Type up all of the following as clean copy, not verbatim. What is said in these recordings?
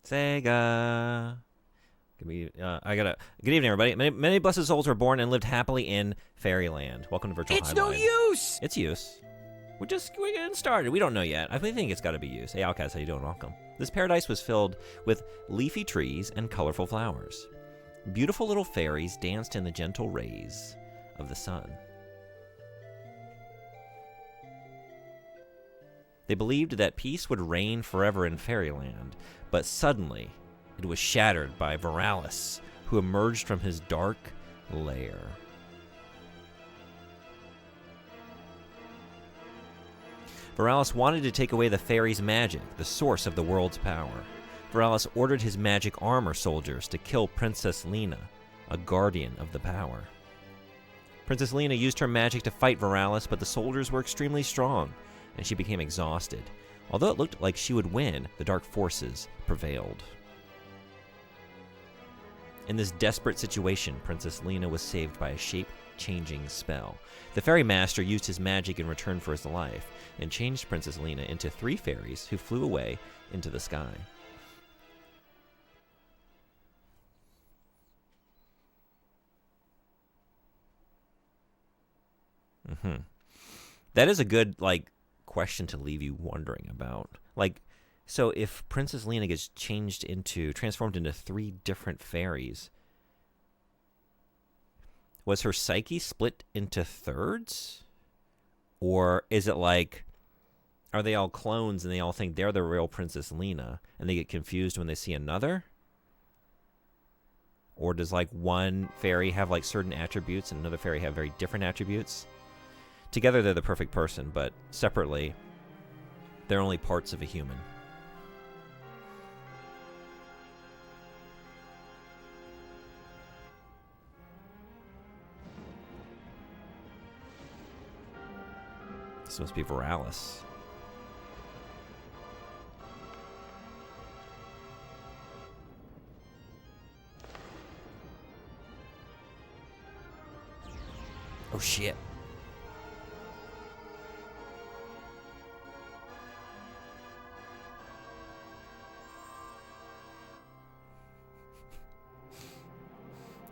Sega. Good evening, everybody. Many blessed souls were born and lived happily in fairyland. Welcome to Virtual Hydlide. It's no use! It's use. We're getting started. We don't know yet. I think it's got to be use. Hey, Outcast, how you doing? Welcome. This paradise was filled with leafy trees and colorful flowers. Beautiful little fairies danced in the gentle rays of the sun. They believed that peace would reign forever in fairyland, but suddenly it was shattered by Viralis, who emerged from his dark lair. Viralis wanted to take away the fairies' magic, the source of the world's power. Viralis ordered his magic armor soldiers to kill Princess Lena, a guardian of the power. Princess Lena used her magic to fight Viralis, but the soldiers were extremely strong, and she became exhausted. Although it looked like she would win, the dark forces prevailed. In this desperate situation, Princess Lena was saved by a shape-changing spell. The fairy master used his magic in return for his life, and changed Princess Lena into 3 fairies who flew away into the sky. That is a good, question to leave you wondering about. So if Princess Lena gets transformed into 3 different fairies, was her psyche split into thirds? Or is it are they all clones and they all think they're the real Princess Lena and they get confused when they see another? Or does one fairy have certain attributes and another fairy have very different attributes? Together they're the perfect person, but separately they're only parts of a human. This must be Viralis. Oh shit.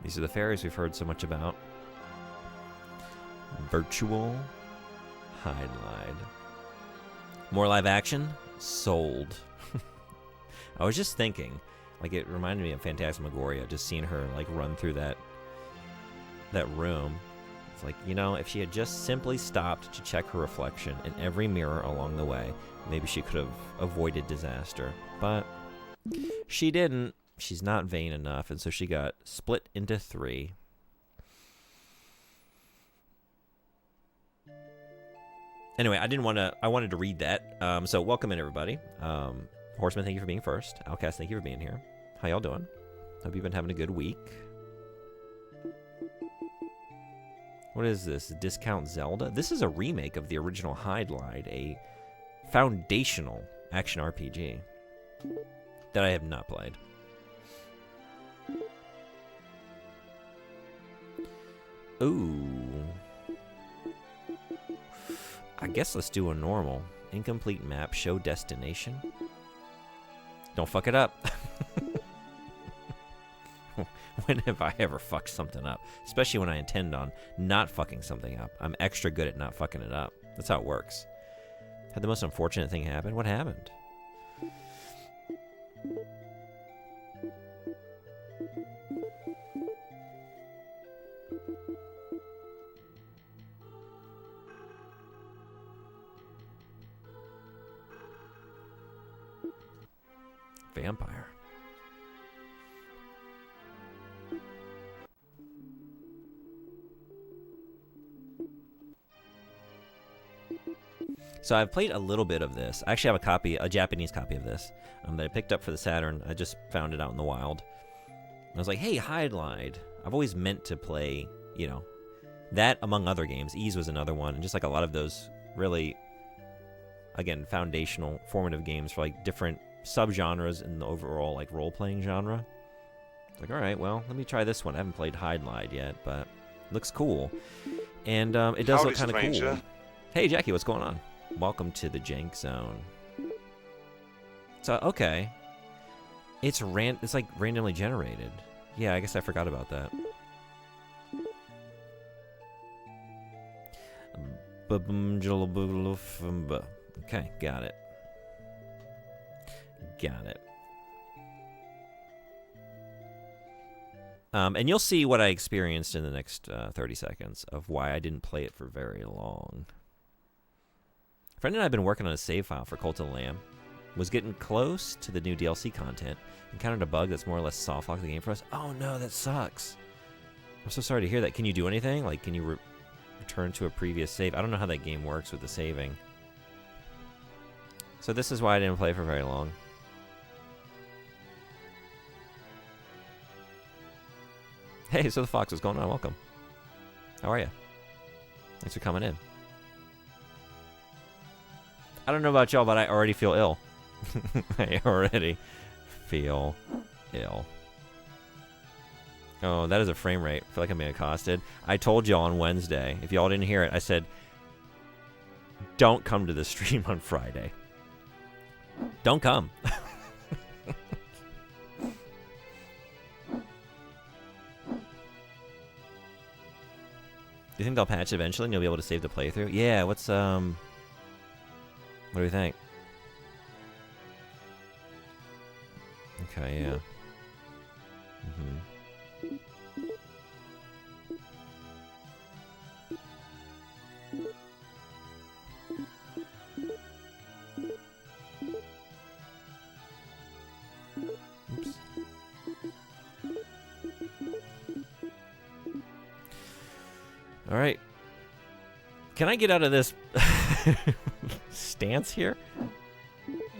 These are the fairies we've heard so much about. Virtual Hydlide. More live action? Sold. I was just thinking, it reminded me of Phantasmagoria, just seeing her, run through that room. It's if she had just simply stopped to check her reflection in every mirror along the way, maybe she could have avoided disaster. But she didn't. She's not vain enough, and so she got split into 3. Anyway, I wanted to read that. So welcome in, everybody. Horseman, thank you for being first. Outcast, thank you for being here. How y'all doing? Hope you've been having a good week. What is this? Discount Zelda? This is a remake of the original Hydlide, a foundational action RPG that I have not played. Ooh. I guess let's do a normal. Incomplete map, show destination. Don't fuck it up. When have I ever fucked something up? Especially when I intend on not fucking something up. I'm extra good at not fucking it up. That's how it works. Had the most unfortunate thing happen? What happened? Vampire. So I've played a little bit of this. I actually have a Japanese copy of this that I picked up for the Saturn. I just found it out in the wild. I was like, hey, Hydlide. I've always meant to play, that among other games. Ys was another one. And just a lot of those really, again, foundational, formative games for different subgenres in the overall role-playing genre. All right, well, let me try this one. I haven't played Hydlide yet, but it looks cool. And it does look kind of cool. Hey, Jackie, what's going on? Welcome to the Jank Zone. So, okay. It's like randomly generated. Yeah, I guess I forgot about that. Okay, got it. Got it. And you'll see what I experienced in the next 30 seconds of why I didn't play it for very long. A friend and I have been working on a save file for Cult of the Lamb. Was getting close to the new DLC content. Encountered a bug that's more or less soft locked the game for us. Oh no, that sucks. I'm so sorry to hear that. Can you do anything? Like, can you return to a previous save? I don't know how that game works with the saving. So this is why I didn't play for very long. Hey, so the Fox, what's going on? Welcome. How are you? Thanks for coming in. I don't know about y'all, but I already feel ill. I already feel ill. Oh, that is a frame rate. I feel like I'm being accosted. I told y'all on Wednesday, if y'all didn't hear it, I said, don't come to the stream on Friday. Don't come. Do you think they'll patch eventually and you'll be able to save the playthrough? Yeah, what do you think? Okay, yeah. Oops. All right. Can I get out of this stance here? I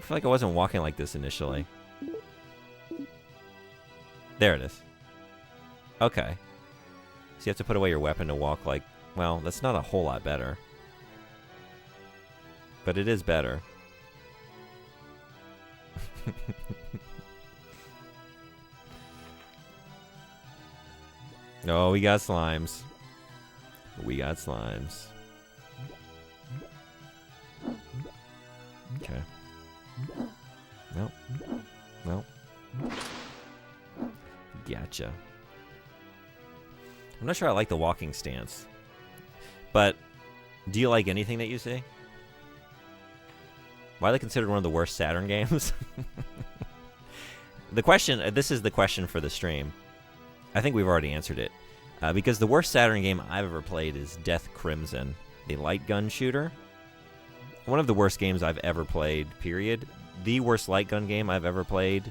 feel like I wasn't walking like this initially. There it is. Okay. So you have to put away your weapon to walk like... Well, that's not a whole lot better. But it is better. Oh, we got slimes. We got slimes. Okay. Nope. Nope. Gotcha. I'm not sure I like the walking stance. But, do you like anything that you see? Why are they considered one of the worst Saturn games? The question, this is the question for the stream. I think we've already answered it. Because the worst Saturn game I've ever played is Death Crimson, a light gun shooter. One of the worst games I've ever played, period. The worst light gun game I've ever played.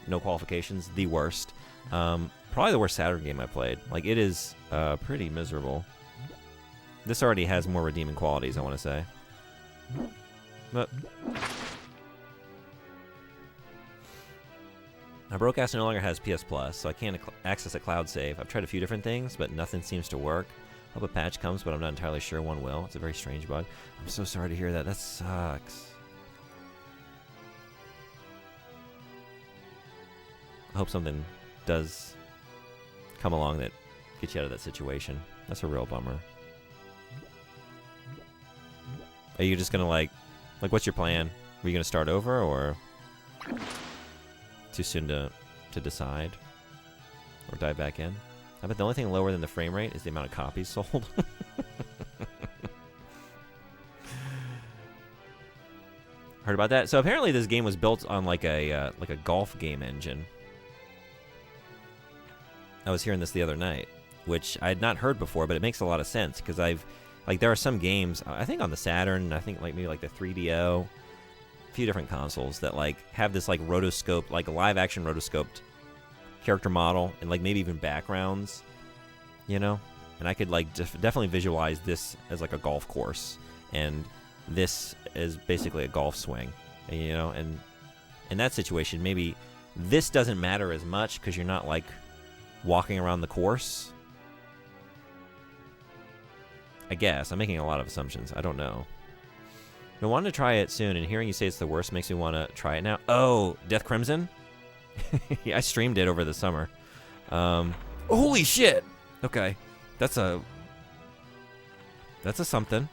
No qualifications, the worst. Probably the worst Saturn game I played. Like, it is pretty miserable. This already has more redeeming qualities, I want to say. But my Broadcaster no longer has PS Plus, so I can't access a cloud save. I've tried a few different things, but nothing seems to work. Hope a patch comes, but I'm not entirely sure one will. It's a very strange bug. I'm so sorry to hear that. That sucks. I hope something does come along that gets you out of that situation. That's a real bummer. Are you just gonna like what's your plan? Are you gonna start over, or too soon to decide, or dive back in? I bet the only thing lower than the frame rate is the amount of copies sold. Heard about that? So apparently this game was built on like a golf game engine. I was hearing this the other night, which I had not heard before, but it makes a lot of sense because there are some games, I think on the Saturn, I think like maybe like the 3DO, a few different consoles that like have this like rotoscope, like a live action rotoscoped character model and like maybe even backgrounds, you know? And I could like definitely visualize this as like a golf course, and this is basically a golf swing, you know? And in that situation, maybe this doesn't matter as much because you're not like walking around the course. I guess. I'm making a lot of assumptions. I don't know. I wanted to try it soon, and hearing you say it's the worst makes me want to try it now. Oh, Death Crimson? Yeah, I streamed it over the summer. Holy shit! Okay. That's a something.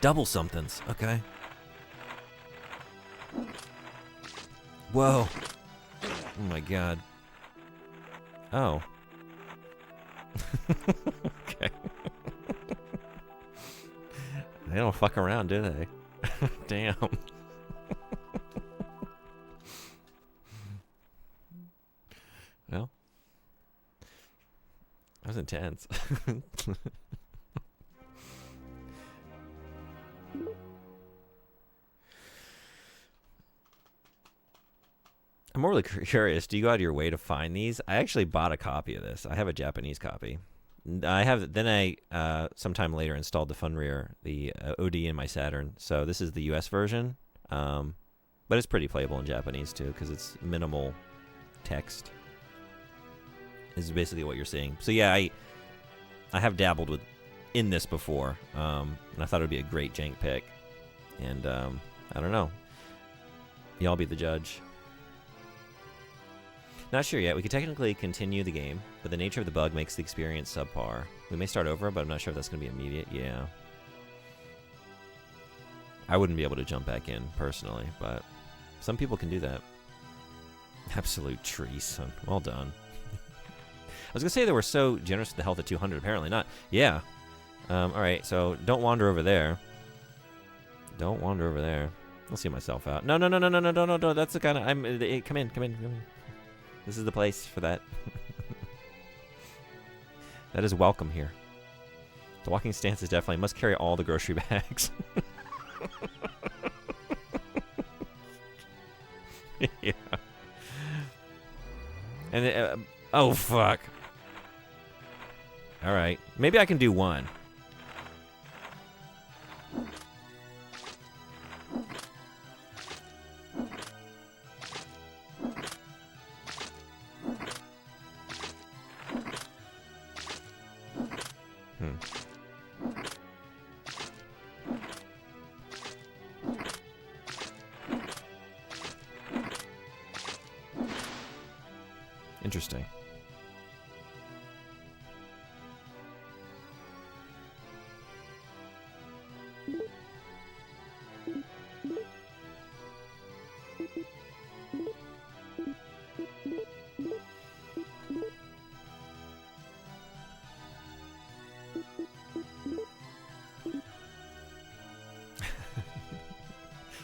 Double somethings. Okay. Whoa. Oh my god. Oh. Okay. They don't fuck around, do they? Damn. Well, that was intense. I'm more really curious. Do you go out of your way to find these? I actually bought a copy of this. I have a Japanese copy. I sometime later installed the Funrear, the OD in my Saturn. So this is the US version, but it's pretty playable in Japanese too because it's minimal text. Is basically what you're seeing. So yeah, I have dabbled in this before, and I thought it would be a great jank pick. And I don't know. Y'all be the judge. Not sure yet. We could technically continue the game, but the nature of the bug makes the experience subpar. We may start over, but I'm not sure if that's going to be immediate. Yeah. I wouldn't be able to jump back in, personally, but some people can do that. Absolute tree, son. Well done. I was going to say they were so generous with the health at 200. Apparently not. Yeah. Alright, so don't wander over there. Don't wander over there. I'll see myself out. No. That's the kind of... Come in. This is the place for that. That is welcome here. The walking stance is definitely... Must carry all the grocery bags. Yeah. And... oh, fuck. Alright. Maybe I can do one. Interesting.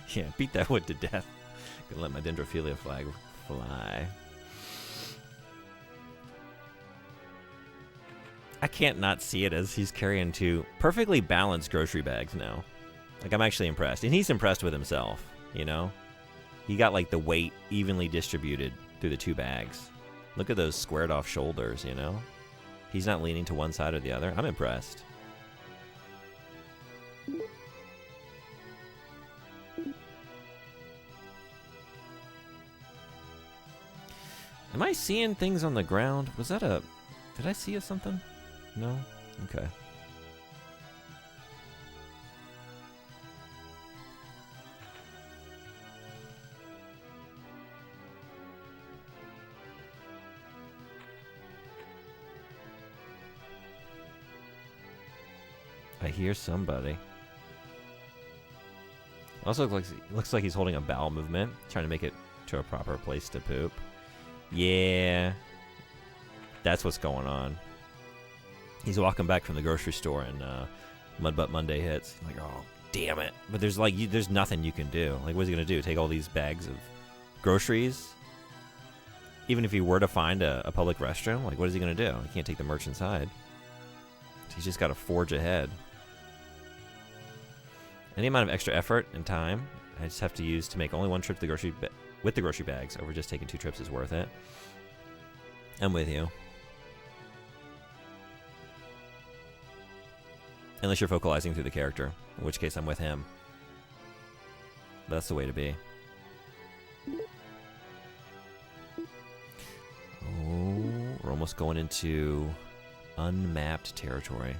Yeah, beat that wood to death. Gonna let my dendrophilia flag fly. I can't not see it as he's carrying two perfectly balanced grocery bags now. Like, I'm actually impressed. And he's impressed with himself, you know? He got, like, the weight evenly distributed through the two bags. Look at those squared off shoulders, you know? He's not leaning to one side or the other. I'm impressed. Am I seeing things on the ground? Was that a... Did I see something? No? Okay. I hear somebody. Also looks like he's holding a bowel movement, trying to make it to a proper place to poop. Yeah. That's what's going on. He's walking back from the grocery store and Mudbutt Monday hits. Like, oh, damn it. But there's like, there's nothing you can do. Like, what's he going to do? Take all these bags of groceries? Even if he were to find a public restroom, like, what is he going to do? He can't take the merch inside. He's just got to forge ahead. Any amount of extra effort and time I just have to use to make only one trip to the grocery with the grocery bags over just taking 2 trips is worth it. I'm with you. Unless you're focalizing through the character, in which case I'm with him. But that's the way to be. Oh, we're almost going into unmapped territory.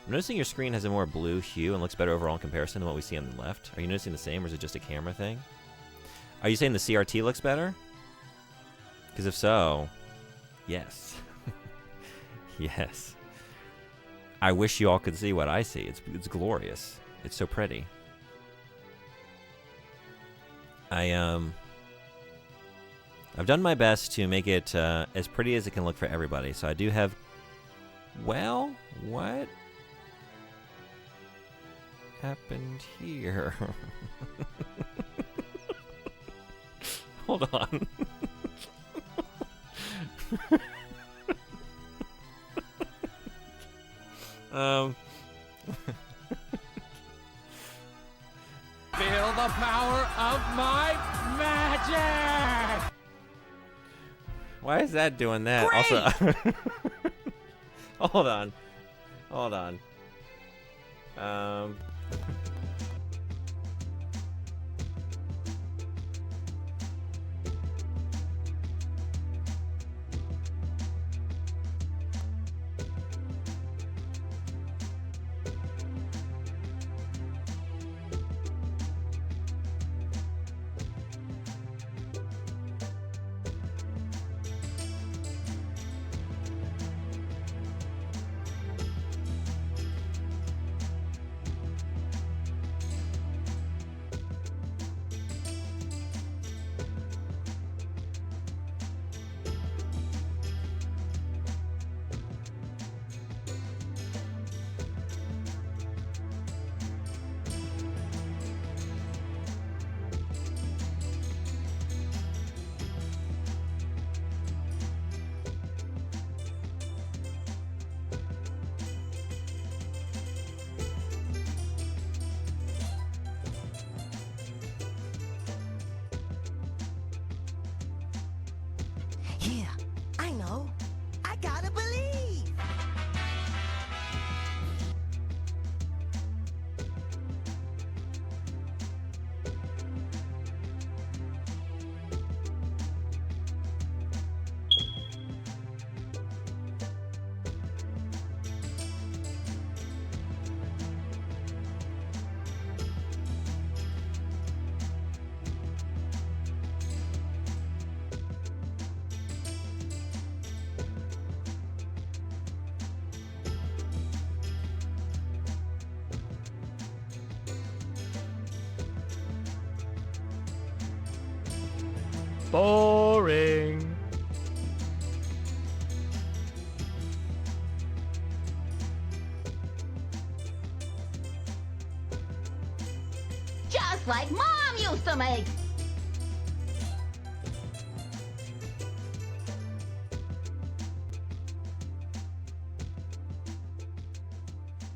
I'm noticing your screen has a more blue hue and looks better overall in comparison to what we see on the left. Are you noticing the same, or is it just a camera thing? Are you saying the CRT looks better? Because if so, yes. Yes. I wish you all could see what I see. It's glorious. It's so pretty. I've done my best to make it as pretty as it can look for everybody. So I do have. Well, what happened here? Hold on. Feel the power of my magic! Why is that doing that? Great! Also, hold on. Hold on. Yeah, I know. I gotta believe. Boring. Just like Mom used to make.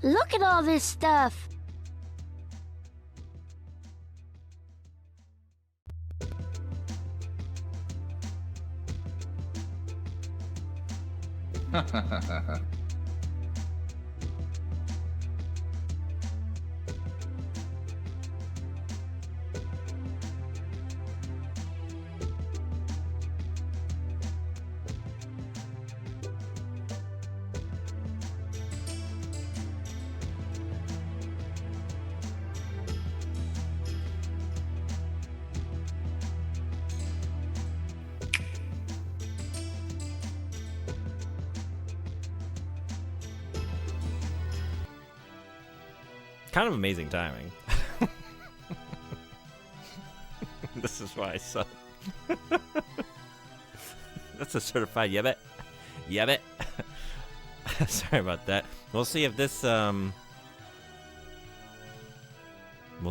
Look at all this stuff. Kind of amazing timing. This is why I suck. That's a certified yebbit. Yebbit. Sorry about that. We'll see if this, we'll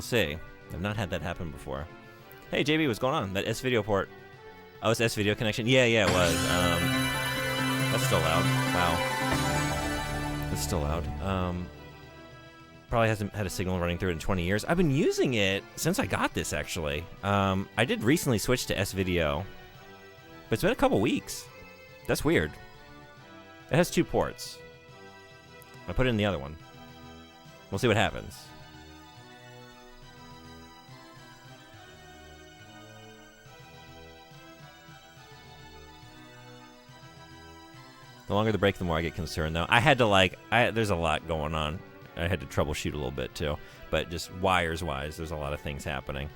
see. I've not had that happen before. Hey, JB, what's going on? That S-Video port. Oh, it's S-Video connection? Yeah, it was. That's still loud. Wow. That's still loud. Probably hasn't had a signal running through it in 20 years. I've been using it since I got this, actually. I did recently switch to S-Video, but it's been a couple weeks. That's weird. It has 2 ports. I put it in the other one. We'll see what happens. The longer the break, the more I get concerned, though. I had to, there's a lot going on. I had to troubleshoot a little bit, too. But just wires-wise, there's a lot of things happening.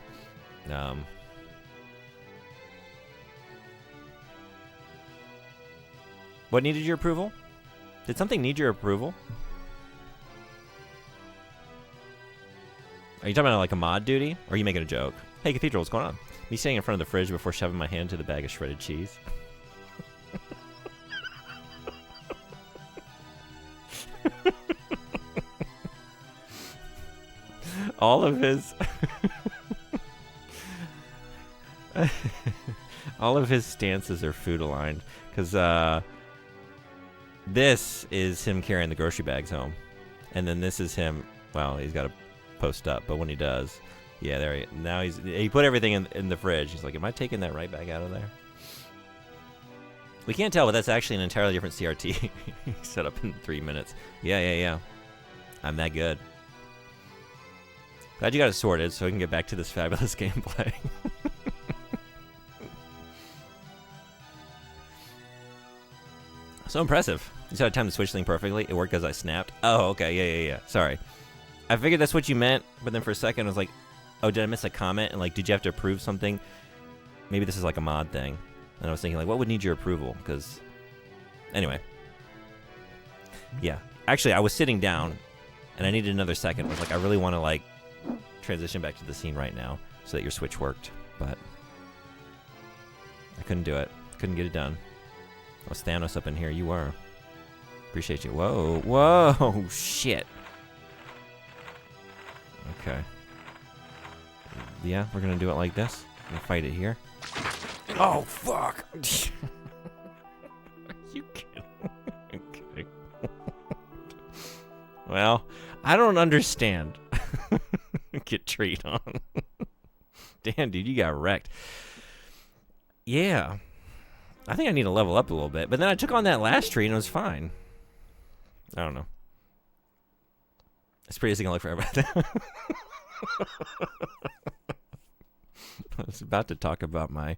What needed your approval? Did something need your approval? Are you talking about, like, a mod duty? Or are you making a joke? Hey, Cathedral, what's going on? Me standing in front of the fridge before shoving my hand into the bag of shredded cheese. All of his all of his stances are food aligned, because this is him carrying the grocery bags home, and then this is him. Well, he's got to post up, but when he does, yeah, there he. Now he put everything in the fridge. He's like, "Am I taking that right back out of there?" We can't tell, but that's actually an entirely different CRT. Set up in 3 minutes. Yeah. I'm that good. Glad you got it sorted so we can get back to this fabulous gameplay. So impressive. You just had to time the switch thing perfectly. It worked as I snapped. Oh, okay. Yeah. Sorry. I figured that's what you meant, but then for a second I was like, oh, did I miss a comment? And like, did you have to approve something? Maybe this is like a mod thing. And I was thinking like, what would need your approval? Because, anyway. Yeah. Actually, I was sitting down and I needed another second. I was like, I really want to like transition back to the scene right now so that your switch worked, but I couldn't do it. Couldn't get it done. I was Thanos up in here. You were. Appreciate you. Whoa, shit. Okay. Yeah, we're gonna do it like this. We'll fight it here. Oh, fuck! You kidding? Okay. Well, I don't understand. Get treat on. Damn, dude, you got wrecked. Yeah. I think I need to level up a little bit. But then I took on that last tree and it was fine. I don't know. It's pretty easy to look for everybody. I was about to talk about my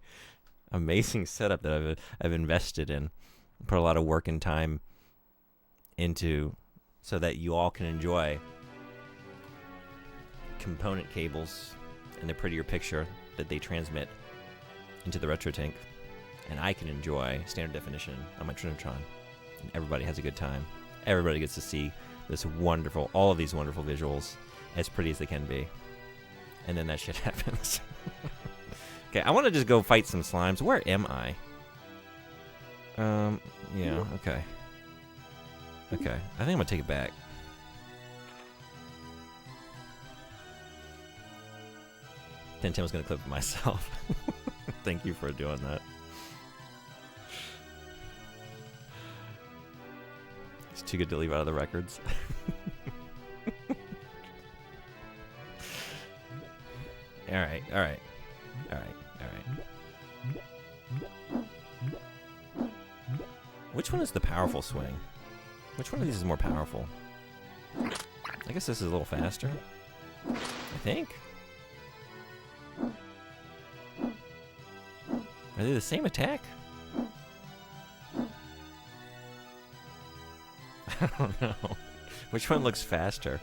amazing setup that I've invested in. Put a lot of work and time into so that you all can enjoy component cables and the prettier picture that they transmit into the RetroTink, and I can enjoy standard definition on my Trinitron, and everybody has a good time. Everybody gets to see this wonderful, all of these wonderful visuals as pretty as they can be, and then that shit happens. Okay, I want to just go fight some slimes. Where am I? Yeah, okay. Okay, I think I'm gonna take it back. Then Tim was gonna clip it myself. Thank you for doing that. It's too good to leave out of the records. Alright. Which one is the powerful swing? Which one of these is more powerful? I guess this is a little faster. I think. Are they the same attack? I don't know. Which one looks faster?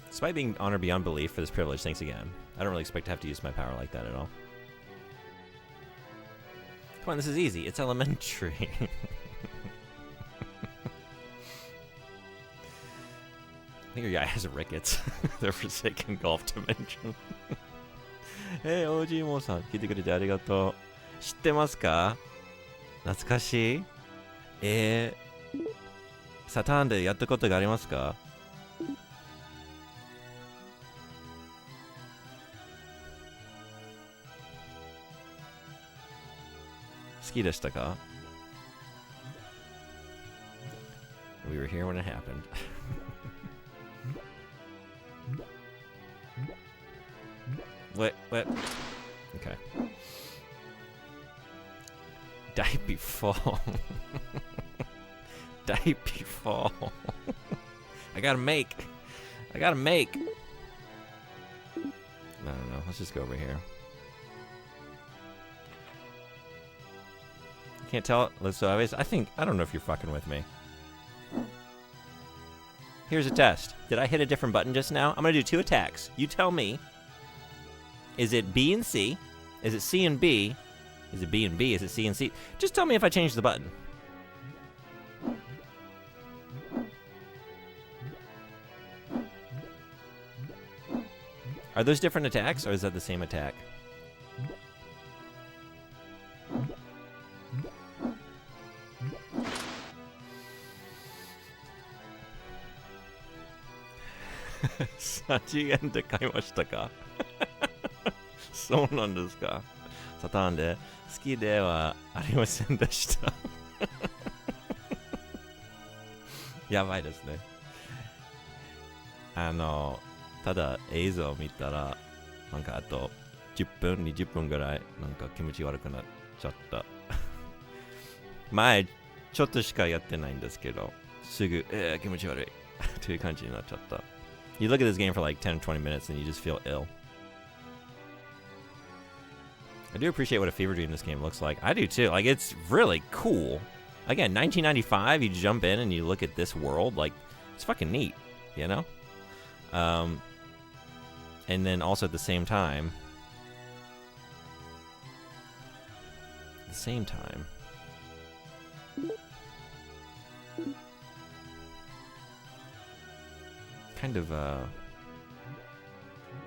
Despite being honored beyond belief for this privilege, thanks again. I don't really expect to have to use my power like that at all. Come on, this is easy. It's elementary. I think your guy has rickets. The forsaken golf dimension. Hey, OG 聞いてくれてありがとう。知ってますか？懐かしい？サターンでやったことがありますか？好きでしたか？ We were here when it happened. What? Okay. Die before. Die before. I gotta make. I don't know. Let's just go over here. Can't tell. So I don't know if you're fucking with me. Here's a test. Did I hit a different button just now? I'm gonna do 2 attacks. You tell me. Is it B and C? Is it C and B? Is it B and B? Is it C and C? Just tell me if I change the button. Are those different attacks, or is that the same attack? $30 円で買いましたかそうなんですか。サターンで好きではありませんでした。やばいですね。ただ映像を見たら、なんかあと10分、20分ぐらい、なんか気持ち悪くなっちゃった。前、ちょっとしかやってないんですけど、すぐ、気持ち悪いという感じになっちゃった。You look at this game for like 10 20 minutes and you just feel ill. I do appreciate what a fever dream this game looks like. I do too. Like, it's really cool. Again, 1995, you jump in and you look at this world. Like, it's fucking neat, you know? And then also at the same time, kind of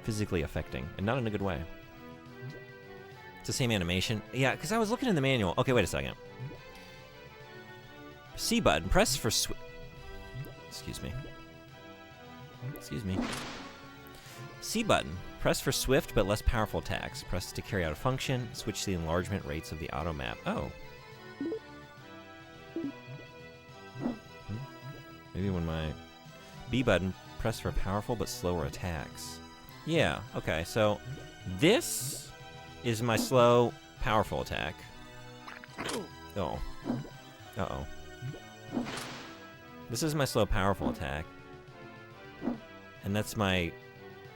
physically affecting, and not in a good way. It's the same animation. Yeah, because I was looking in the manual. Okay, wait a second. C button, press for Excuse me. C button, press for swift but less powerful attacks. Press to carry out a function. Switch the enlargement rates of the auto map. Oh. Maybe when my B button, press for powerful but slower attacks. Yeah, okay, so this is my slow, powerful attack. Oh. Uh-oh. This is my slow, powerful attack. And that's my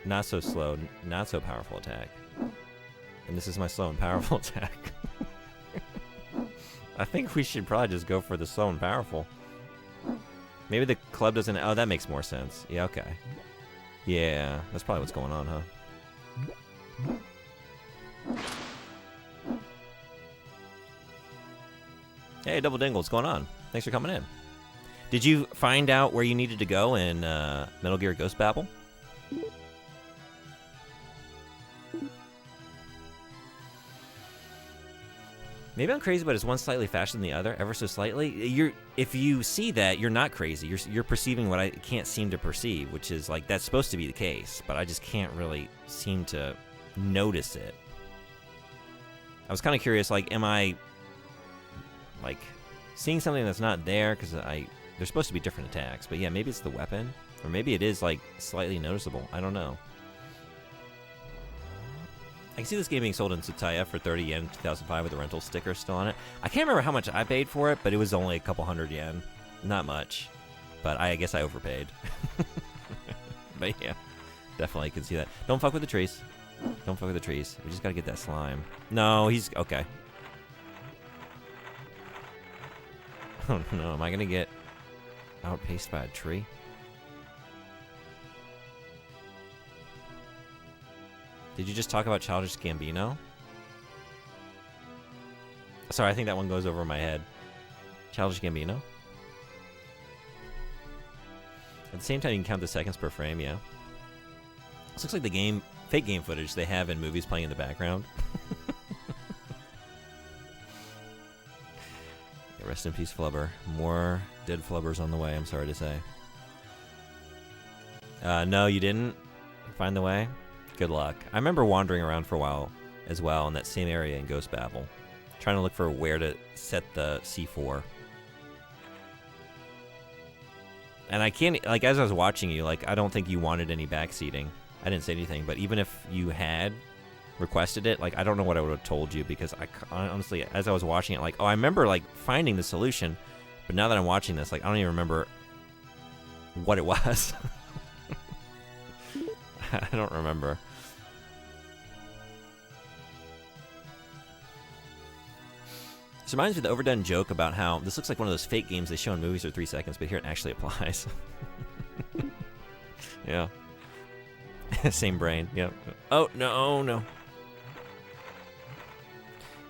not so slow, not so powerful attack. And this is my slow and powerful attack. I think we should probably just go for the slow and powerful. Maybe the club doesn't... Oh, that makes more sense. Yeah, okay. Yeah, that's probably what's going on, huh? Hey, Double Dingle, what's going on? Thanks for coming in. Did you find out where you needed to go in Metal Gear Ghost Babel? Maybe I'm crazy, but is one slightly faster than the other, ever so slightly? If you see that, you're not crazy. You're perceiving what I can't seem to perceive, which is like that's supposed to be the case, but I just can't really seem to notice it. I was kind of curious, like, am I like seeing something that's not there? Because they're supposed to be different attacks, but yeah, maybe it's the weapon, or maybe it is like slightly noticeable. I don't know. I can see this game being sold in Tsutaya for 30 yen 2005 with a rental sticker still on it. I can't remember how much I paid for it, but it was only a couple hundred yen. Not much. But I guess I overpaid. But yeah, definitely can see that. Don't fuck with the trees. Don't fuck with the trees. We just gotta get that slime. No, he's... Okay. Oh no, am I gonna get outpaced by a tree? Did you just talk about Childish Gambino? Sorry, I think that one goes over my head. Childish Gambino? At the same time, you can count the seconds per frame, yeah. This looks like the fake game footage they have in movies playing in the background. Yeah, rest in peace, Flubber. More dead Flubbers on the way, I'm sorry to say. No, you didn't find the way? Good luck. I remember wandering around for a while as well in that same area in Ghost Babel, trying to look for where to set the C4. And I can't, like, as I was watching you, like, I don't think you wanted any backseating. I didn't say anything, but even if you had requested it, like, I don't know what I would have told you, because I honestly, as I was watching it, like, oh, I remember, like, finding the solution, but now that I'm watching this, like, I don't even remember what it was. I don't remember. This reminds me of the overdone joke about how this looks like one of those fake games they show in movies for 3 seconds, but here it actually applies. Yeah. Same brain, yep. Oh, no, no.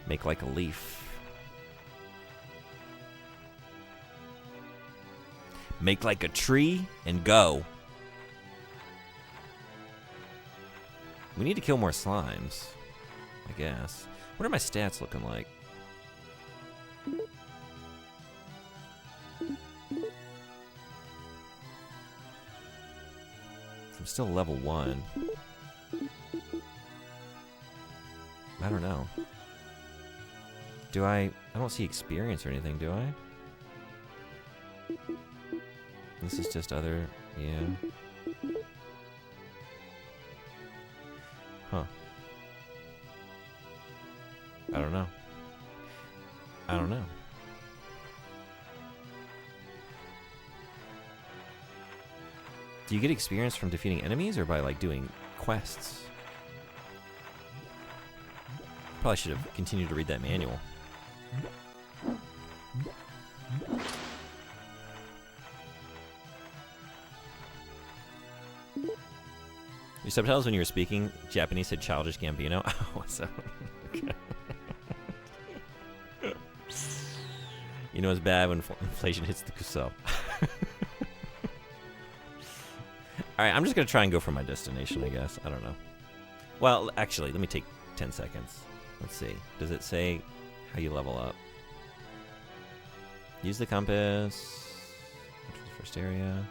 Make like a leaf. Make like a tree and go. We need to kill more slimes, I guess. What are my stats looking like? I'm still level 1. I don't know. Do I don't see experience or anything, do I? This is just other, yeah. Huh. I don't know. I don't know. Do you get experience from defeating enemies or by, like, doing quests? Probably should have continued to read that manual. Your subtitles when you were speaking Japanese said childish Gambino. Oh, so okay. You know it's bad when inflation hits the kuso. Alright, I'm just gonna try and go for my destination, I guess. I don't know. Well, actually, let me take 10 seconds. Let's see. Does it say how you level up? Use the compass. Enter the first area.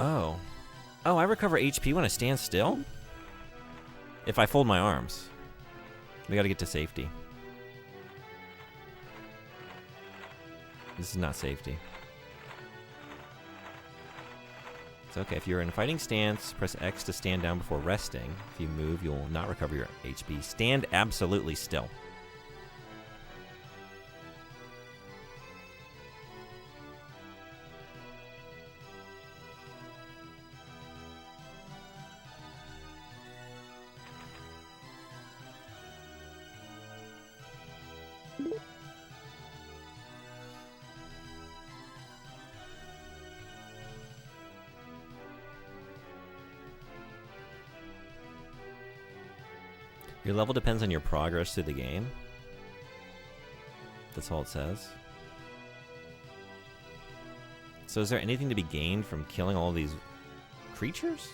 Oh. Oh, I recover HP when I stand still? If I fold my arms. We gotta get to safety. This is not safety. It's okay. If you're in a fighting stance, press X to stand down before resting. If you move, you'll not recover your HP. Stand absolutely still. Your level depends on your progress through the game. That's all it says. So is there anything to be gained from killing all of these creatures?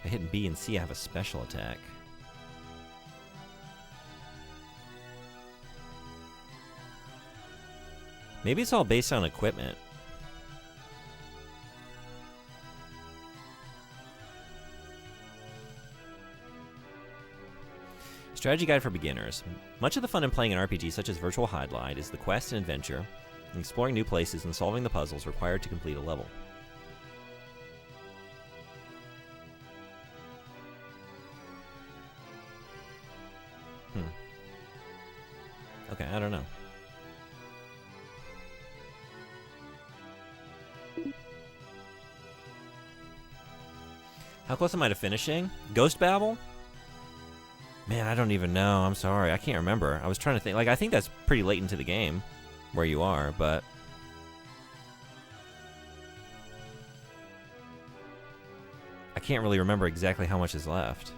If I hit B and C, I have a special attack. Maybe it's all based on equipment. Strategy guide for beginners. Much of the fun in playing an RPG such as Virtual Hydlide is the quest and adventure, and exploring new places and solving the puzzles required to complete a level. Okay, I don't know. How close am I to finishing? Ghost Babel? Man, I don't even know. I'm sorry. I can't remember. I was trying to think. Like, I think that's pretty late into the game where you are, but I can't really remember exactly how much is left.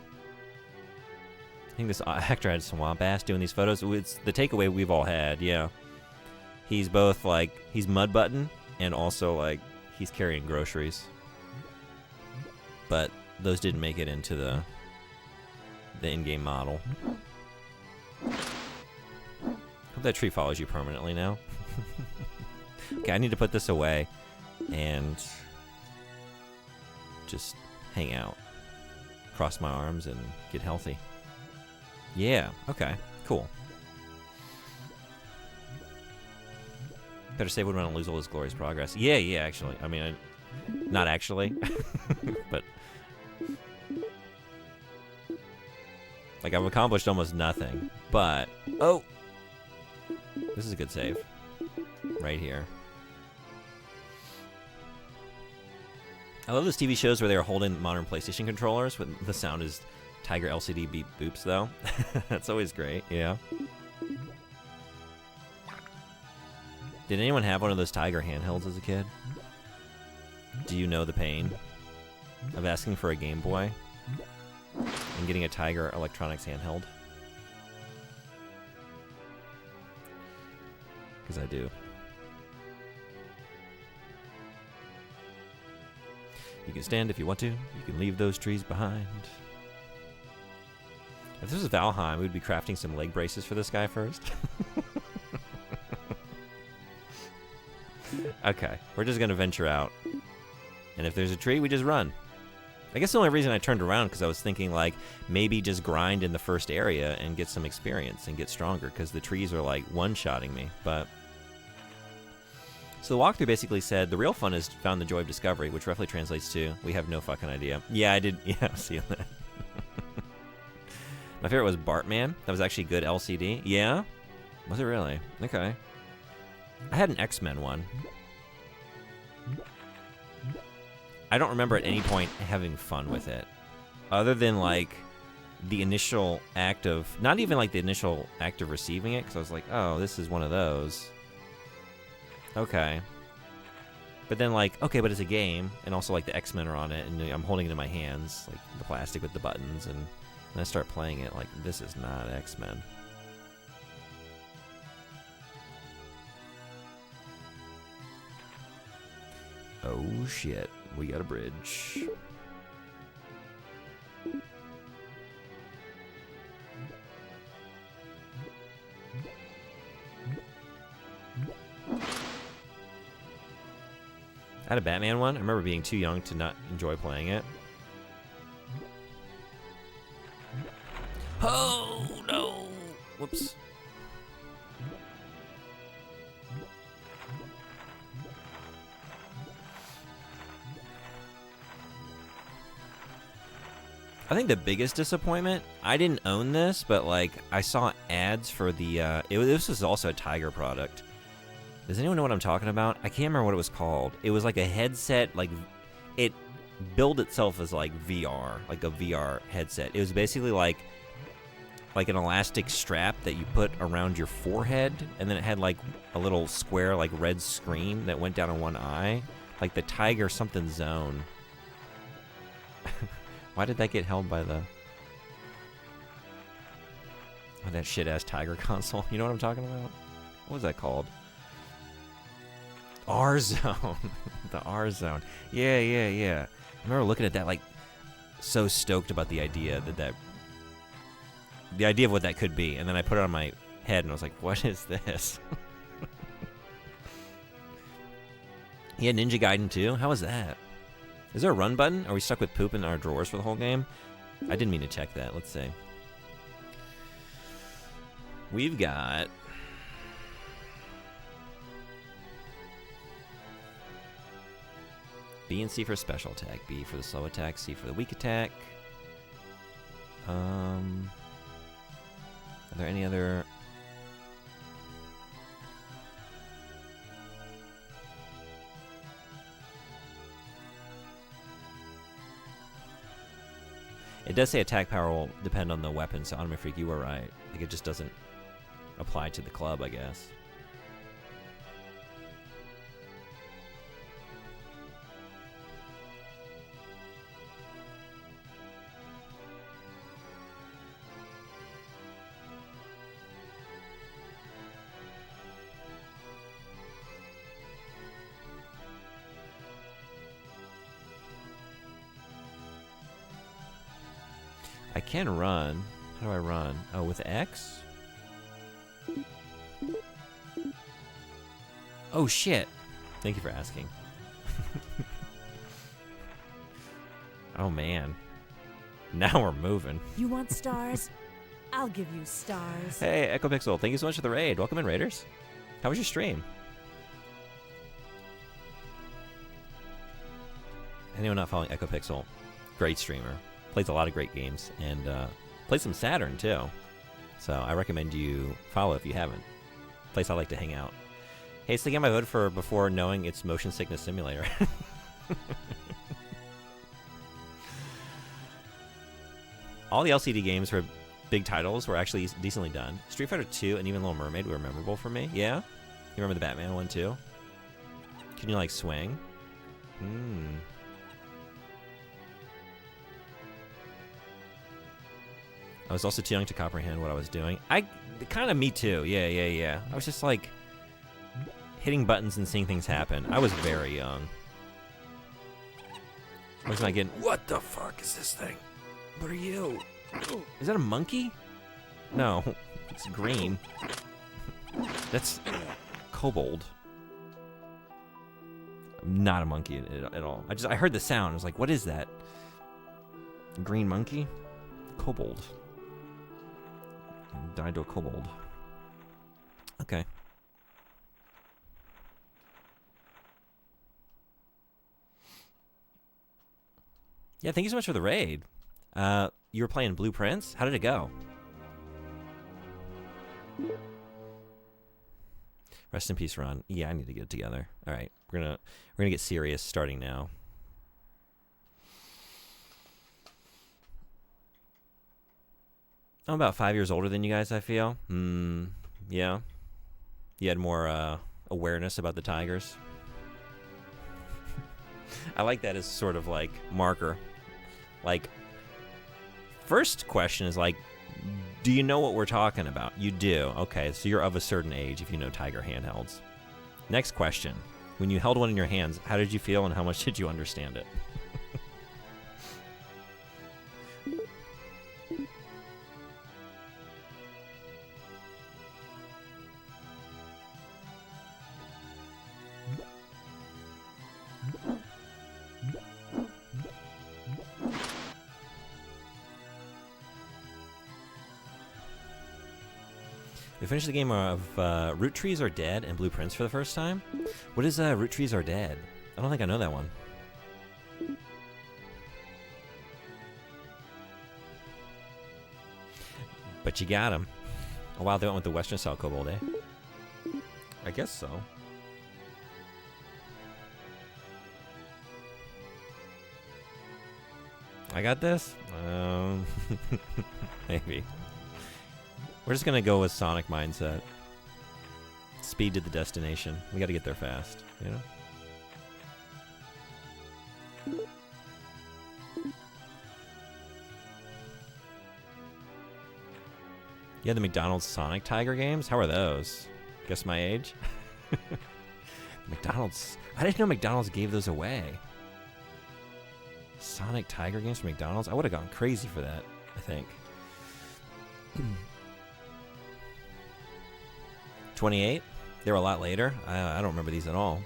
I think this actor had swamp ass doing these photos. It's the takeaway we've all had, yeah. He's both, like, he's mud button and also, like, he's carrying groceries. But those didn't make it into the in-game model. Hope that tree follows you permanently now. Okay, I need to put this away and just hang out. Cross my arms and get healthy. Yeah, okay, cool. Better save when I don't lose all this glorious progress. Yeah, actually. I mean, not actually, but like, I've accomplished almost nothing, but oh, this is a good save right here. I love those TV shows where they're holding modern PlayStation controllers with the sound is Tiger LCD beep boops though. That's always great, yeah. Did anyone have one of those Tiger handhelds as a kid? Do you know the pain of asking for a Game Boy and getting a Tiger Electronics handheld? Because I do. You can stand if you want to. You can leave those trees behind. If this was Valheim, we'd be crafting some leg braces for this guy first. Okay, we're just going to venture out. And if there's a tree, we just run. I guess the only reason I turned around because I was thinking, like, maybe just grind in the first area and get some experience and get stronger because the trees are, like, one-shotting me. But so the walkthrough basically said the real fun is found the joy of discovery, which roughly translates to we have no fucking idea. Yeah, I did. Yeah, I see that. My favorite was Bartman. That was actually good LCD. Yeah? Was it really? Okay. I had an X-Men one. I don't remember at any point having fun with it. Other than, like, the initial act of... Not even, like, the initial act of receiving it, because I was like, oh, this is one of those. Okay. But then, like, okay, but it's a game, and also, like, the X-Men are on it, and I'm holding it in my hands, like, the plastic with the buttons, and I start playing it, like, this is not X-Men. Oh, shit. We got a bridge. I had a Batman one. I remember being too young to not enjoy playing it. Oh, no. Whoops. I think the biggest disappointment, I didn't own this, but, like, I saw ads for the, this was also a Tiger product. Does anyone know what I'm talking about? I can't remember what it was called. It was like a headset, like, it billed itself as, like, VR, like a VR headset. It was basically like an elastic strap that you put around your forehead, and then it had, like, a little square, like, red screen that went down in one eye. Like the Tiger something zone. Why did that get held by the... Oh, that shit-ass Tiger console. You know what I'm talking about? What was that called? R-Zone. The R-Zone. Yeah. I remember looking at that, like, so stoked about the idea the idea of what that could be. And then I put it on my head and I was like, what is this? Yeah, Ninja Gaiden 2? How was that? Is there a run button? Are we stuck with poop in our drawers for the whole game? I didn't mean to check that. Let's see. We've got... B and C for special attack. B for the slow attack. C for the weak attack. Are there any other... It does say attack power will depend on the weapon, so Anime Freak, you were right. Like, it just doesn't apply to the club, I guess. I can run. How do I run? Oh, with X? Oh, shit. Thank you for asking. Oh, man. Now we're moving. You want stars? I'll give you stars. Hey, Echo Pixel, thank you so much for the raid. Welcome in, Raiders. How was your stream? Anyone not following Echo Pixel? Great streamer. Plays a lot of great games, and plays some Saturn, too. So I recommend you follow if you haven't. Place I like to hang out. Hey, it's the game I voted for before knowing it's Motion Sickness Simulator. All the LCD games for big titles were actually decently done. Street Fighter 2 and even Little Mermaid were memorable for me. Yeah? You remember the Batman one, too? Can you, like, swing? I was also too young to comprehend what I was doing. Kind of me too. Yeah. I was just like hitting buttons and seeing things happen. I was very young. I was not getting, what the fuck is this thing? What are you? Is that a monkey? No, it's green. That's kobold. Not a monkey at all. I heard the sound. I was like, what is that? Green monkey? Kobold. Died to a kobold. Okay. Yeah, thank you so much for the raid. You were playing Blueprints? How did it go? Rest in peace, Ron. Yeah, I need to get it together. All right, we're gonna get serious starting now. I'm about 5 years older than you guys, I feel. Yeah. You had more awareness about the Tigers. I like that as sort of like marker. Like, first question is like, do you know what we're talking about? You do. Okay, so you're of a certain age if you know Tiger handhelds. Next question. When you held one in your hands, how did you feel and how much did you understand it? We finished the game of Root Trees Are Dead and Blueprints for the first time. What is Root Trees Are Dead? I don't think I know that one. But you got him. Oh wow, they went with the Western style kobold, eh? I guess so. I got this? Maybe. We're just gonna go with Sonic mindset. Speed to the destination. We gotta get there fast, you know? Yeah, the McDonald's Sonic Tiger games? How are those? Guess my age? McDonald's... I didn't know McDonald's gave those away. Sonic Tiger games from McDonald's? I would have gone crazy for that, I think. 28? They were a lot later? I don't remember these at all.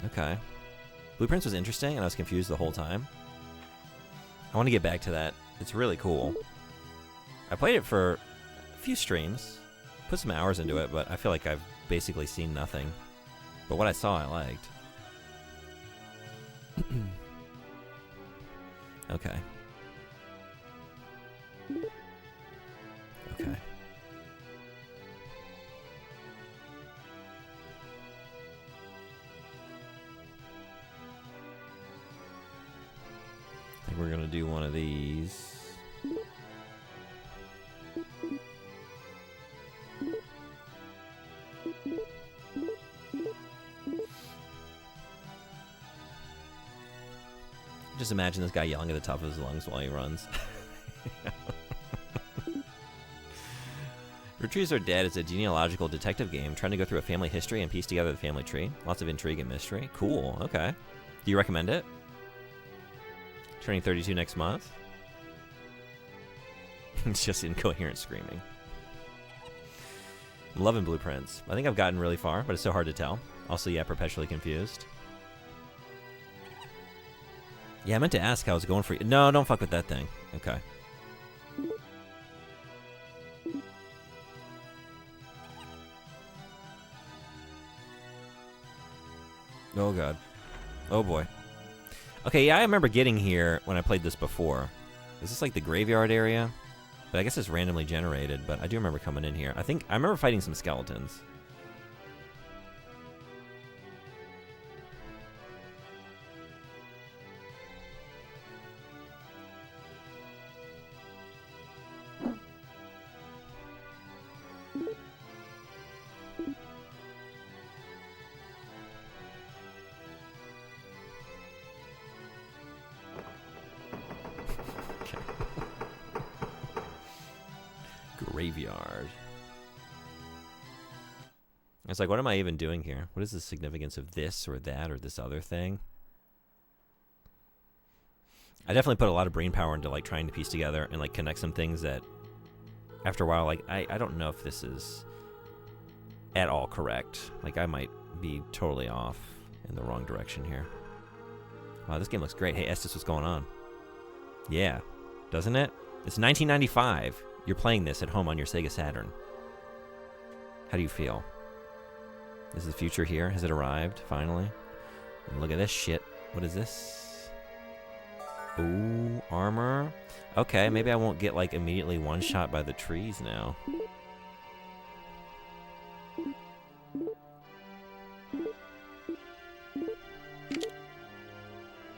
Okay. Blueprints was interesting, and I was confused the whole time. I want to get back to that. It's really cool. I played it for a few streams, put some hours into it, but I feel like I've basically seen nothing. But what I saw, I liked. Okay. Okay. I think we're gonna do one of these. Just imagine this guy yelling at the top of his lungs while he runs. Retreats Are Dead is a genealogical detective game trying to go through a family history and piece together the family tree. Lots of intrigue and mystery. Cool, okay. Do you recommend it? Turning 32 next month? It's just incoherent screaming. I'm loving Blueprints. I think I've gotten really far, but it's so hard to tell. Also, yeah, perpetually confused. Yeah, I meant to ask how it's going for you. No, don't fuck with that thing. Okay. Oh, God. Oh, boy. Okay, yeah, I remember getting here when I played this before. Is this like the graveyard area? But I guess it's randomly generated, but I do remember coming in here. I remember fighting some skeletons. Okay. Graveyard. It's like, what am I even doing here? What is the significance of this or that or this other thing? I definitely put a lot of brain power into like trying to piece together and like connect some things that after a while, like I don't know if this is at all correct. Like I might be totally off in the wrong direction here. Wow, this game looks great. Hey, Estes, what's going on? Yeah, doesn't it? It's 1995. You're playing this at home on your Sega Saturn. How do you feel? Is the future here? Has it arrived, finally? And look at this shit. What is this? Ooh, armor. Okay, maybe I won't get, like, immediately one-shot by the trees now.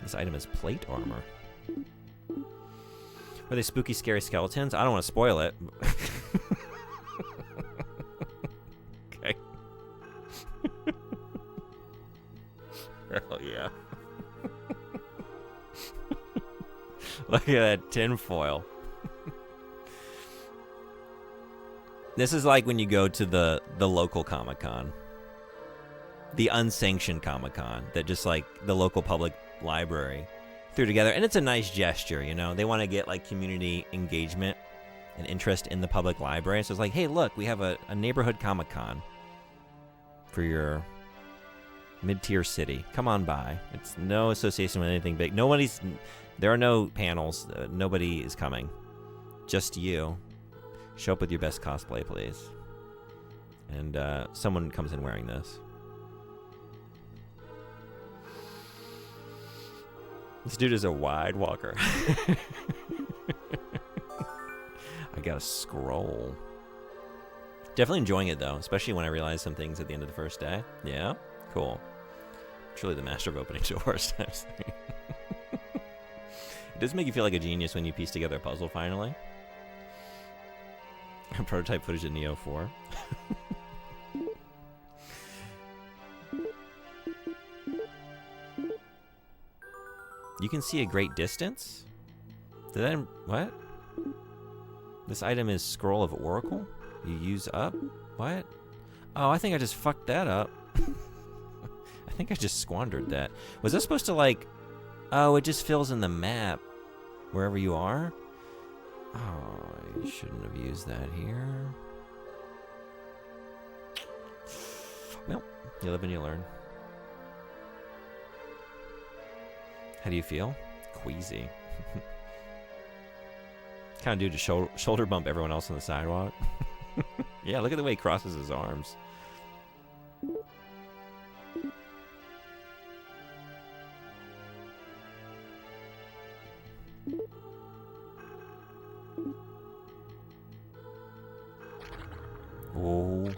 This item is plate armor. Are they spooky, scary skeletons? I don't want to spoil it. Okay. Hell yeah. Look at that tinfoil. This is like when you go to the local Comic-Con. The unsanctioned Comic-Con that just like the local public library threw together. And it's a nice gesture, you know. They want to get like community engagement and interest in the public library. So it's like, hey, look, we have a neighborhood Comic-Con for your mid-tier city. Come on by. It's no association with anything big. There are no panels. Nobody is coming. Just you. Show up with your best cosplay, please. And someone comes in wearing this. This dude is a wide walker. I got a scroll. Definitely enjoying it, though, especially when I realized some things at the end of the first day. Yeah? Cool. Truly the master of opening doors. It does make you feel like a genius when you piece together a puzzle, finally. Prototype footage of Neo 4. You can see a great distance? Did I... What? This item is Scroll of Oracle? You use up? What? Oh, I think I just fucked that up. I think I just squandered that. Was that supposed to, like... Oh, it just fills in the map wherever you are? Oh, you shouldn't have used that here. Well, you live and you learn. How do you feel? Queasy. Kind of dude to shoulder bump everyone else on the sidewalk. Yeah, look at the way he crosses his arms. Oh.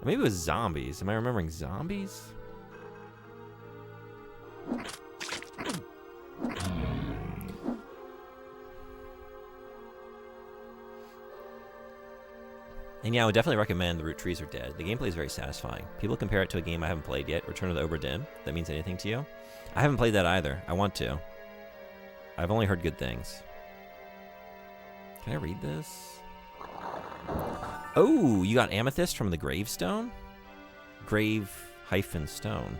Maybe it was zombies. Am I remembering zombies? And yeah, I would definitely recommend The Root Trees Are Dead. The gameplay is very satisfying. People compare it to a game I haven't played yet, Return of the Obra Dinn. If that means anything to you. I haven't played that either. I want to. I've only heard good things. Can I read this? Oh, you got Amethyst from the Gravestone? Grave-stone.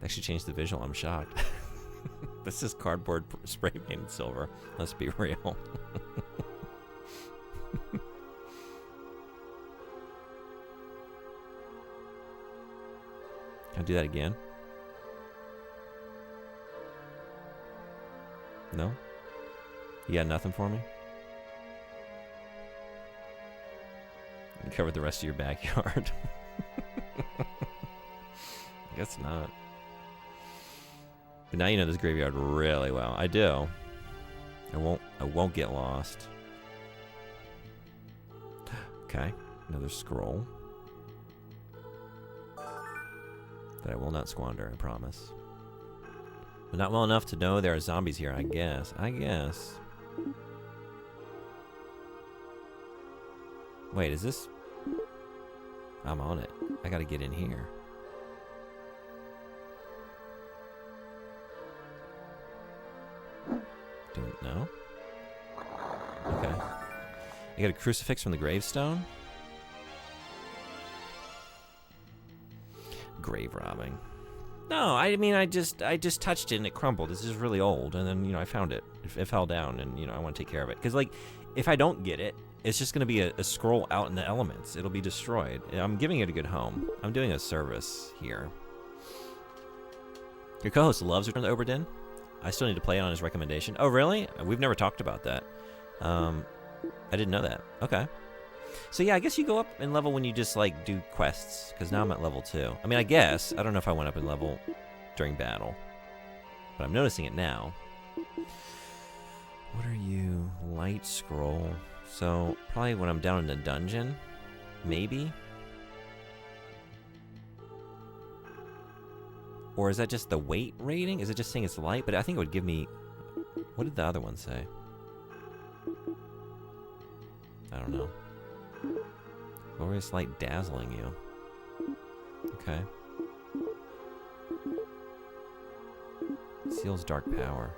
Actually changed the visual. I'm shocked. This is cardboard spray painted silver. Let's be real. Can I do that again? No? You got nothing for me? You covered the rest of your backyard. I guess not. But now you know this graveyard really well. I do. I won't get lost. Okay, another scroll. That I will not squander, I promise. But not well enough to know there are zombies here, I guess. Wait, is this? I'm on it. I gotta get in here. Don't know. Okay. I got a crucifix from the gravestone. Grave robbing. No, I mean I just touched it and it crumbled. This is really old, and then I found it. It fell down, and I want to take care of it. Because like, if I don't get it, it's just gonna be a scroll out in the elements. It'll be destroyed. I'm giving it a good home. I'm doing a service here. Your co-host loves Return to Oberdin. I still need to play it on his recommendation. Oh, really? We've never talked about that. I didn't know that. Okay. So yeah, I guess you go up in level when you just like do quests, because now I'm at level 2. I mean, I guess. I don't know if I went up in level during battle, but I'm noticing it now. What are you? Light scroll. So probably when I'm down in the dungeon, maybe? Or is that just the weight rating? Is it just saying it's light? But I think it would give me... What did the other one say? I don't know. Glorious light dazzling you. Okay. Seals dark power.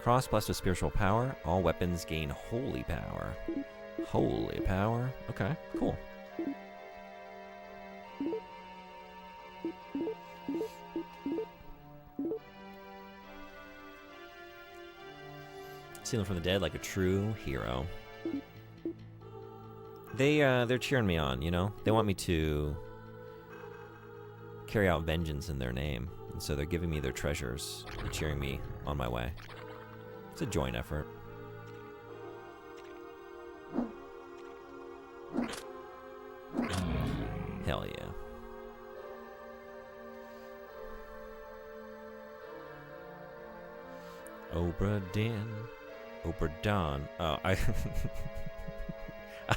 Cross blessed with spiritual power. All weapons gain holy power. Holy power. Okay, cool. Stealing from the dead like a true hero. They're cheering me on, They want me to carry out vengeance in their name, and so they're giving me their treasures and cheering me on my way. It's a joint effort. Hell yeah. Oberdin. Oberdon. Oh, I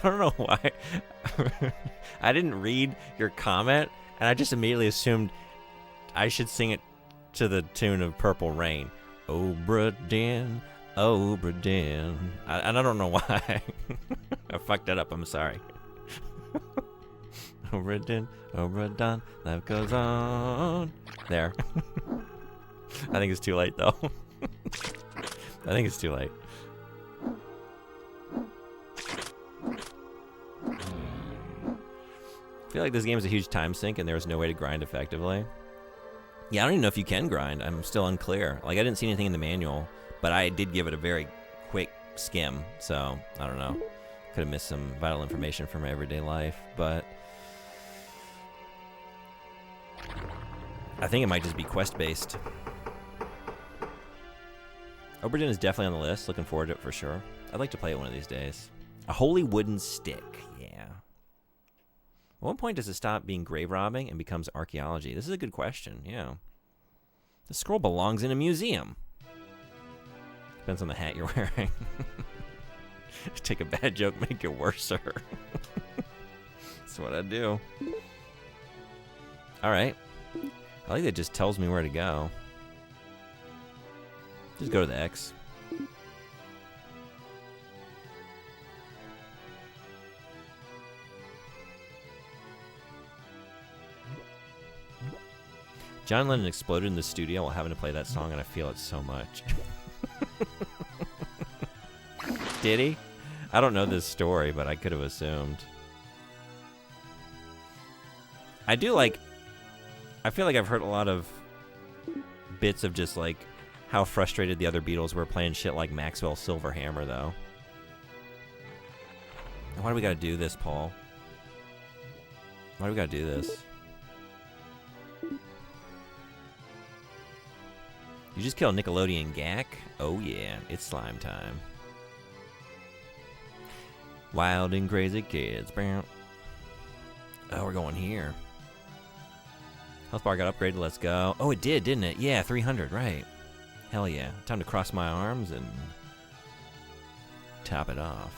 don't know why. I didn't read your comment, and I just immediately assumed I should sing it to the tune of Purple Rain. Oberdin, Oberdin. And I don't know why. I fucked that up. I'm sorry. Oberdin, Oberdon, life goes on. There. I think it's too late, though. I think it's too late. I feel like this game is a huge time sink and there's no way to grind effectively. Yeah, I don't even know if you can grind. I'm still unclear. Like, I didn't see anything in the manual, but I did give it a very quick skim, so I don't know. Could have missed some vital information from my everyday life, but I think it might just be quest-based. Oberdin is definitely on the list. Looking forward to it for sure. I'd like to play it one of these days. A holy wooden stick. Yeah. At what point does it stop being grave robbing and becomes archaeology? This is a good question. Yeah. The scroll belongs in a museum. Depends on the hat you're wearing. Take a bad joke, make it worse. That's what I do. All right. I like that it just tells me where to go. Just go to the X. John Lennon exploded in the studio while having to play that song, and I feel it so much. Did he? I don't know this story, but I could have assumed. I feel like I've heard a lot of bits of just like how frustrated the other Beatles were playing shit like Maxwell's Silver Hammer, though. Why do we gotta do this, Paul? Why do we gotta do this? You just killed Nickelodeon Gak? Oh yeah, it's slime time. Wild and crazy kids. Oh, we're going here. Health bar got upgraded, let's go. Oh, it did, didn't it? Yeah, 300, right. Hell yeah. Time to cross my arms and top it off.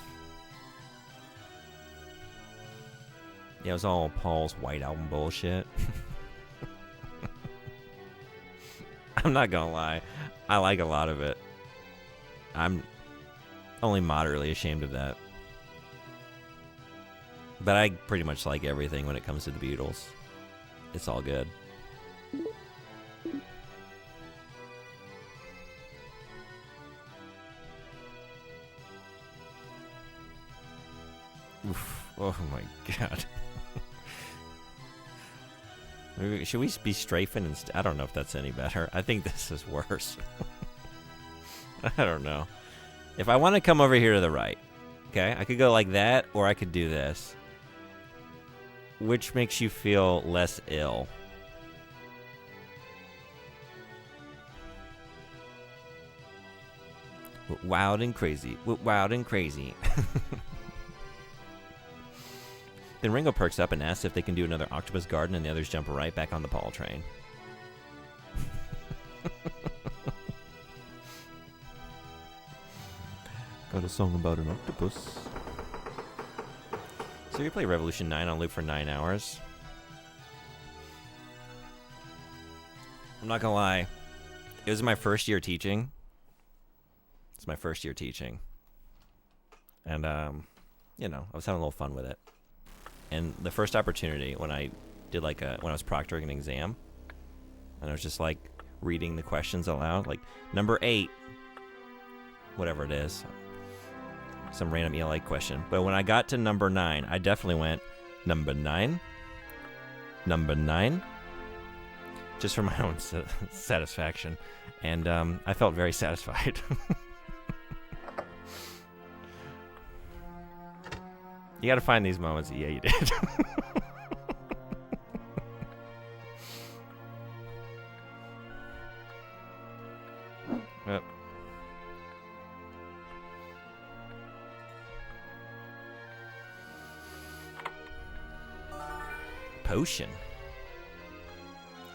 Yeah, it was all Paul's White Album bullshit. I'm not gonna lie. I like a lot of it. I'm only moderately ashamed of that. But I pretty much like everything when it comes to the Beatles. It's all good. Oof. Oh my god. Should we be strafing instead? I don't know if that's any better. I think this is worse. I don't know. If I want to come over here to the right, okay, I could go like that, or I could do this. Which makes you feel less ill? Wild and crazy. Wild and crazy. Then Ringo perks up and asks if they can do another octopus garden, and the others jump right back on the Paul train. Got a song about an octopus. So you play Revolution 9 on loop for 9 hours. I'm not gonna lie. It was my first year teaching. It's my first year teaching. And, you know, I was having a little fun with it. And the first opportunity when I did when I was proctoring an exam, and I was just like reading the questions aloud, like number 8, whatever it is, some random ELA question. But when I got to number 9, I definitely went number 9, just for my own satisfaction. And I felt very satisfied. You gotta find these moments. Yeah, you did. Yep. Potion.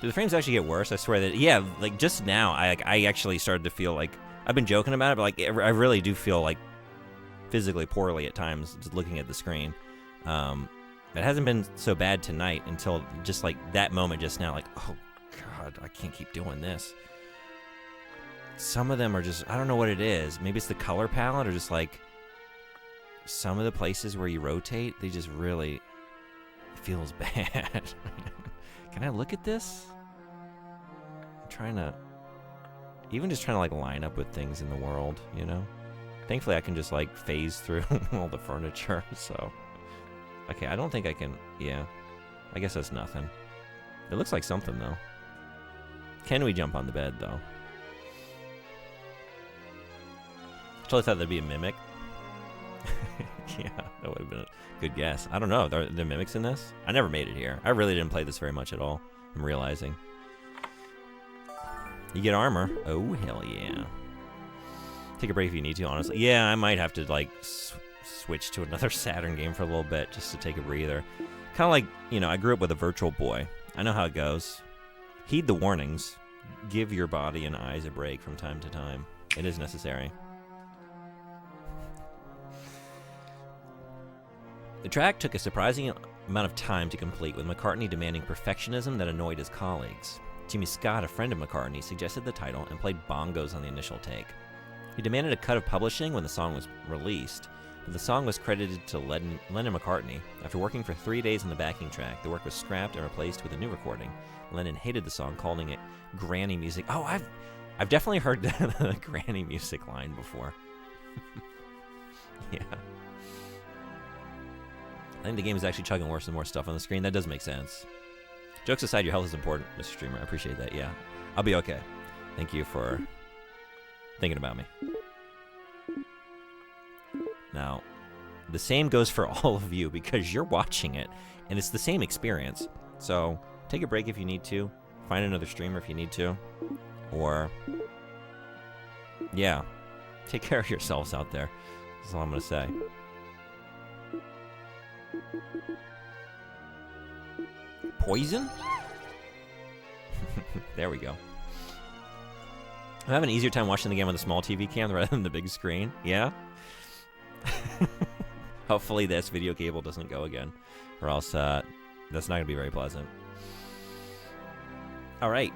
Do the frames actually get worse? I swear that, yeah, like just now, I actually started to feel like, I've been joking about it, but like I really do feel like physically poorly at times just looking at the screen. It hasn't been so bad tonight until just like that moment just now, like, oh god, I can't keep doing this. Some of them are just, I don't know what it is. Maybe it's the color palette, or just like some of the places where you rotate, they just really, it feels bad. Can I look at this? I'm trying to, even just trying to like line up with things in the world, you know? Thankfully, I can just, like, phase through all the furniture, so... Okay, I don't think I can... Yeah. I guess that's nothing. It looks like something, though. Can we jump on the bed, though? I totally thought there'd be a mimic. Yeah, that would have been a good guess. I don't know. Are there mimics in this? I never made it here. I really didn't play this very much at all. I'm realizing. You get armor. Oh, hell yeah. Take a break if you need to, honestly. Yeah, I might have to, like, switch to another Saturn game for a little bit just to take a breather. Kind of like, you know, I grew up with a Virtual Boy. I know how it goes. Heed the warnings. Give your body and eyes a break from time to time. It is necessary. The track took a surprising amount of time to complete, with McCartney demanding perfectionism that annoyed his colleagues. Jimmy Scott, a friend of McCartney, suggested the title and played bongos on the initial take. He demanded a cut of publishing when the song was released, but the song was credited to Lennon McCartney. After working for 3 days on the backing track, the work was scrapped and replaced with a new recording. Lennon hated the song, calling it granny music. Oh, I've definitely heard the granny music line before. Yeah. I think the game is actually chugging worse and more stuff on the screen. That does make sense. Jokes aside, your health is important, Mr. Streamer. I appreciate that, yeah. I'll be okay. Thank you for thinking about me. Now, the same goes for all of you, because you're watching it, and it's the same experience. So, take a break if you need to. Find another streamer if you need to. Or, yeah, take care of yourselves out there. That's all I'm going to say. Poison? There we go. I'm having an easier time watching the game on the small TV cam rather than the big screen. Yeah? Hopefully this video cable doesn't go again, or else that's not going to be very pleasant. All right.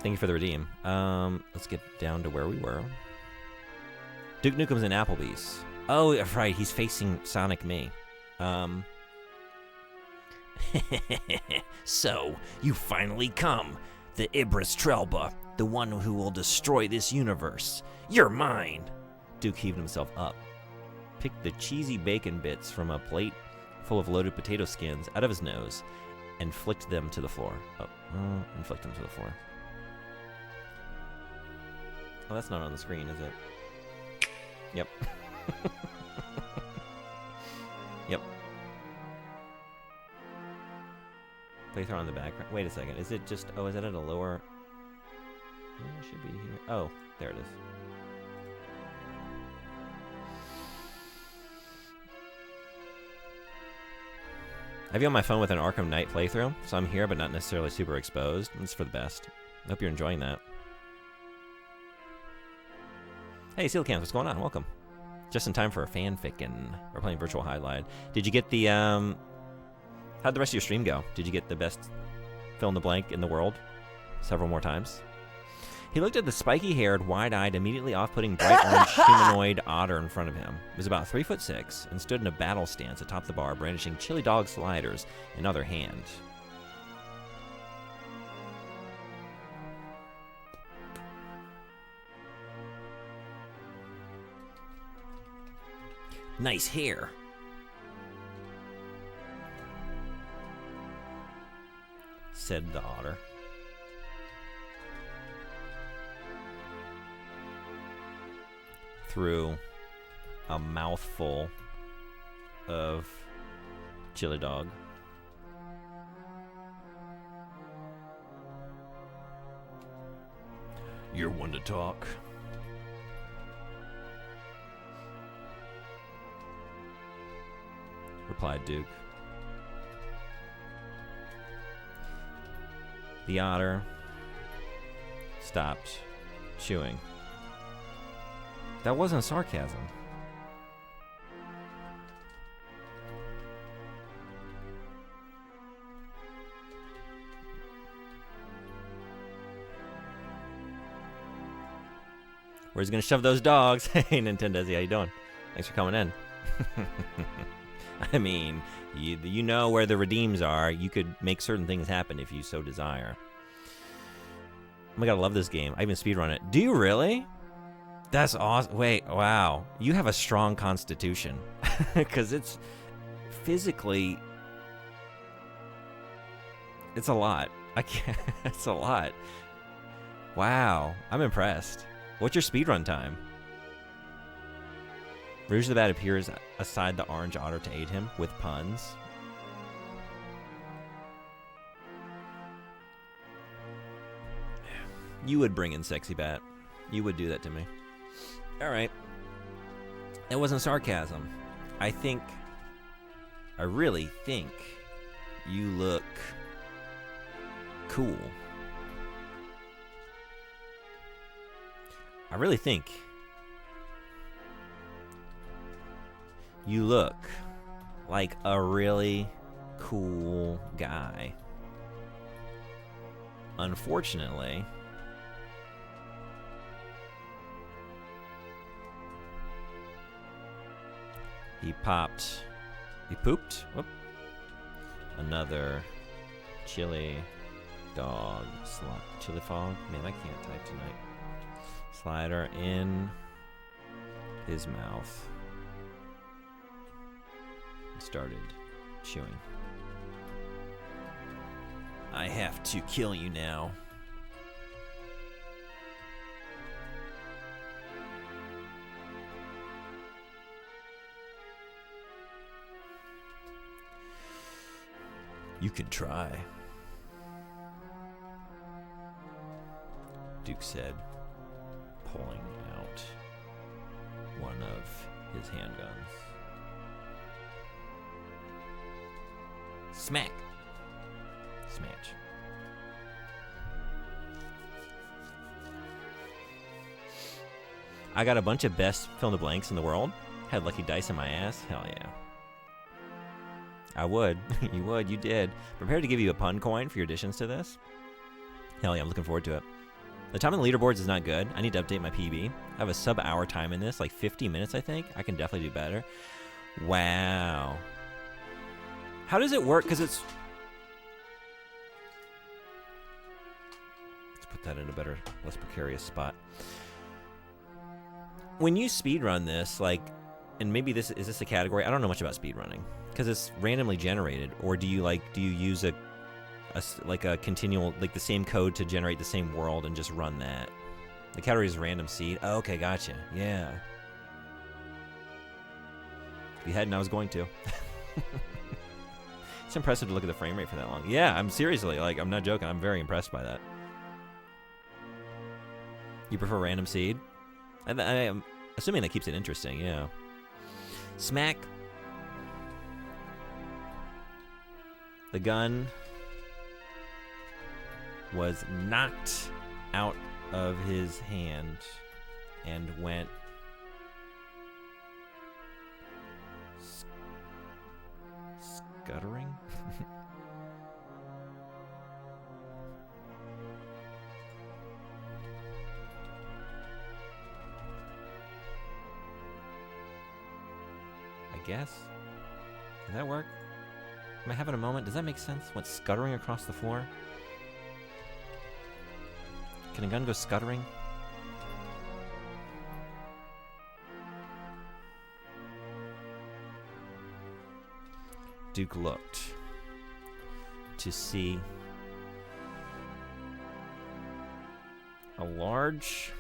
Thank you for the redeem. Let's get down to where we were. Duke Nukem's in Applebee's. Oh, right, he's facing Sonic me. So, you finally come. The Ibris Trelba, the one who will destroy this universe. You're mine. Duke heaved himself up, picked the cheesy bacon bits from a plate full of loaded potato skins out of his nose, and flicked them to the floor. And flicked them to the floor. Oh, that's not on the screen, is it? Yep. Yep. Playthrough on the background. Wait a second. Is it just... Oh, is it at a lower... It should be here. Oh, there it is. I have you on my phone with an Arkham Knight playthrough, so I'm here but not necessarily super exposed. It's for the best. I hope you're enjoying that. Hey, Sealcams, what's going on? Welcome. Just in time for a fanfickin'. We're playing Virtual Hydlide. Did you get the, how'd the rest of your stream go? Did you get the best fill in the blank in the world? Several more times? He looked at the spiky-haired, wide-eyed, immediately off-putting bright orange humanoid otter in front of him. He was about 3'6" and stood in a battle stance atop the bar, brandishing chili dog sliders in other hand. Nice hair. Said the otter. Through a mouthful of chili dog. You're one to talk. Replied Duke. The otter stopped chewing. That wasn't sarcasm. Where's he gonna shove those dogs? Hey, Nintendezi, how you doing? Thanks for coming in. I mean, you know where the redeems are. You could make certain things happen if you so desire. Oh my god, I love this game. I even speedrun it. Do you really? That's awesome. Wait, wow. You have a strong constitution. Because it's physically... It's a lot. I can't... It's a lot. Wow. I'm impressed. What's your speedrun time? Rouge the Bat appears aside the orange otter to aid him with puns. You would bring in Sexy Bat. You would do that to me. Alright. It wasn't sarcasm. I really think you look cool. I really think you look like a really cool guy. Unfortunately, he pooped, whoop, another chili dog, chili fog, man, I can't type tonight, slider in his mouth. Started chewing. I have to kill you now. You can try, Duke said, pulling out one of his handguns. Smack. Smash. I got a bunch of best fill in the blanks in the world. Had lucky dice in my ass. Hell yeah. I would. You would. You did. Prepared to give you a pun coin for your additions to this. Hell yeah, I'm looking forward to it. The time on the leaderboards is not good. I need to update my PB. I have a sub-hour time in this, like 50 minutes, I think. I can definitely do better. Wow. How does it work? Because it's... Let's put that in a better, less precarious spot. When you speedrun this, like, and maybe is this a category? I don't know much about speedrunning because it's randomly generated, or do you use a continual, like the same code to generate the same world and just run that? The category is random seed. Oh, okay, gotcha. Yeah. If you hadn't, I was going to. It's impressive to look at the frame rate for that long. Yeah, I'm seriously, like, I'm not joking. I'm very impressed by that. You prefer random seed? I'm assuming that keeps it interesting, yeah. Smack. The gun was knocked out of his hand and went scuttering. I guess. Does that work? Am I having a moment? Does that make sense? Went scuttering across the floor? Can a gun go scuttering? Duke looked to see a large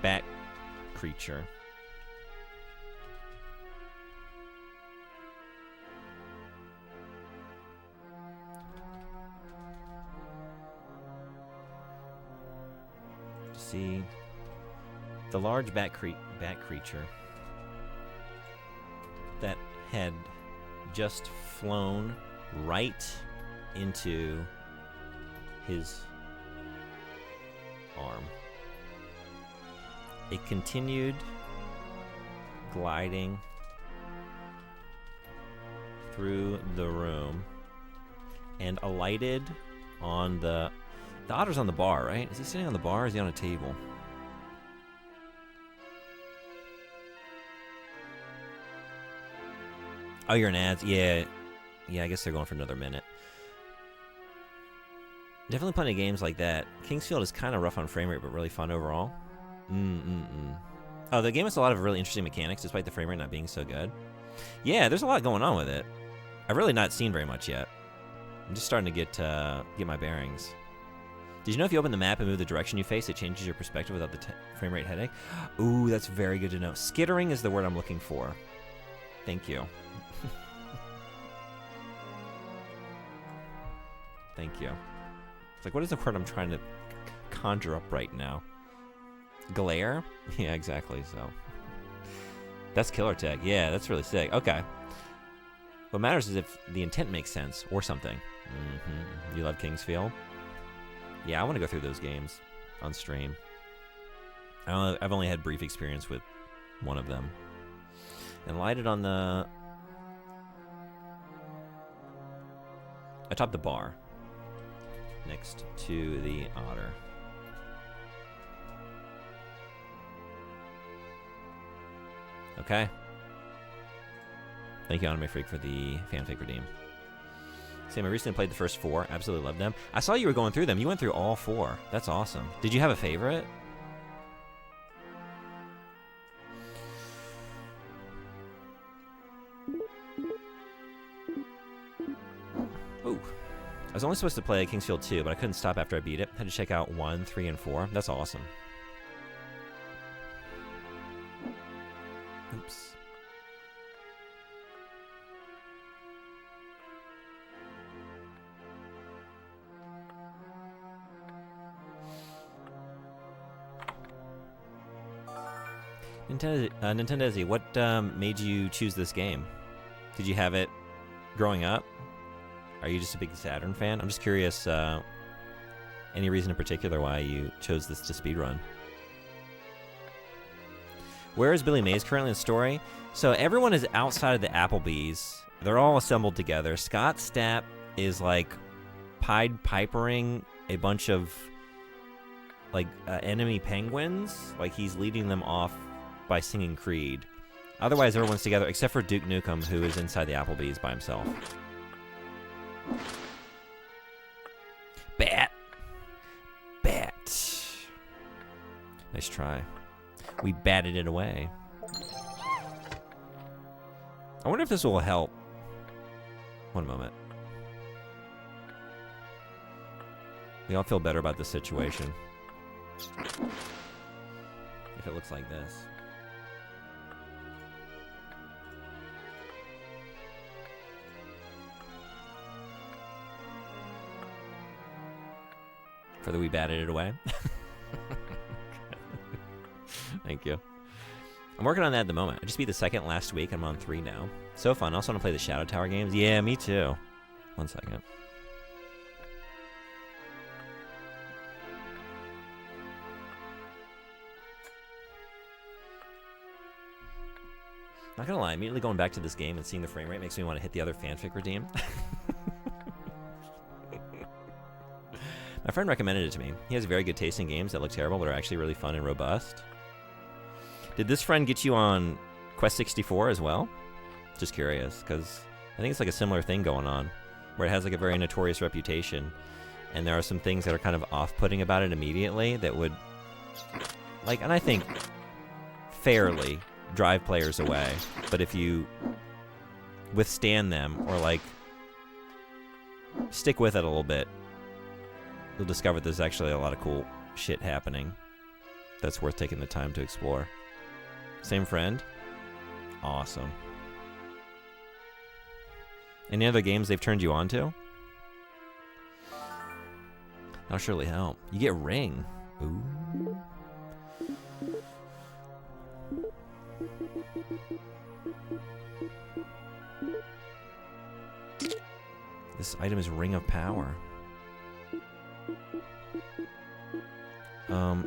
bat creature to see the large bat creature that had just flown right into his arm. It continued gliding through the room and alighted on the otter's on the bar, right? Is he sitting on the bar or is he on a table? Oh, you're in ads? Yeah. Yeah, I guess they're going for another minute. Definitely plenty of games like that. Kingsfield is kind of rough on frame rate, but really fun overall. Oh, the game has a lot of really interesting mechanics, despite the frame rate not being so good. Yeah, there's a lot going on with it. I've really not seen very much yet. I'm just starting to get my bearings. Did you know if you open the map and move the direction you face, it changes your perspective without the frame rate headache? Ooh, that's very good to know. Skittering is the word I'm looking for. Thank you. Thank you. It's like, what is the word I'm trying to conjure up right now? Glare? Yeah, exactly, so. That's killer tech. Yeah, that's really sick. Okay. What matters is if the intent makes sense or something. You love Kingsfield? Yeah, I want to go through those games on stream. I've only had brief experience with one of them. And lighted on the... atop the bar. Next to the otter. Okay. Thank you, Anime Freak, for the fanfic redeem. Sam, I recently played the first 4. Absolutely loved them. I saw you were going through them. You went through all 4. That's awesome. Did you have a favorite? Ooh. I was only supposed to play Kingsfield 2, but I couldn't stop after I beat it. Had to check out 1, 3, and 4. That's awesome. Oops. Nintendo, what made you choose this game? Did you have it growing up? Are you just a big Saturn fan? I'm just curious, any reason in particular why you chose this to speedrun? Where is Billy Mays currently in the story? So everyone is outside of the Applebee's. They're all assembled together. Scott Stapp is like Pied Pipering a bunch of like enemy penguins. Like he's leading them off by singing Creed. Otherwise, everyone's together except for Duke Nukem, who is inside the Applebee's by himself. Bat. Nice try. We batted it away. I wonder if this will help. One moment. We all feel better about this situation. If it looks like this. Further we batted it away. Thank you. I'm working on that at the moment. I just beat the second last week. I'm on 3 now. So fun. I also want to play the Shadow Tower games. Yeah, me too. One second. Not gonna lie, immediately going back to this game and seeing the frame rate makes me want to hit the other fanfic redeem. My friend recommended it to me. He has very good taste in games that look terrible but are actually really fun and robust. Did this friend get you on Quest 64 as well? Just curious, because I think it's like a similar thing going on, where it has like a very notorious reputation, and there are some things that are kind of off-putting about it immediately that would, like, and I think fairly drive players away. But if you withstand them or like stick with it a little bit, you'll discover there's actually a lot of cool shit happening that's worth taking the time to explore. Same friend? Awesome. Any other games they've turned you on to? That'll surely help. You get Ring. Ooh. This item is Ring of Power.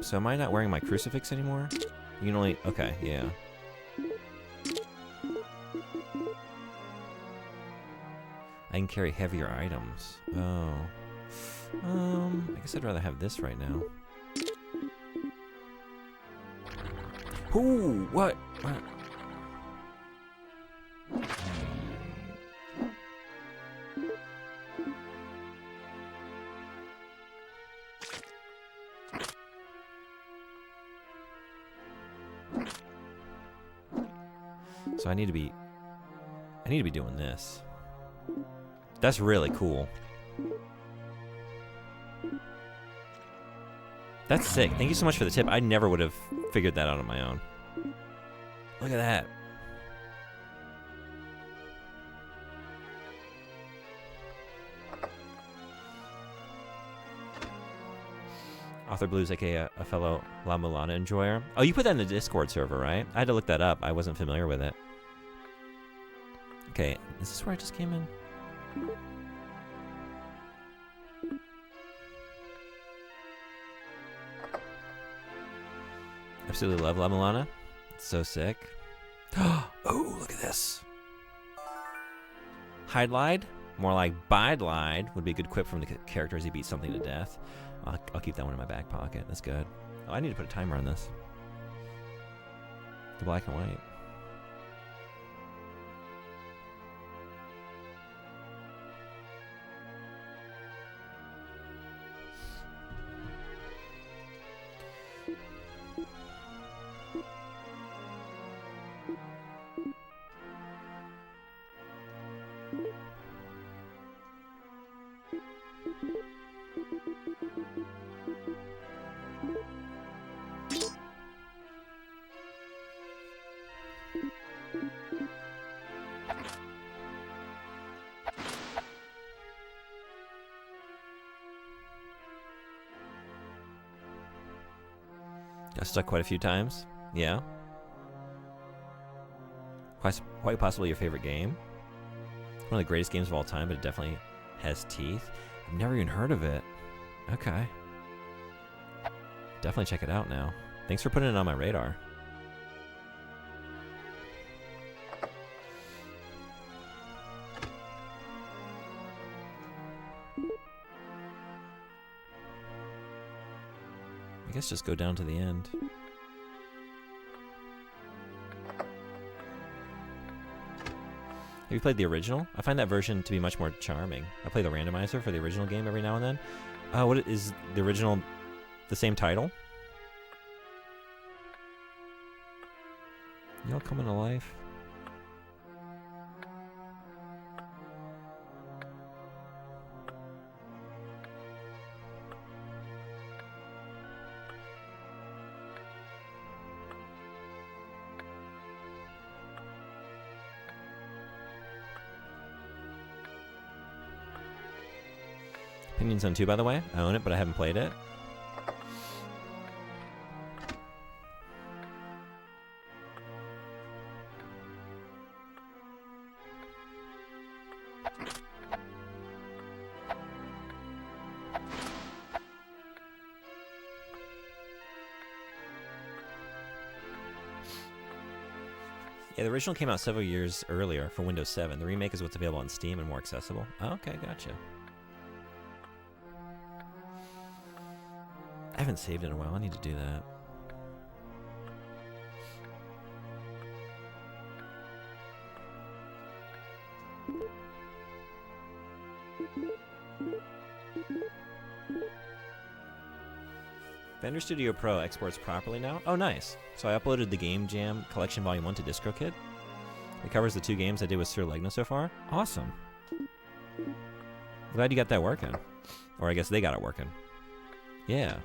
So am I not wearing my crucifix anymore? You can only... Okay, yeah. I can carry heavier items. Oh. I guess I'd rather have this right now. Ooh, what? What? So I need to be doing this. That's really cool. That's sick. Thank you so much for the tip. I never would have figured that out on my own. Look at that. Author Blues, aka a fellow La Mulana enjoyer. Oh, you put that in the Discord server, right? I had to look that up. I wasn't familiar with it. Okay, is this where I just came in? Absolutely love La Mulana. It's so sick. Oh, look at this. Hydlide, more like Bidlide, would be a good quip from the character as he beats something to death. I'll keep that one in my back pocket. That's good. Oh, I need to put a timer on this. The black and white. Got stuck quite a few times. Yeah. Quite possibly your favorite game. One of the greatest games of all time, but it definitely has teeth. I've never even heard of it. Okay. Definitely check it out now. Thanks for putting it on my radar. I guess just go down to the end. Have you played the original? I find that version to be much more charming. I play the randomizer for the original game every now and then. What is the original? The same title? Y'all coming to life? Opinions on 2, by the way. I own it, but I haven't played it. Yeah, the original came out several years earlier for Windows 7. The remake is what's available on Steam and more accessible. Oh, okay, gotcha. I haven't saved in a while. I need to do that. Fender Studio Pro exports properly now. Oh, nice. So I uploaded the Game Jam Collection Volume 1 to DistroKid. It covers the 2 games I did with Sir Legno so far. Awesome. Glad you got that working. Or I guess they got it working. Yeah.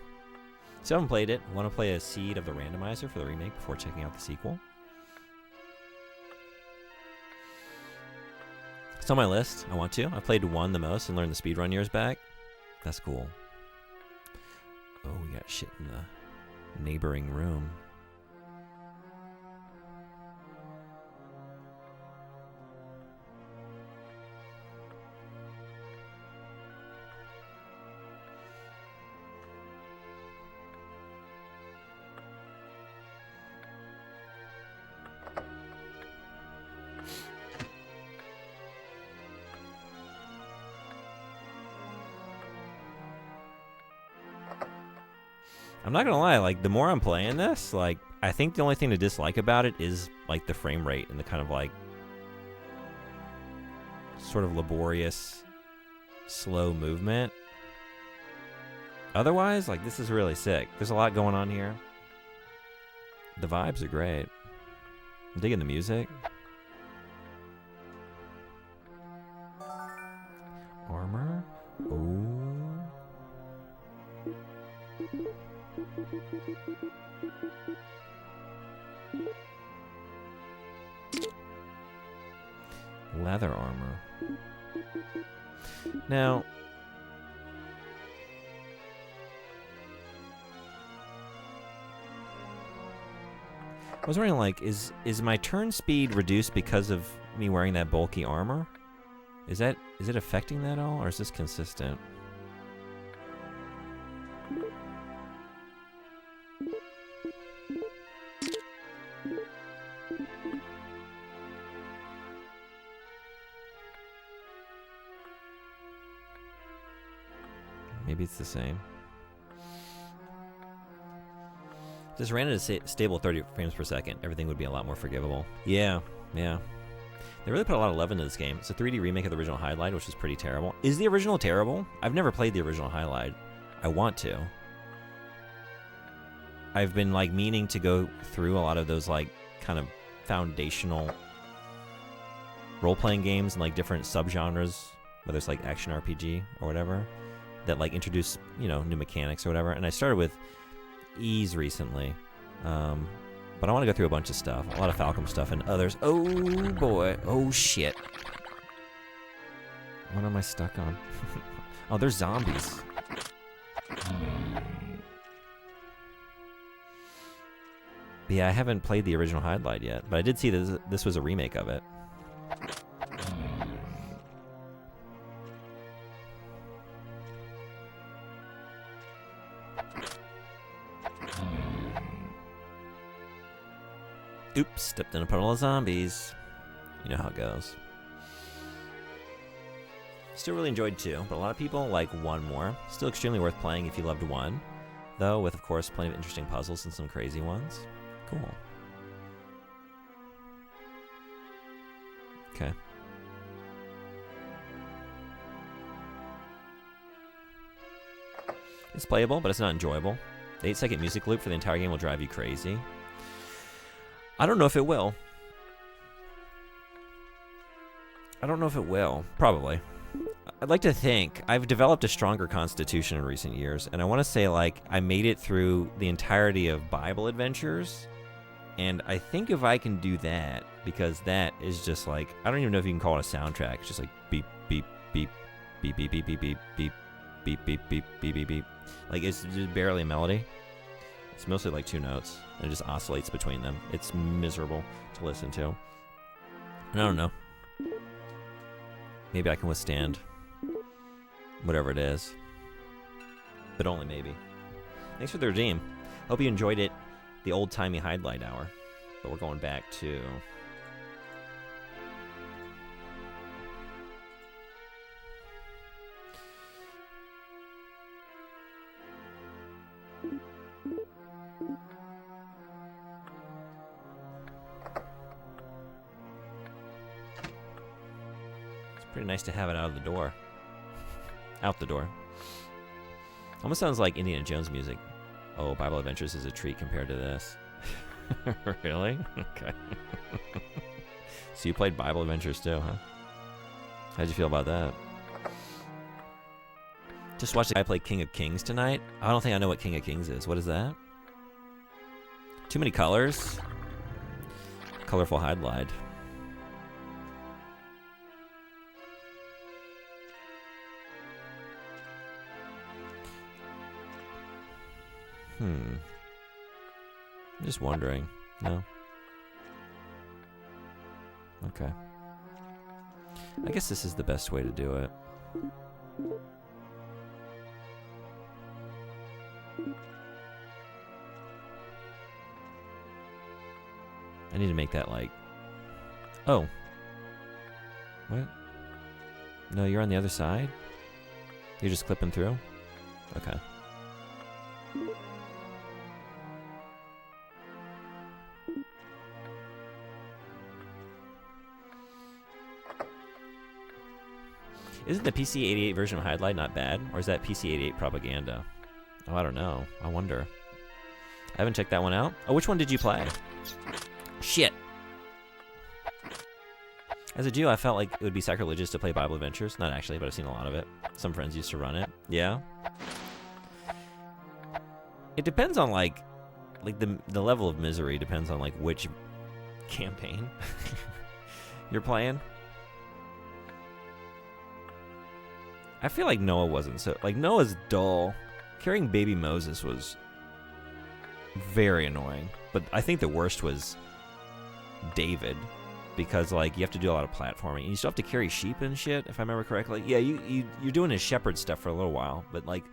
So I haven't played it. Want to play a seed of the randomizer for the remake before checking out the sequel. It's on my list. I want to. I played 1 the most and learned the speedrun years back. That's cool. Oh, we got shit in the neighboring room. I'm not gonna lie, like, the more I'm playing this, like, I think the only thing to dislike about it is, like, the frame rate and the kind of, like, sort of laborious, slow movement. Otherwise, like, this is really sick. There's a lot going on here. The vibes are great. I'm digging the music. Armor? Ooh. Leather armor. Now, I was wondering, like, is my turn speed reduced because of me wearing that bulky armor? Is it affecting that at all, or is this consistent? Maybe it's the same. If this ran at a stable 30 frames per second, everything would be a lot more forgivable. Yeah. They really put a lot of love into this game. It's a 3D remake of the original Hydlide, which is pretty terrible. Is the original terrible? I've never played the original Hydlide. I want to. I've been, like, meaning to go through a lot of those, like, kind of foundational role-playing games and, like, different subgenres, whether it's, like, action RPG or whatever, that, like, introduce, you know, new mechanics or whatever. And I started with Ease recently. But I want to go through a bunch of stuff. A lot of Falcom stuff and others. Oh, boy. Oh, shit. What am I stuck on? Oh, there's zombies. But yeah, I haven't played the original Hydlide yet. But I did see this was a remake of it. Oops, stepped in a puddle of zombies. You know how it goes. Still really enjoyed 2, but a lot of people like 1 more. Still extremely worth playing if you loved 1. though, with, of course, plenty of interesting puzzles and some crazy ones. Cool. Okay. It's playable, but it's not enjoyable. The 8-second music loop for the entire game will drive you crazy. I don't know if it will. I don't know if it will. Probably. I'd like to think I've developed a stronger constitution in recent years, and I want to say, like, I made it through the entirety of Bible Adventures, and I think if I can do that, because that is just like, I don't even know if you can call it a soundtrack. It's just like beep, beep, beep, beep, beep, beep, beep, beep, beep, beep, beep, beep, beep, beep, beep. Like, it's just barely a melody. It's mostly like 2 notes, and it just oscillates between them. It's miserable to listen to. And I don't know. Maybe I can withstand whatever it is. But only maybe. Thanks for the redeem. Hope you enjoyed it, the old-timey Hydlide hour. But we're going back to... Pretty nice to have it out of the door. Out the door. Almost sounds like Indiana Jones music. Oh, Bible Adventures is a treat compared to this. Really? Okay. So you played Bible Adventures too, huh? How'd you feel about that? Just watched the guy play King of Kings tonight. I don't think I know what King of Kings is. What is that? Too many colors? Colorful Hydlide. I'm just wondering. No? Okay. I guess this is the best way to do it. I need to make that like... Oh. What? No, you're on the other side? You're just clipping through? Okay. Isn't the PC-88 version of Hydlide not bad? Or is that PC-88 propaganda? Oh, I don't know. I wonder. I haven't checked that one out. Oh, which one did you play? Shit! As a Jew, I felt like it would be sacrilegious to play Bible Adventures. Not actually, but I've seen a lot of it. Some friends used to run it. Yeah? It depends on, like the level of misery depends on, like, which campaign you're playing. I feel like Noah wasn't so... Like, Noah's dull. Carrying baby Moses was very annoying. But I think the worst was David. Because, like, you have to do a lot of platforming. And you still have to carry sheep and shit, if I remember correctly. Yeah, you're doing his shepherd stuff for a little while. But, like,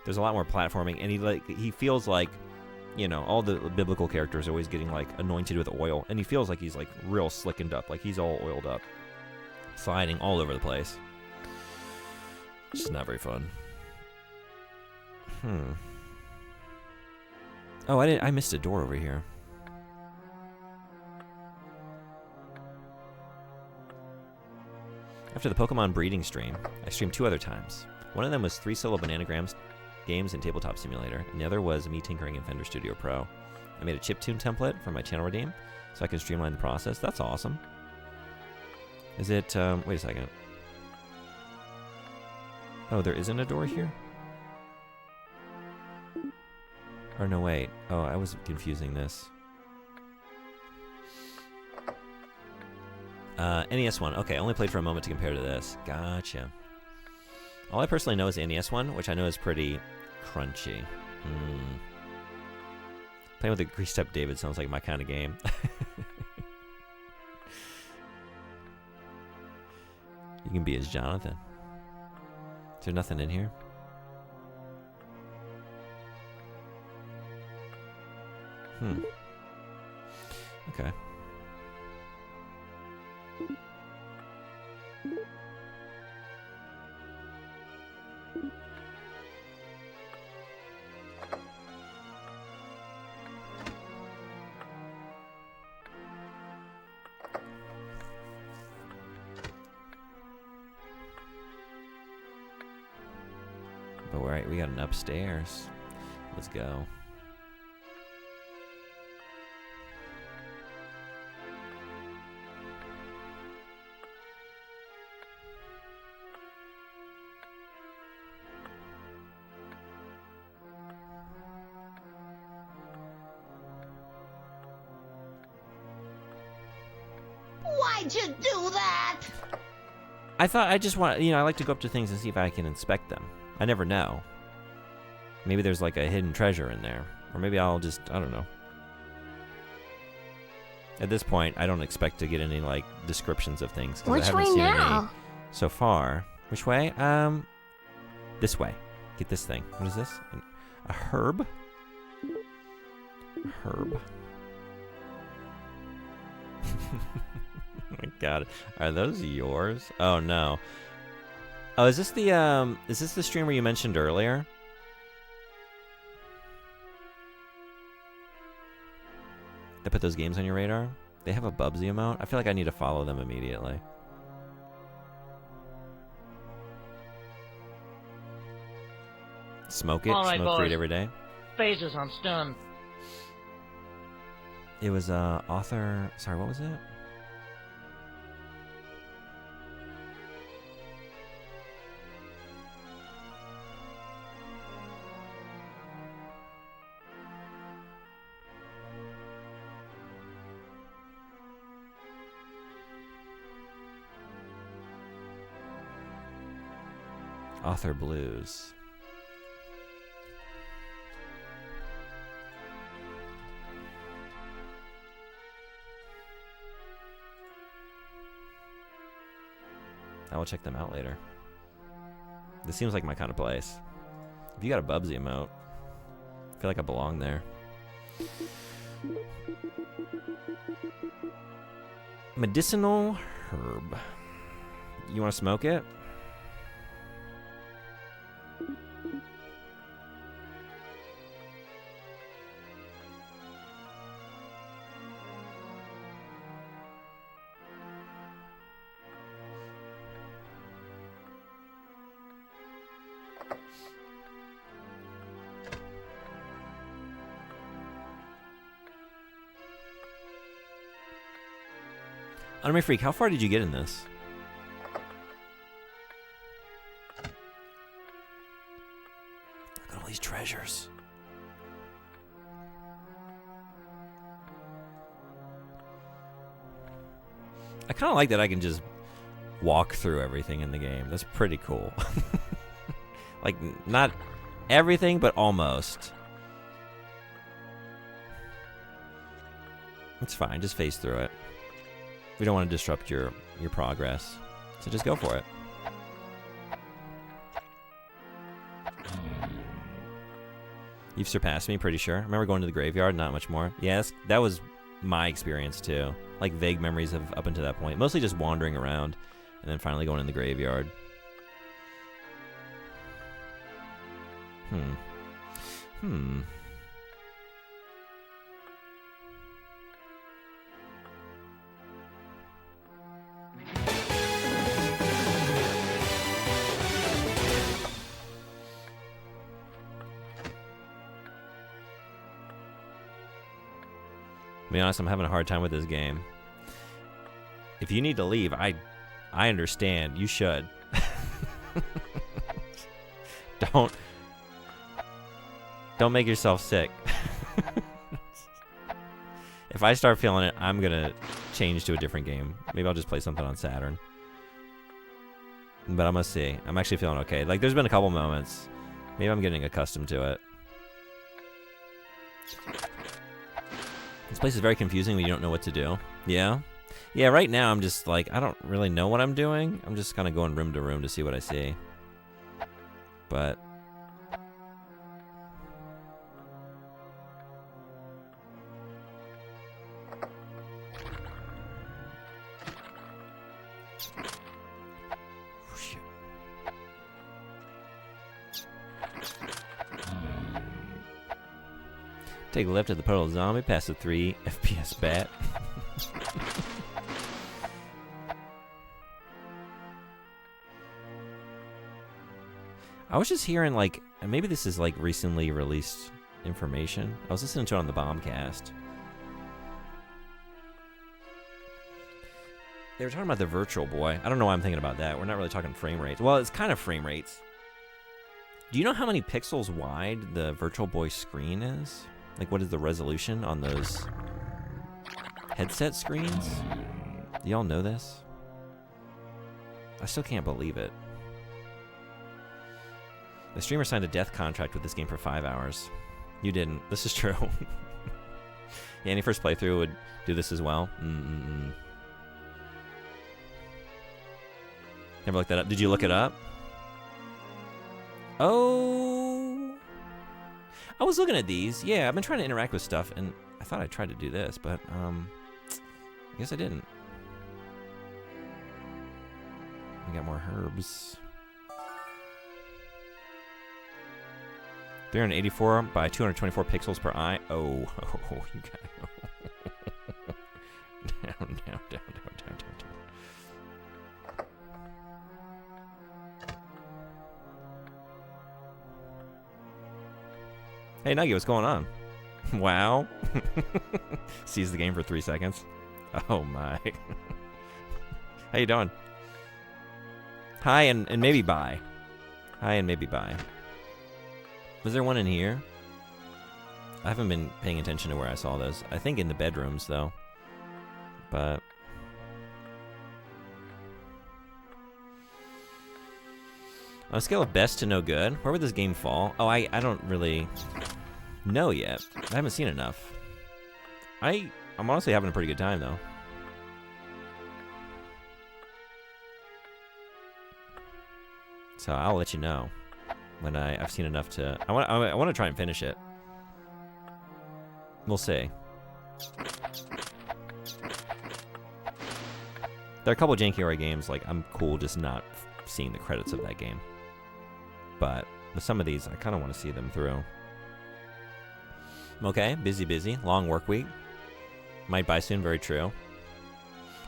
there's a lot more platforming. And he feels like, you know, all the biblical characters are always getting, like, anointed with oil. And he feels like he's, like, real slickened up. Like, he's all oiled up. Sliding all over the place. It's just not very fun. Oh, I missed a door over here. After the Pokemon breeding stream, I streamed 2 other times. One of them was 3 solo Bananagrams games and Tabletop Simulator, and the other was me tinkering in Fender Studio Pro. I made a chiptune template for my channel redeem, so I can streamline the process. That's awesome. Is it, wait a second. Oh, there isn't a door here? Or no, wait. Oh, I was confusing this. NES one. Okay, I only played for a moment to compare to this. Gotcha. All I personally know is the NES one, which I know is pretty crunchy. Playing with a greased up David sounds like my kind of game. You can be as Jonathan. Is there nothing in here? Okay. Alright, we got an upstairs. Let's go. Why'd you do that? I thought I just want, I like to go up to things and see if I can inspect them. I never know. Maybe there's like a hidden treasure in there. Or maybe I'll just, I don't know. At this point, I don't expect to get any like descriptions of things. 'Cause Which I haven't way seen now? any so far. Which way? This way. Get this thing. What is this? A herb? Herb. Oh my god. Are those yours? Oh no. Oh, is this the streamer you mentioned earlier? They put those games on your radar? They have a Bubsy emote? I feel like I need to follow them immediately. Smoke it? All right, Smoke weed boys. every day? Phases, I'm stunned. It was author. Sorry, what was it? Author Blues. I will check them out later. This seems like my kind of place. If you got a Bubsy emote, I feel like I belong there. Medicinal herb. You want to smoke it? Anime Freak, how far did you get in this? Look at all these treasures. I kind of like that I can just walk through everything in the game. That's pretty cool. Like, not everything, but almost. It's fine, just phase through it. We don't want to disrupt your progress. So just go for it. You've surpassed me, pretty sure. I remember going to the graveyard, not much more. Yes, that was my experience too. Like vague memories of up until that point. Mostly just wandering around and then finally going in the graveyard. To be honest, I'm having a hard time with this game. If you need to leave, I understand. You should. Don't make yourself sick. If I start feeling it, I'm gonna change to a different game. Maybe I'll just play something on Saturn. But I'm gonna see. I'm actually feeling okay. Like, there's been a couple moments. Maybe I'm getting accustomed to it. This place is very confusing when you don't know what to do. Yeah? Yeah, right now I'm just like, I don't really know what I'm doing. I'm just kind of going room to room to see what I see. But... Take a left at the puddle zombie, past the 3 FPS bat. I was just hearing, like, and maybe this is, like, recently released information. I was listening to it on the Bombcast. They were talking about the Virtual Boy. I don't know why I'm thinking about that. We're not really talking frame rates. Well, it's kind of frame rates. Do you know how many pixels wide the Virtual Boy screen is? Like, what is the resolution on those headset screens? Do y'all know this? I still can't believe it. The streamer signed a death contract with this game for 5 hours. You didn't. This is true. Yeah, any first playthrough would do this as well. Never looked that up. Did you look it up? Oh. I was looking at these. Yeah, I've been trying to interact with stuff, and I thought I tried to do this, but I guess I didn't. We got more herbs. 384 by 224 pixels per eye. Oh, you got down. Hey, Nuggy, what's going on? Wow. Sees the game for 3 seconds. Oh, my. How you doing? Hi and maybe bye. Hi and maybe bye. Was there one in here? I haven't been paying attention to where I saw those. I think in the bedrooms, though. But... on a scale of best to no good, where would this game fall? Oh, I don't really know yet. I haven't seen enough. I'm honestly having a pretty good time, though. So I'll let you know when I've seen enough to... I want to try and finish it. We'll see. There are a couple of janky RA games, like, I'm cool just not seeing the credits of that game. But with some of these, I kind of want to see them through. Okay, busy. Long work week. Might buy soon, very true.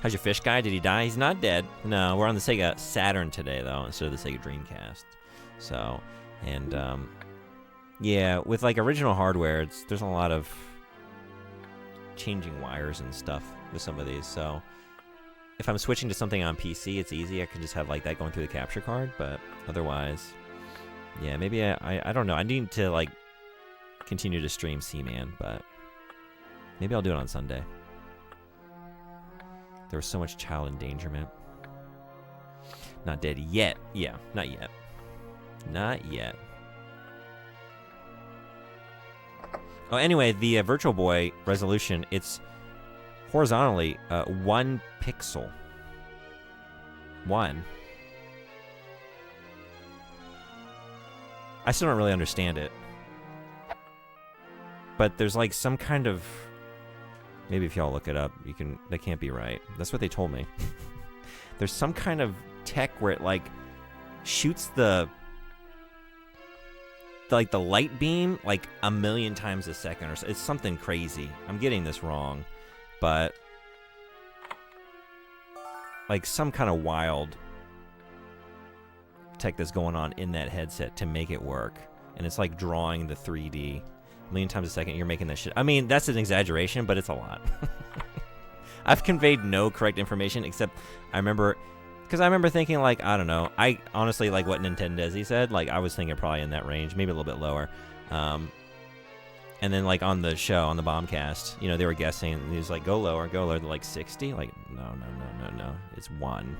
How's your fish guy? Did he die? He's not dead. No, we're on the Sega Saturn today, though, instead of the Sega Dreamcast. So, and, yeah, with, like, original hardware, there's a lot of changing wires and stuff with some of these, so if I'm switching to something on PC, it's easy. I can just have, like, that going through the capture card, but otherwise, yeah, maybe I don't know. I need to, like, continue to stream Seaman, but maybe I'll do it on Sunday. There was so much child endangerment. Not dead yet. Yeah, not yet. Not yet. Oh, anyway, the Virtual Boy resolution, it's horizontally 1 pixel. 1. I still don't really understand it. But there's like some kind of... maybe if y'all look it up, you can... that can't be right. That's what they told me. There's some kind of tech where it like shoots the light beam like 1,000,000 times a second or so. It's something crazy. I'm getting this wrong, but like some kind of wild tech that's going on in that headset to make it work, and it's like drawing the 3D 1,000,000 times a second. You're making this shit. I mean, that's an exaggeration, but it's a lot. I've conveyed no correct information, except I remember thinking, like, I don't know. I honestly, like what Nintendezi said, like, I was thinking probably in that range, maybe a little bit lower. And then, like, on the show, on the Bombcast, you know, they were guessing, and he was like, go lower, like 60. Like, no. It's 1.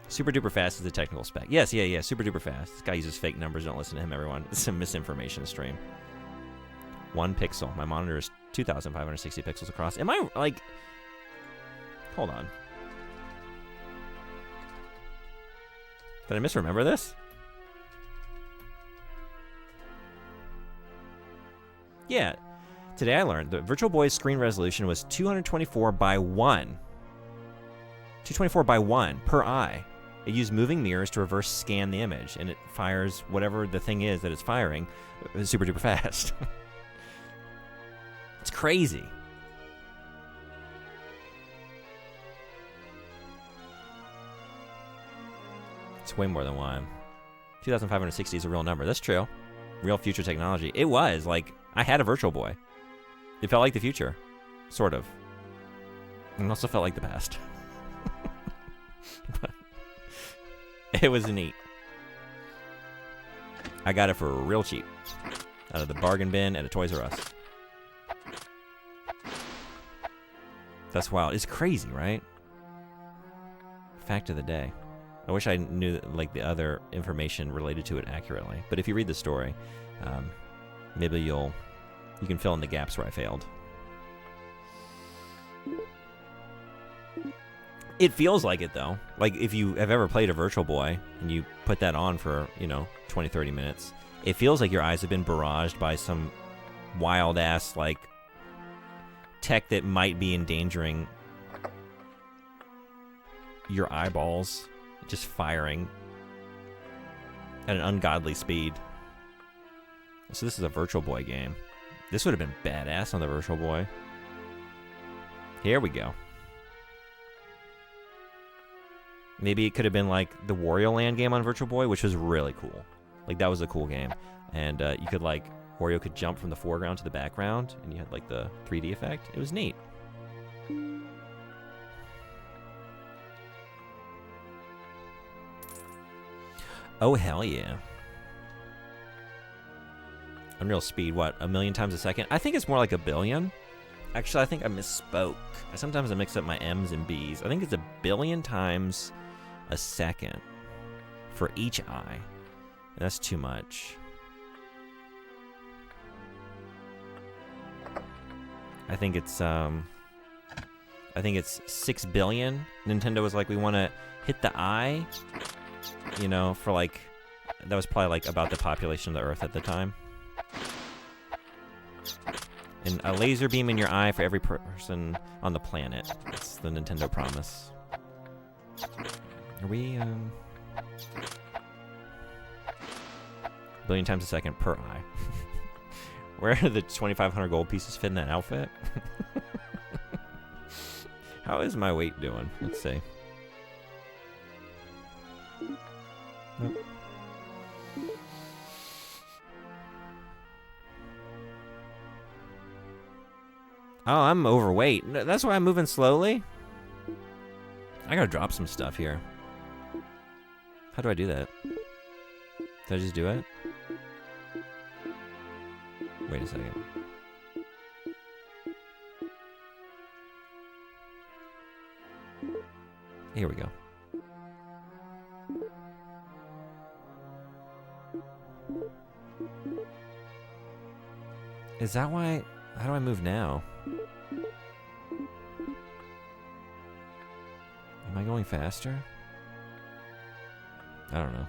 Super duper fast is the technical spec. Yes, yeah, super duper fast. This guy uses fake numbers. Don't listen to him, everyone. It's a misinformation stream. 1 pixel. My monitor is 2,560 pixels across. Am I, like... hold on. Did I misremember this? Yeah. Today I learned the Virtual Boy's screen resolution was 224 by 1. 224 by 1 per eye. It used moving mirrors to reverse scan the image, and it fires whatever the thing is that it's firing super duper fast. It's crazy. It's way more than 1. 2,560 is a real number. That's true. Real future technology. It was. Like, I had a Virtual Boy. It felt like the future. Sort of. And also felt like the past. But it was neat. I got it for real cheap. Out of the bargain bin at a Toys R Us. That's wild. It's crazy, right? Fact of the day. I wish I knew like the other information related to it accurately. But if you read the story, maybe you can fill in the gaps where I failed. It feels like it though. Like if you have ever played a Virtual Boy and you put that on for 20, 30 minutes, it feels like your eyes have been barraged by some wild ass like tech that might be endangering your eyeballs, just firing at an ungodly speed. So this is a Virtual Boy game. This would have been badass on the Virtual Boy. Here we go. Maybe it could have been like the Wario Land game on Virtual Boy, which was really cool. Like that was a cool game. And you could like, Wario could jump from the foreground to the background and you had like the 3D effect. It was neat. Oh, hell yeah. Unreal speed, what, 1 million times a second? I think it's more like 1 billion. Actually, I think I misspoke. Sometimes I mix up my M's and B's. I think it's 1 billion times a second for each eye. That's too much. I think it's 6 billion. Nintendo was like, we want to hit the eye, for like, that was probably like about the population of the Earth at the time. And a laser beam in your eye for every person on the planet. That's the Nintendo promise. Are we, 1 billion times a second per eye. Where are the 2,500 gold pieces fit in that outfit? How is my weight doing? Let's see. Nope. Oh, I'm overweight. That's why I'm moving slowly? I gotta drop some stuff here. How do I do that? Did I just do it? Wait a second. Here we go. Is that why? How do I move now? Am I going faster? I don't know.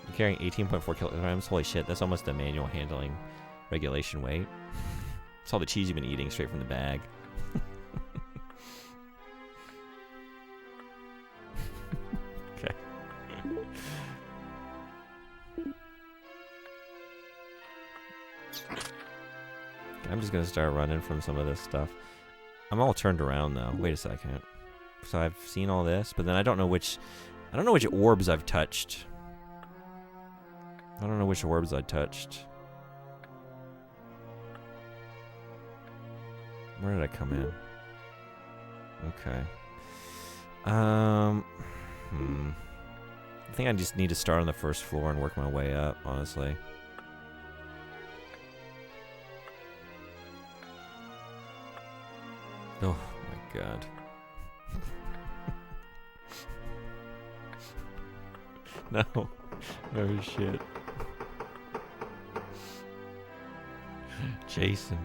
I'm carrying 18.4 kilograms. Holy shit, that's almost a manual handling regulation weight. It's all the cheese you've been eating straight from the bag. Okay. I'm just gonna start running from some of this stuff. I'm all turned around though. Wait a second. So I've seen all this, but then I don't know which orbs I've touched. I don't know which orbs I touched. Where did I come in? Okay. I think I just need to start on the first floor and work my way up, honestly. Oh my god. No. Oh shit. Jason.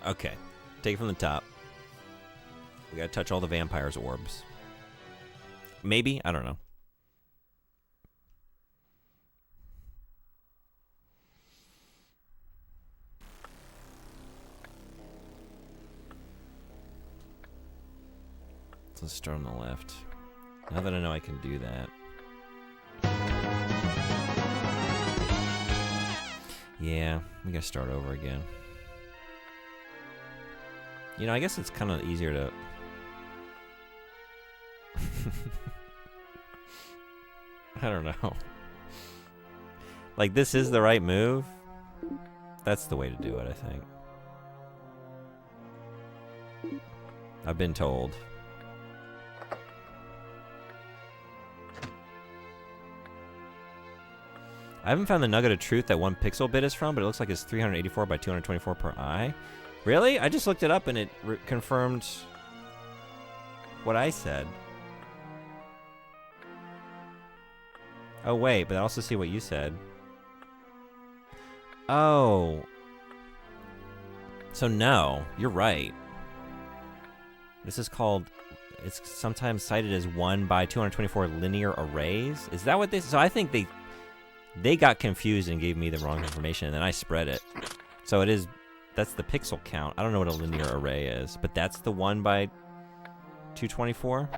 Okay, take it from the top. We gotta touch all the vampires' orbs. Maybe? I don't know. Let's start on the left. Now that I know I can do that. Yeah, we gotta start over again. You know, I guess it's kind of easier to... I don't know. Like, this is the right move. That's the way to do it, I think. I've been told. I haven't found the nugget of truth that 1 pixel bit is from, but it looks like it's 384 by 224 per eye. Really? I just looked it up and it confirmed what I said. Oh, wait, but I also see what you said. Oh. So no, you're right. This is called, it's sometimes cited as 1 by 224 linear arrays. Is that what they, so I think they got confused and gave me the wrong information and then I spread it. So it is, that's the pixel count. I don't know what a linear array is, but that's the 1 by 224.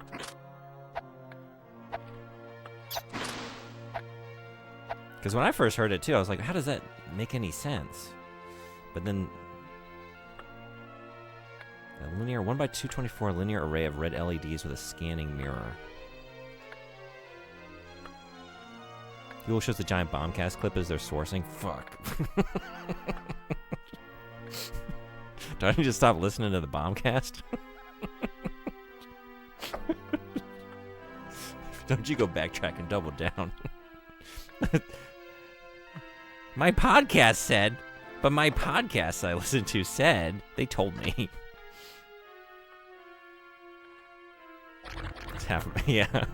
Because when I first heard it too, I was like, how does that make any sense? But then a linear 1 by 224 linear array of red LEDs with a scanning mirror. Google shows the giant bombcast clip as they're sourcing. Fuck. Do I need to stop listening to the bombcast? Don't you go backtrack and double down. My podcast said, but my podcasts I listened to said, they told me. It's half, yeah.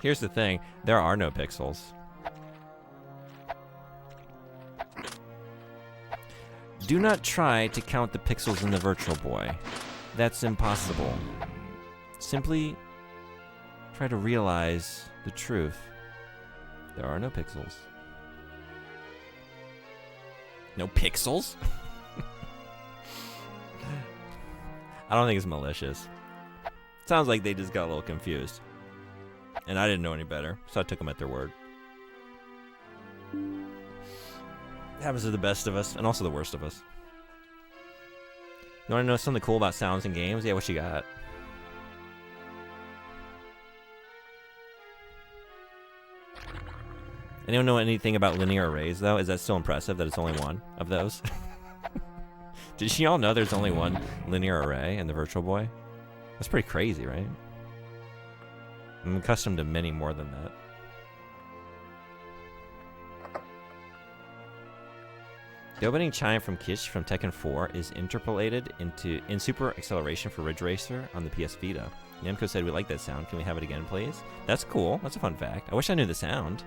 Here's the thing, there are no pixels. Do not try to count the pixels in the Virtual Boy. That's impossible. Simply try to realize the truth. There are no pixels. No pixels? I don't think it's malicious. Sounds like they just got a little confused. And I didn't know any better, so I took them at their word. It happens to the best of us, and also the worst of us. You want to know something cool about sounds in games? Yeah, what you got? Anyone know anything about linear arrays, though? Is that still impressive that it's only 1 of those? Did you all know there's only 1 linear array in the Virtual Boy? That's pretty crazy, right? I'm accustomed to many more than that. The opening chime from Kish from Tekken 4 is interpolated in super acceleration for Ridge Racer on the PS Vita. Namco said, we like that sound. Can we have it again, please? That's cool. That's a fun fact. I wish I knew the sound.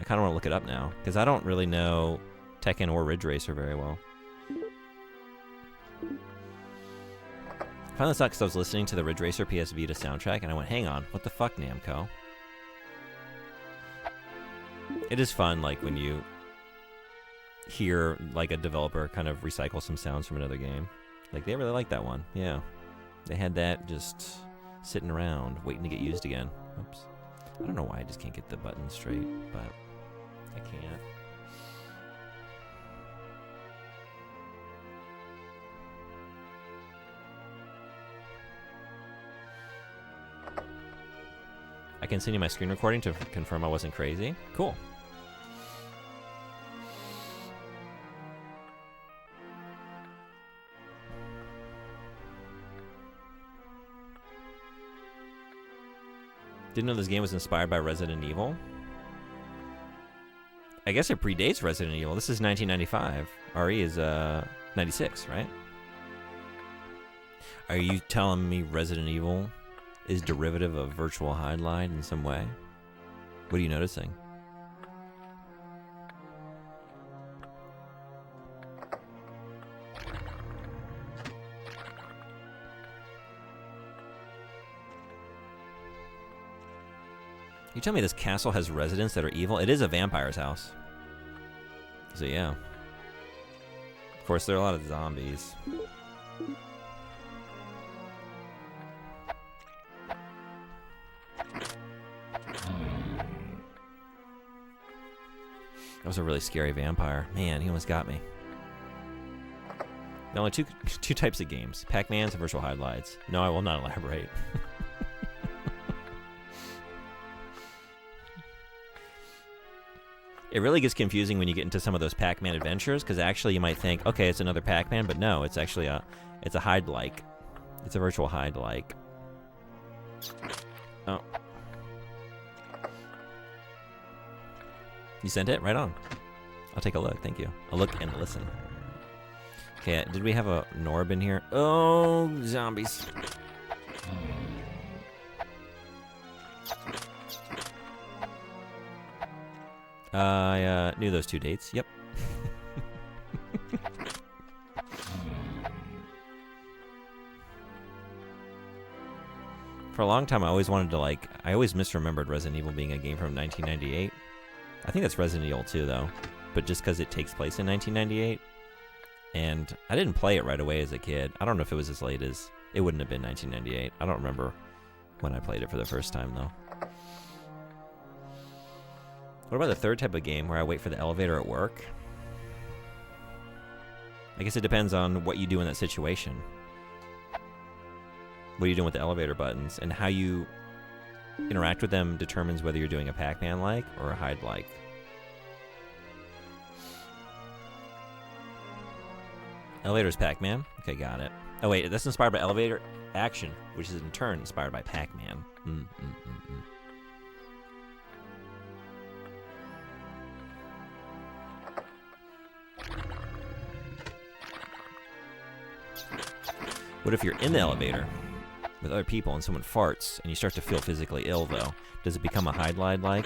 I kind of want to look it up now, because I don't really know Tekken or Ridge Racer very well. I found this out because I was listening to the Ridge Racer PS Vita soundtrack, and I went, hang on, what the fuck, Namco? It is fun, like, when you hear, like, a developer kind of recycle some sounds from another game. Like, they really like that one, yeah. They had that just sitting around, waiting to get used again. Oops. I don't know why I just can't get the button straight, but I can't. I can send you my screen recording to confirm I wasn't crazy. Cool. Didn't know this game was inspired by Resident Evil. I guess it predates Resident Evil. This is 1995. RE is 96, right? Are you telling me Resident Evil is derivative of Virtual Hydlide in some way? What are you noticing? You tell me this castle has residents that are evil? It is a vampire's house. So yeah. Of course, there are a lot of zombies. was a really scary vampire. Man, he almost got me. There are only two types of games: Pac-Mans and virtual Hydlides. No, I will not elaborate. It really gets confusing when you get into some of those Pac-Man adventures, because actually you might think, okay, it's another Pac-Man, but no, it's actually a Hydlide. It's a virtual Hydlide. Oh. You sent it? Right on. I'll take a look. Thank you. I'll look and listen. Okay, did we have a Norb in here? Oh, zombies. I knew those 2 dates. Yep. For a long time, I always wanted to, like, I always misremembered Resident Evil being a game from 1998. I think that's Resident Evil 2, though, but just because it takes place in 1998. And I didn't play it right away as a kid. I don't know if it was as late as... It wouldn't have been 1998. I don't remember when I played it for the first time, though. What about the third type of game where I wait for the elevator at work? I guess it depends on what you do in that situation. What are you doing with the elevator buttons? And how you interact with them determines whether you're doing a Pac-Man-like or a Hydlide. Elevator's Pac-Man. Okay, got it. Oh, wait, that's inspired by elevator action, which is in turn inspired by Pac-Man. What if you're in the elevator with other people and someone farts and you start to feel physically ill, though? Does it become a Hydlide-like?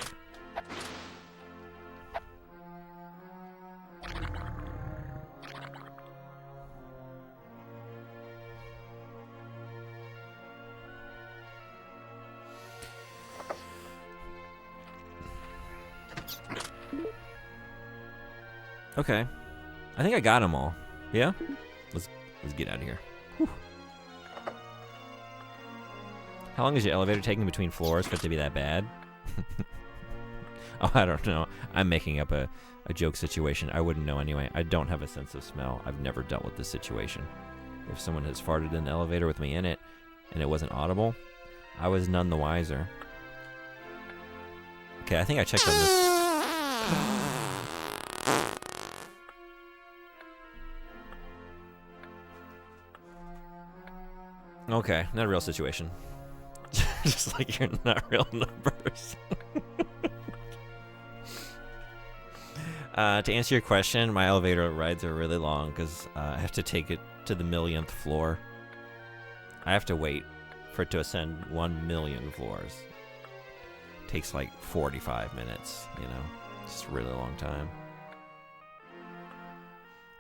Okay. I think I got them all. Yeah? Let's get out of here. Whew. How long is your elevator taking between floors for it to be that bad? Oh, I don't know. I'm making up a joke situation. I wouldn't know anyway. I don't have a sense of smell. I've never dealt with this situation. If someone has farted in the elevator with me in it and it wasn't audible, I was none the wiser. Okay, I think I checked on this. Okay, not a real situation. Just like you're not real numbers. To answer your question, my elevator rides are really long because I have to take it to the millionth floor. I have to wait for it to ascend 1 million floors. It takes like 45 minutes, you know? It's a really long time.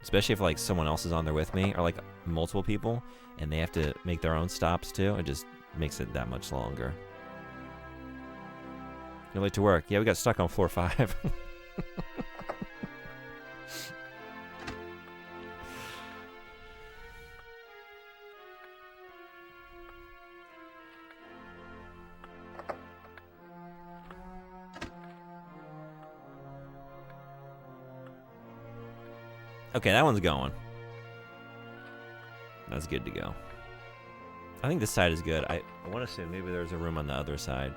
Especially if like someone else is on there with me, or like multiple people, and they have to make their own stops too. It just makes it that much longer. You're late to work. Yeah, we got stuck on floor 5. Okay, that one's going. That's good to go. I think this side is good. I want to say maybe there's a room on the other side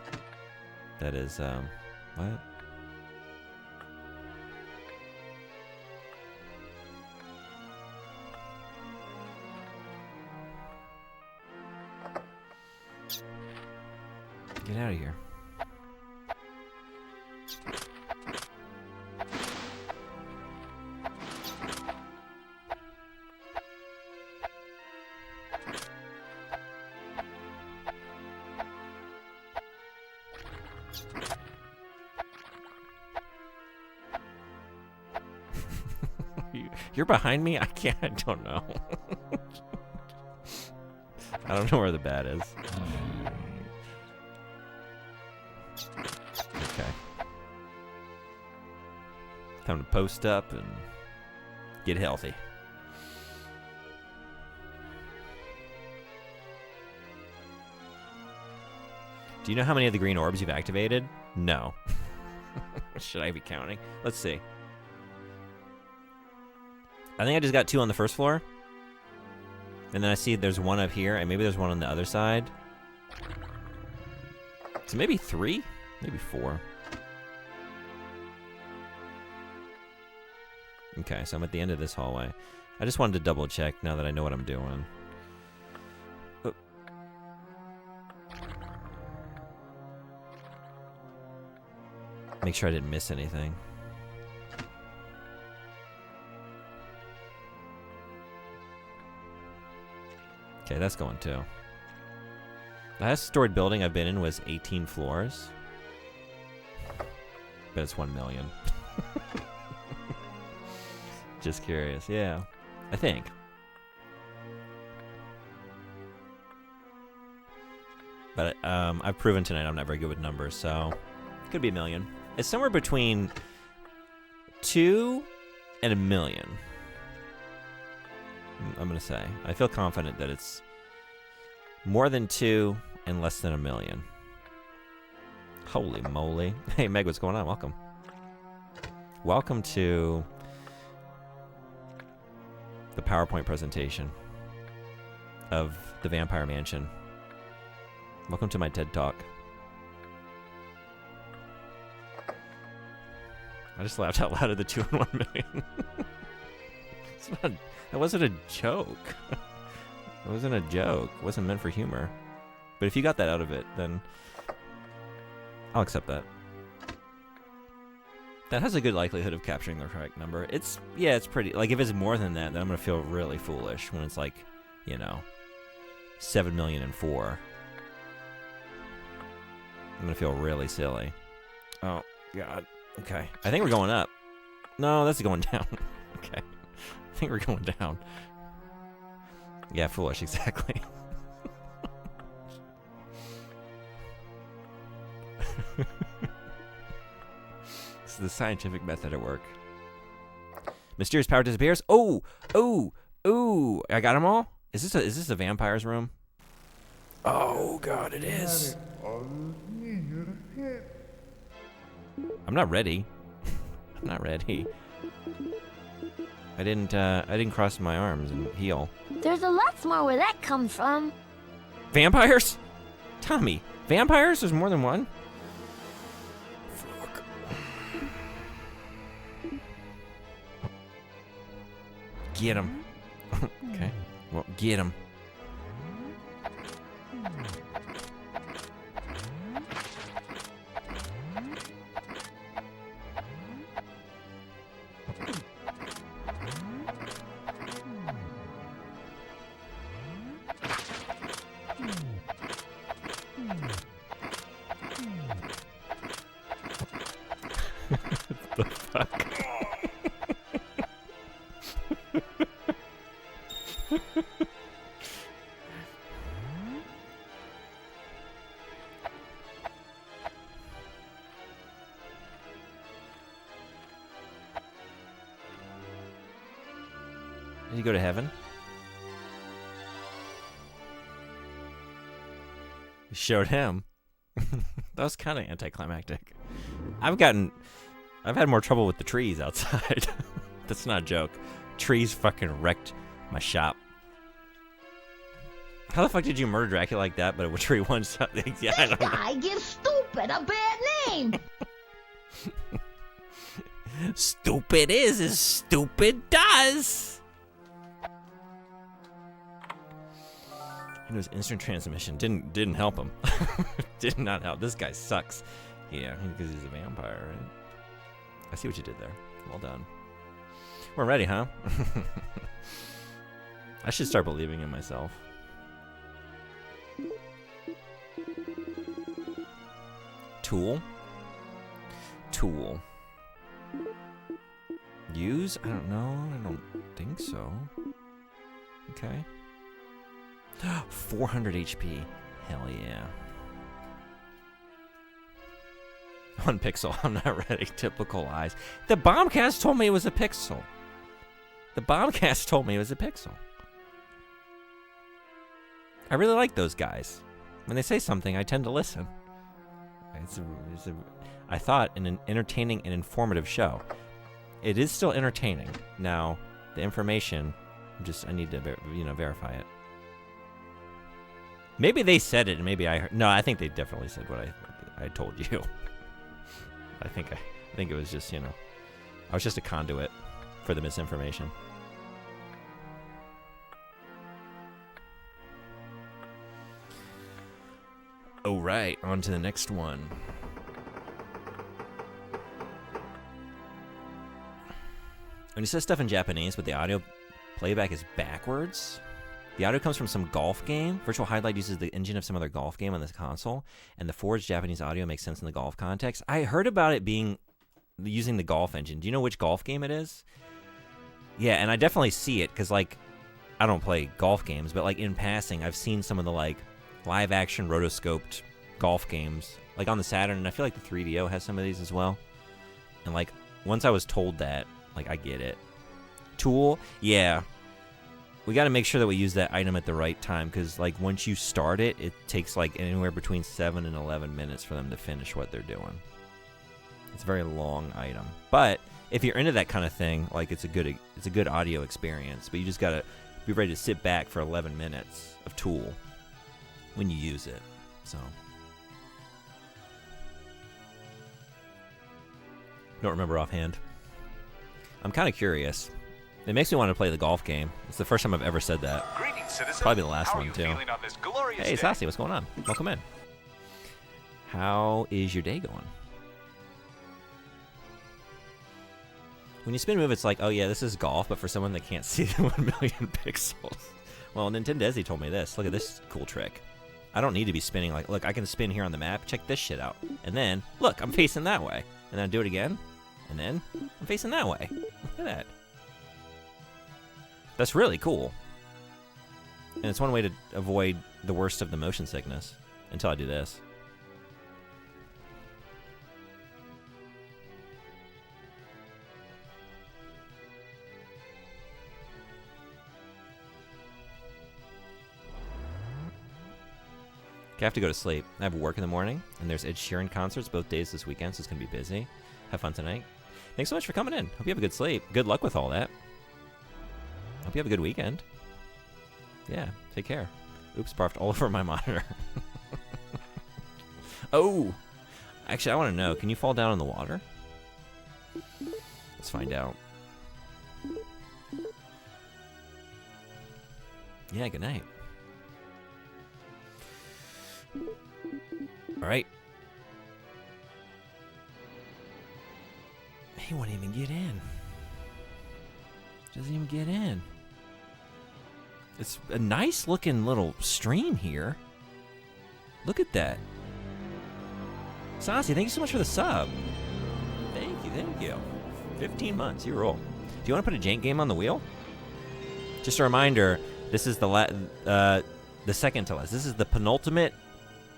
that is, what? Get out of here. You're behind me? I can't. I don't know. I don't know where the bat is. Okay. Time to post up and get healthy. Do you know how many of the green orbs you've activated? No. Should I be counting? Let's see. I think I just got 2 on the first floor. And then I see there's 1 up here, and maybe there's 1 on the other side. So maybe 3? Maybe 4. Okay, so I'm at the end of this hallway. I just wanted to double check now that I know what I'm doing. Oh. Make sure I didn't miss anything. Okay, that's going too. The highest stored building I've been in was 18 floors. But it's 1 million. Just curious, yeah. I think. But I've proven tonight I'm not very good with numbers, so it could be 1 million. It's somewhere between 2 and 1 million. I'm gonna say. I feel confident that it's more than 2 and less than 1 million. Holy moly. Hey Meg, what's going on? Welcome. Welcome to the PowerPoint presentation of the Vampire Mansion. Welcome to my TED Talk. I just laughed out loud at the 2 and 1 million. It's not, that wasn't a joke. It wasn't a joke. It wasn't meant for humor. But if you got that out of it, then I'll accept that. That has a good likelihood of capturing the correct number. It's pretty, like if it's more than that, then I'm gonna feel really foolish when it's like, you know, 7,000,004. I'm gonna feel really silly. Oh God. Okay. I think we're going up. No, that's going down. Okay. I think we're going down. Yeah, foolish, exactly. This is the scientific method at work. Mysterious power disappears. Oh! I got them all? Is this a vampire's room? Oh God, it is. I'm not ready. I'm not ready. I didn't cross my arms and heal. There's a lot more where that comes from. Vampires? Tommy, vampires? There's more than one? Fuck. Get him. Okay. Well, get him. The fuck? Did you go to heaven? You showed him. That was kind of anticlimactic. I've had more trouble with the trees outside. That's not a joke. Trees fucking wrecked my shop. How the fuck did you murder Dracula like that, but a tree one shot? Yeah, I don't know. Guy gives stupid a bad name. Stupid is as stupid does. And it was instant transmission. Didn't help him. Did not help. This guy sucks. Yeah, because he's a vampire, right? I see what you did there. Well done. We're ready, huh? I should start believing in myself. Tool. Use? I don't know. I don't think so. Okay. 400 HP. Hell yeah. 1 pixel. I'm not ready. Typical eyes. The Bombcast told me it was a pixel. I really like those guys. When they say something, I tend to listen. I thought an entertaining and informative show. It is still entertaining. Now, the information. I need to, verify it. Maybe they said it, and maybe I heard. No, I think they definitely said what I told you. I think it was just, I was just a conduit for the misinformation. Oh, right. On to the next one. And he says stuff in Japanese, but the audio playback is backwards. The audio comes from some golf game. Virtual Hydlide uses the engine of some other golf game on this console, and the forged Japanese audio makes sense in the golf context. I heard about it using the golf engine. Do you know which golf game it is? Yeah, and I definitely see it, because, I don't play golf games, but, in passing, I've seen some of the, live-action rotoscoped golf games, on the Saturn, and I feel like the 3DO has some of these as well. And, once I was told that, I get it. Tool, yeah. We got to make sure that we use that item at the right time, because, once you start it, it takes, anywhere between 7 and 11 minutes for them to finish what they're doing. It's a very long item. But if you're into that kind of thing, it's a good audio experience, but you just got to be ready to sit back for 11 minutes of Tool when you use it. So don't remember offhand. I'm kind of curious. It makes me want to play the golf game. It's the first time I've ever said that. Greetings, citizen. Probably the last How one, are you too. feeling on this glorious Hey, day? Sassy, what's going on? Welcome in. How is your day going? When you spin move, it's like, oh yeah, this is golf, but for someone that can't see the 1 million pixels. Well, Nintendezi told me this. Look at this cool trick. I don't need to be spinning look, I can spin here on the map. Check this shit out. And then, look, I'm facing that way. And then I do it again. And then I'm facing that way. Look at that. That's really cool. And it's one way to avoid the worst of the motion sickness until I do this. I have to go to sleep. I have work in the morning, and there's Ed Sheeran concerts both days this weekend, so it's going to be busy. Have fun tonight. Thanks so much for coming in. Hope you have a good sleep. Good luck with all that. Hope you have a good weekend. Yeah, take care. Oops, barfed all over my monitor. Oh! Actually, I want to know, can you fall down in the water? Let's find out. Yeah, good night. All right. He won't even get in. Doesn't even get in. It's a nice looking little stream here. Look at that. Saucy, thank you so much for the sub. Thank you. 15 months, you roll. Do you want to put a jank game on the wheel? Just a reminder, this is the second to last. This is the penultimate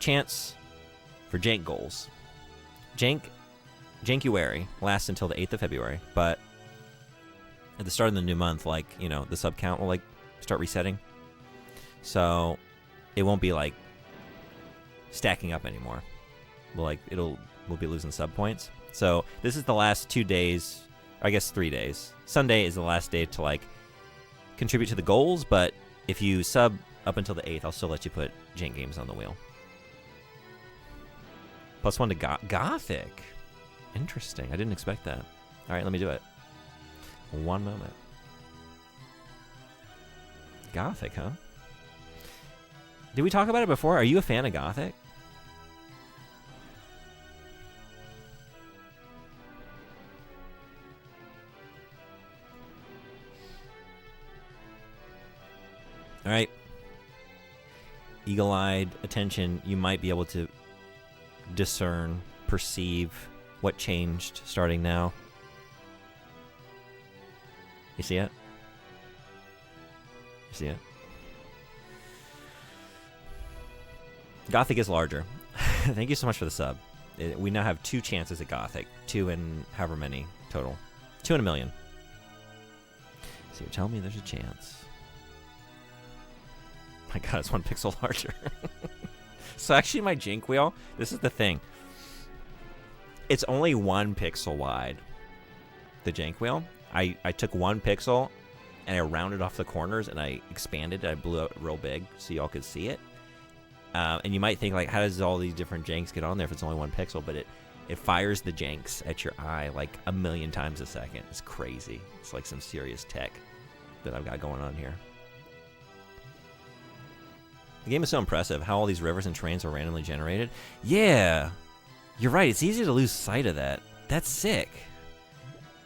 chance for jank goals. Jankuary lasts until the 8th of February, but at the start of the new month, the sub count will start resetting. So it won't be stacking up anymore. We'll be losing sub points. So this is the last 2 days, I guess 3 days. Sunday is the last day to contribute to the goals, but if you sub up until the 8th, I'll still let you put jank games on the wheel. +1 to Gothic. Interesting. I didn't expect that. All right, let me do it. One moment. Gothic, huh? Did we talk about it before? Are you a fan of Gothic? All right. Eagle-eyed attention. You might be able to discern, perceive what changed starting now. You see it? You see it? Gothic is larger. Thank you so much for the sub. We now have 2 chances at Gothic. 2 in however many total. 2 in a million. So you're telling me there's a chance. My god, it's 1 pixel larger. So actually my jank wheel, this is the thing. It's only 1 pixel wide, the jank wheel. I took 1 pixel and I rounded off the corners, and I expanded it. I blew it real big so y'all could see it. And you might think, like, how does all these different janks get on there if it's only 1 pixel? But it fires the janks at your eye like 1,000,000 times a second. It's crazy. It's like some serious tech that I've got going on here. The game is so impressive how all these rivers and terrains are randomly generated. Yeah, you're right. It's easy to lose sight of that. That's sick.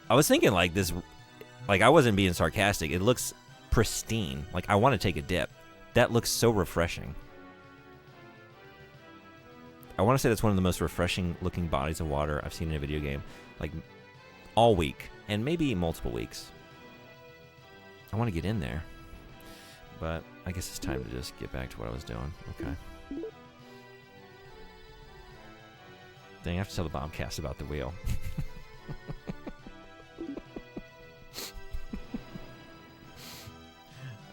I was thinking like this, like I wasn't being sarcastic. It looks pristine. Like I want to take a dip. That looks so refreshing. I want to say that's one of the most refreshing looking bodies of water I've seen in a video game, like all week, and maybe multiple weeks. I want to get in there, but I guess it's time to just get back to what I was doing. Okay. Dang, I have to tell the Bobcast about the wheel.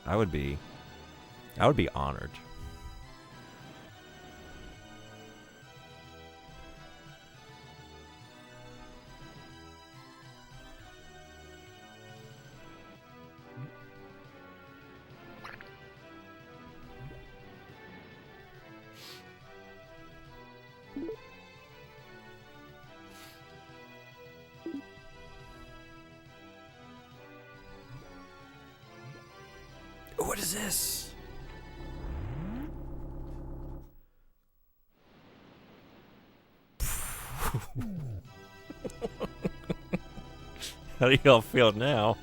I would be honored. What is this? How do y'all feel now?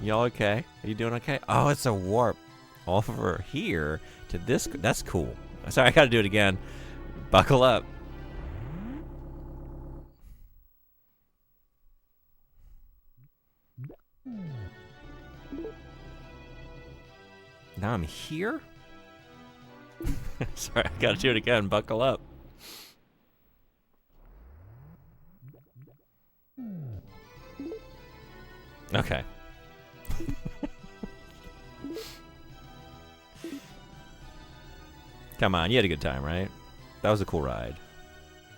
Y'all okay? Are you doing okay? Oh, it's a warp over here to this. That's cool. Sorry, I gotta do it again. Buckle up. Now I'm here? Sorry, I gotta do it again. Buckle up. Okay. Come on, you had a good time, right? That was a cool ride.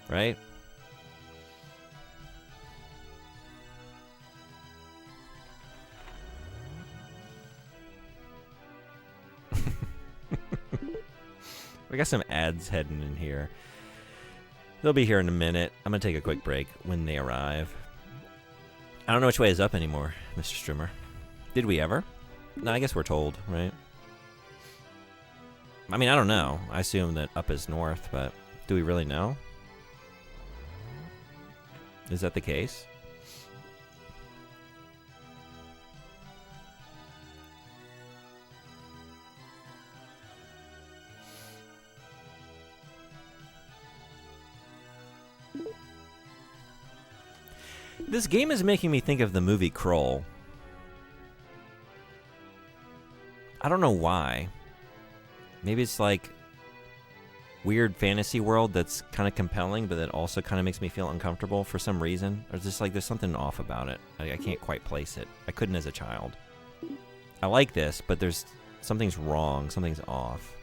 Right? We got some ads heading in here. They'll be here in a minute. I'm going to take a quick break when they arrive. I don't know which way is up anymore, Mr. Strimmer. Did we ever? No, I guess we're told, right? I mean, I don't know. I assume that up is north, but do we really know? Is that the case? This game is making me think of the movie Kroll. I don't know why. Maybe it's like weird fantasy world that's kind of compelling, but that also kind of makes me feel uncomfortable for some reason. Or just like there's something off about it. I can't quite place it. I couldn't as a child. I like this, but there's something's wrong. Something's off.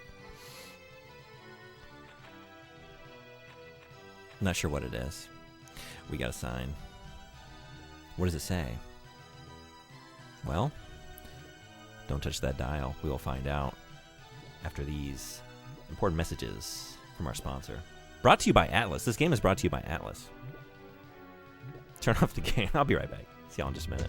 I'm not sure what it is. We got a sign. What does it say? Well, don't touch that dial. We will find out after these important messages from our sponsor. Brought to you by Atlas. This game is brought to you by Atlas. Turn off the game. I'll be right back. See y'all in just a minute.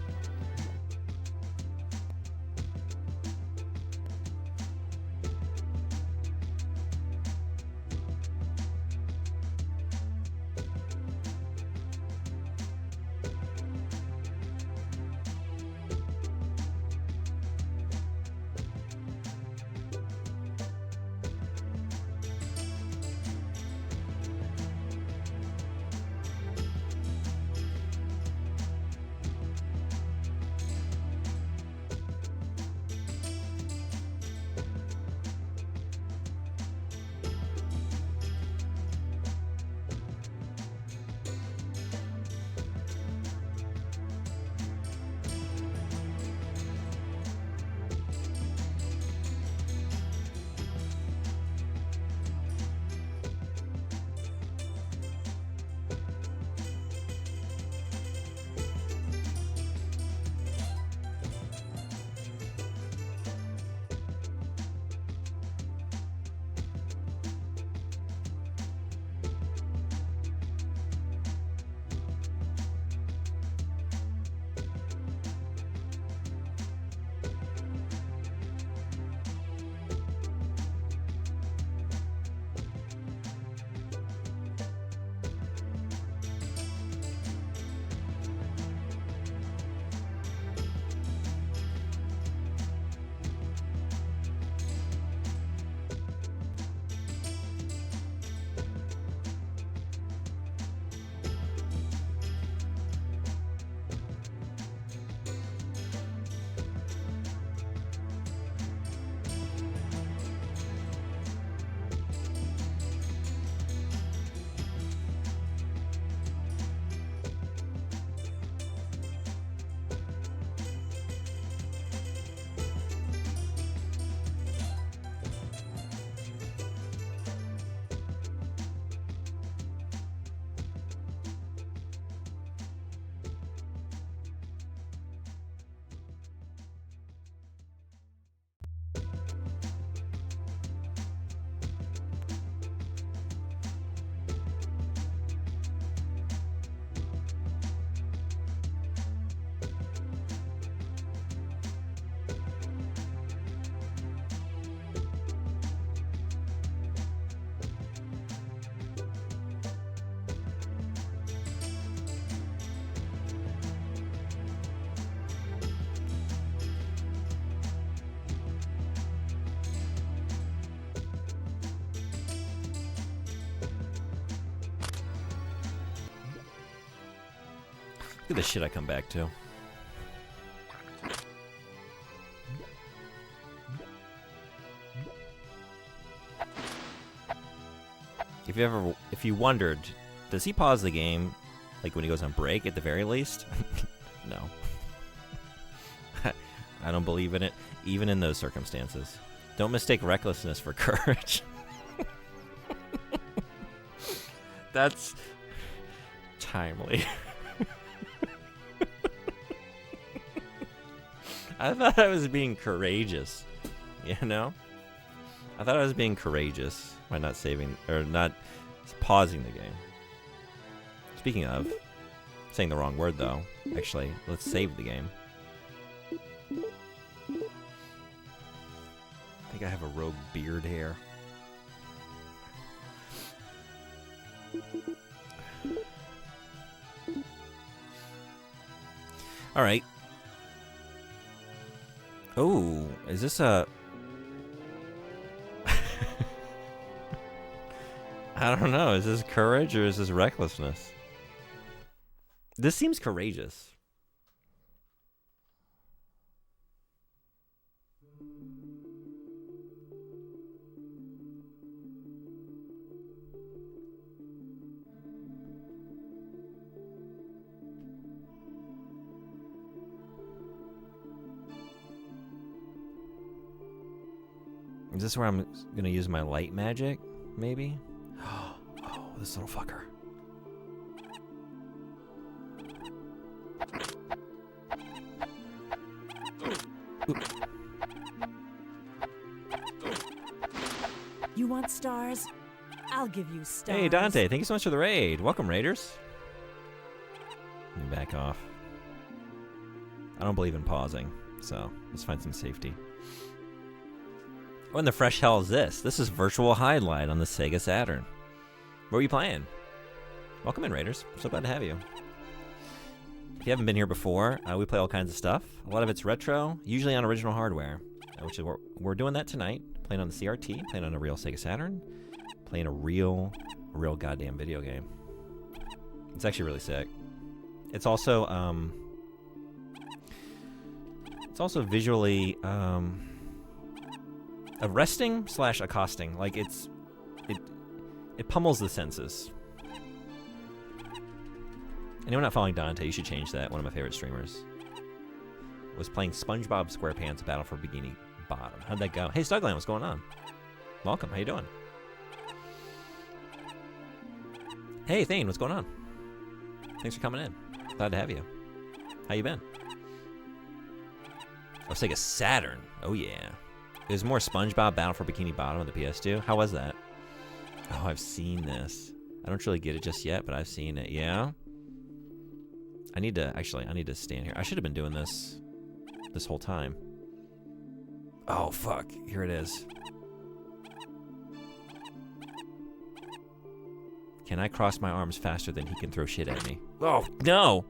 at the shit I come back to. If you wondered, does he pause the game like when he goes on break at the very least? No. I don't believe in it, even in those circumstances. Don't mistake recklessness for courage. That's timely. I thought I was being courageous, you know? I thought I was being courageous by not saving, or not pausing the game. Speaking of, saying the wrong word though. Actually, let's save the game. I think I have a rogue beard hair. All right. Oh, is this a... I don't know. Is this courage or is this recklessness? This seems courageous. Is this where I'm going to use my light magic, maybe? Oh, this little fucker. You want stars? I'll give you stars. Hey, Dante, thank you so much for the raid. Welcome, Raiders. Let me back off. I don't believe in pausing, so let's find some safety. What in the fresh hell is this? This is Virtual Hydlide on the Sega Saturn. What are you playing? Welcome in, Raiders. So glad to have you. If you haven't been here before, we play all kinds of stuff. A lot of it's retro, usually on original hardware, which is what we're doing that tonight. Playing on the CRT, playing on a real Sega Saturn, playing a real goddamn video game. It's actually really sick. It's also visually arresting / accosting. Like it pummels the senses. Anyone not following Dante, you should change that. One of my favorite streamers was playing SpongeBob SquarePants Battle for Bikini Bottom. How'd that go? Hey, Stugland, what's going on? Welcome. How you doing? Hey, Thane, what's going on? Thanks for coming in. Glad to have you. How you been? Oh, Sega Saturn. Oh, yeah. There's more SpongeBob Battle for Bikini Bottom on the PS2. How was that? Oh, I've seen this. I don't really get it just yet, but I've seen it. Yeah? I need to stand here. I should have been doing this whole time. Oh, fuck. Here it is. Can I cross my arms faster than he can throw shit at me? Oh, no!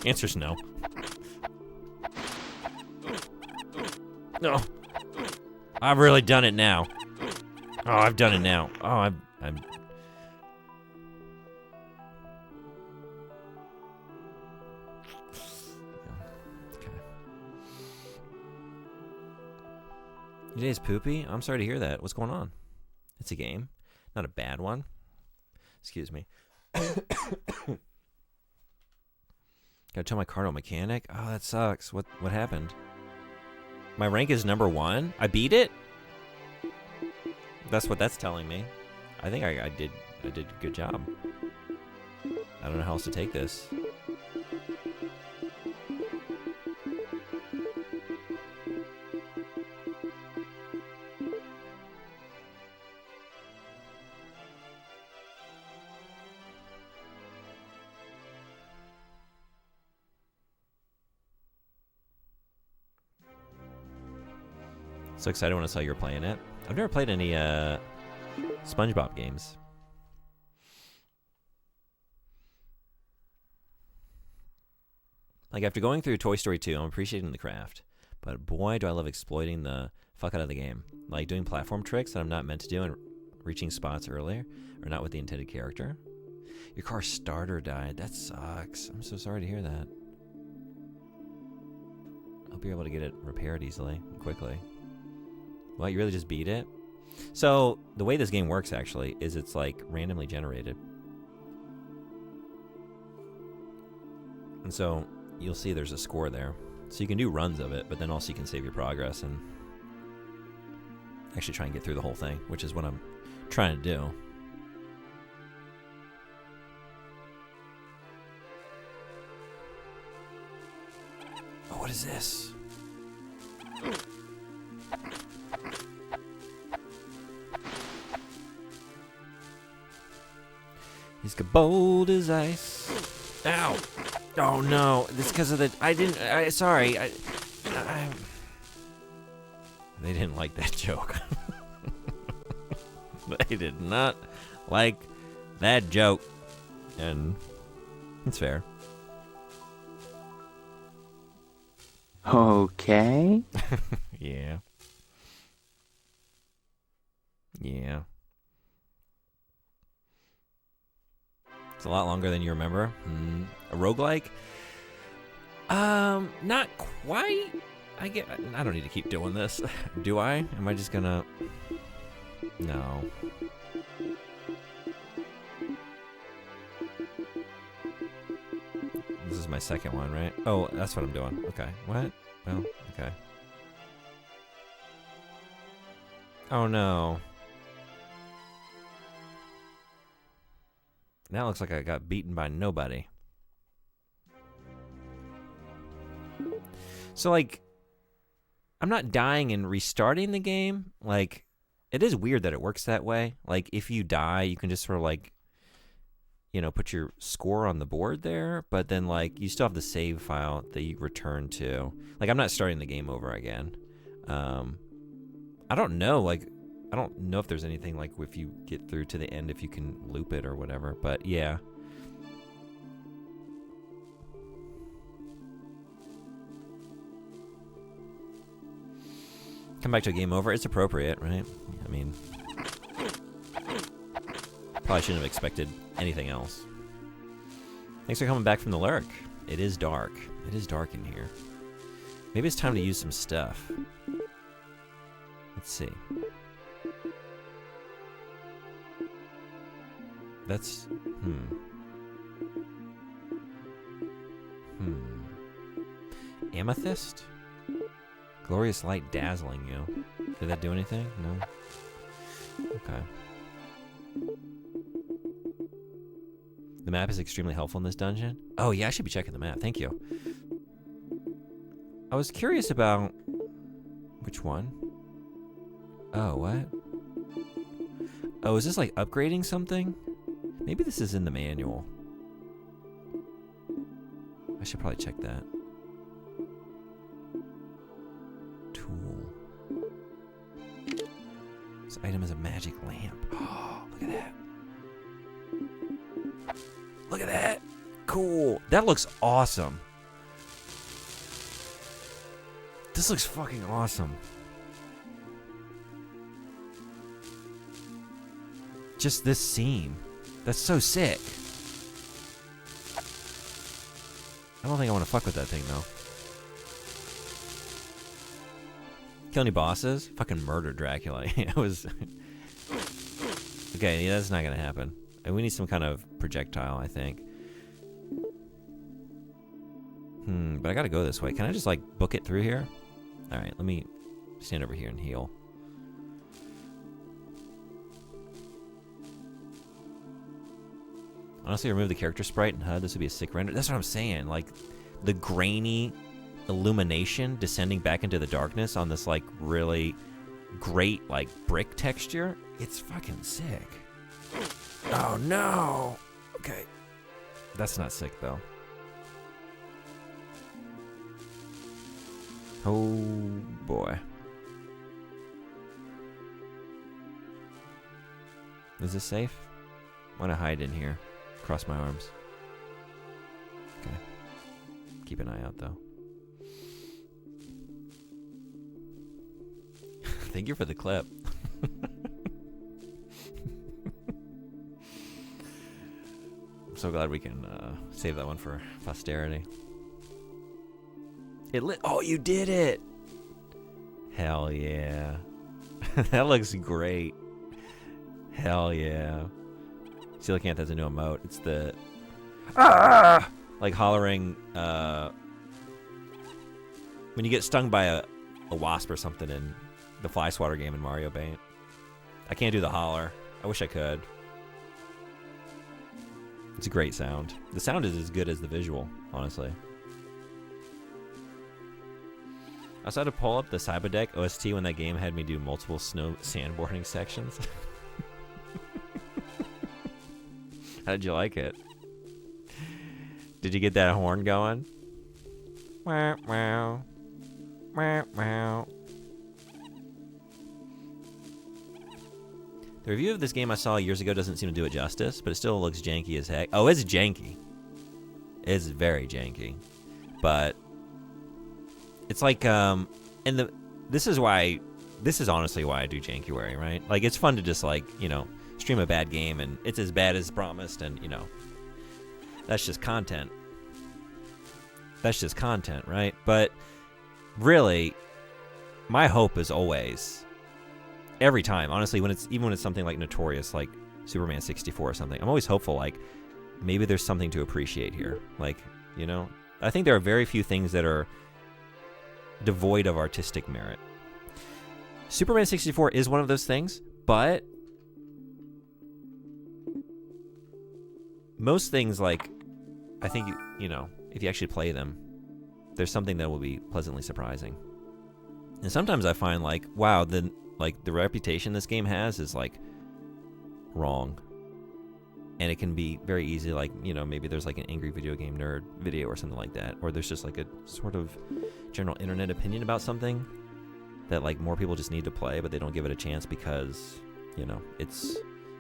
Answer's no. No. I've really done it now. Oh, I've done it now. Oh, I'm... Okay. Your day's poopy? I'm sorry to hear that. What's going on? It's a game. Not a bad one. Excuse me. Gotta tell my car to a mechanic? Oh, that sucks. What happened? My rank is number 1? I beat it? That's what that's telling me. I think I did a good job. I don't know how else to take this. So excited when I saw you were playing it. I've never played any SpongeBob games. Like, after going through Toy Story 2, I'm appreciating the craft. But boy, do I love exploiting the fuck out of the game. Like doing platform tricks that I'm not meant to do and reaching spots earlier, or not with the intended character. Your car's starter died. That sucks. I'm so sorry to hear that. Hope you're able to get it repaired easily and quickly. Well, you really just beat it? So, the way this game works, actually, is it's, like, randomly generated. And so, you'll see there's a score there. So you can do runs of it, but then also you can save your progress and actually try and get through the whole thing, which is what I'm trying to do. Oh, what is this? He's bold as ice. Ow! Oh no! This because of the. Sorry. They didn't like that joke. They did not like that joke, and it's fair. Okay. Yeah. Yeah. It's a lot longer than you remember. A roguelike? Not quite. I don't need to keep doing this. Do I? Am I just gonna... No. This is my second one, right? Oh, that's what I'm doing. Okay. What? Well, okay. Oh no. Now it looks like I got beaten by nobody. So, like, I'm not dying and restarting the game. Like, it is weird that it works that way. Like, if you die, you can just sort of, like, you know, put your score on the board there. But then, like, you still have the save file that you return to. Like, I'm not starting the game over again. I don't know, like... I don't know if there's anything like if you get through to the end, if you can loop it or whatever, but yeah. Come back to a game over. It's appropriate, right? I mean, probably shouldn't have expected anything else. Thanks for coming back from the lurk. It is dark. It is dark in here. Maybe it's time to use some stuff. Let's see. That's... Amethyst? Glorious light dazzling you. Did that do anything? No? Okay. The map is extremely helpful in this dungeon. Oh, yeah, I should be checking the map. Thank you. I was curious about... Which one? Oh, what? Oh, is this like upgrading something? Maybe this is in the manual. I should probably check that. Tool. This item is a magic lamp. Oh, look at that. Look at that. Cool. That looks awesome. This looks fucking awesome. Just this scene. That's so sick. I don't think I want to fuck with that thing, though. Kill any bosses? Fucking murder Dracula. It was... Okay, yeah, that's not gonna happen. And we need some kind of projectile, I think. But I gotta go this way. Can I just, like, book it through here? Alright, let me stand over here and heal. Honestly, remove the character sprite and HUD. This would be a sick render. That's what I'm saying. Like, the grainy illumination descending back into the darkness on this, like, really great, like, brick texture. It's fucking sick. Oh, no. Okay. That's not sick, though. Oh, boy. Is this safe? I want to hide in here. Cross my arms. Okay. Keep an eye out, though. Thank you for the clip. so glad we can save that one for posterity. It lit. Oh, you did it! Hell yeah. That looks great. Hell yeah. Coelacanth has a new emote. It's the like hollering when you get stung by a wasp or something in the fly swatter game in Mario Paint. I can't do the holler. I wish I could. It's a great sound. The sound is as good as the visual, honestly. I also had to pull up the Cyberdeck OST when that game had me do multiple snow sandboarding sections. How did you like it? Did you get that horn going? Wow, wow. Wow, wow. The review of this game I saw years ago doesn't seem to do it justice, but it still looks janky as heck. Oh, it's janky. It's very janky. But it's like, this is honestly why I do Jankuary, right? Like, it's fun to just, like, you know, stream a bad game, and it's as bad as promised, and, you know, that's just content. That's just content, right? But really, my hope is always, every time, honestly, even when it's something like notorious, like Superman 64 or something, I'm always hopeful, like, maybe there's something to appreciate here. Like, you know, I think there are very few things that are devoid of artistic merit. Superman 64 is one of those things, but most things, like, I think, you know, if you actually play them, there's something that will be pleasantly surprising. And sometimes I find, like, wow, the reputation this game has is, like, wrong. And it can be very easy, like, you know, maybe there's, like, an angry video game nerd video or something like that, or there's just, like, a sort of general internet opinion about something that, like, more people just need to play, but they don't give it a chance because, you know, it's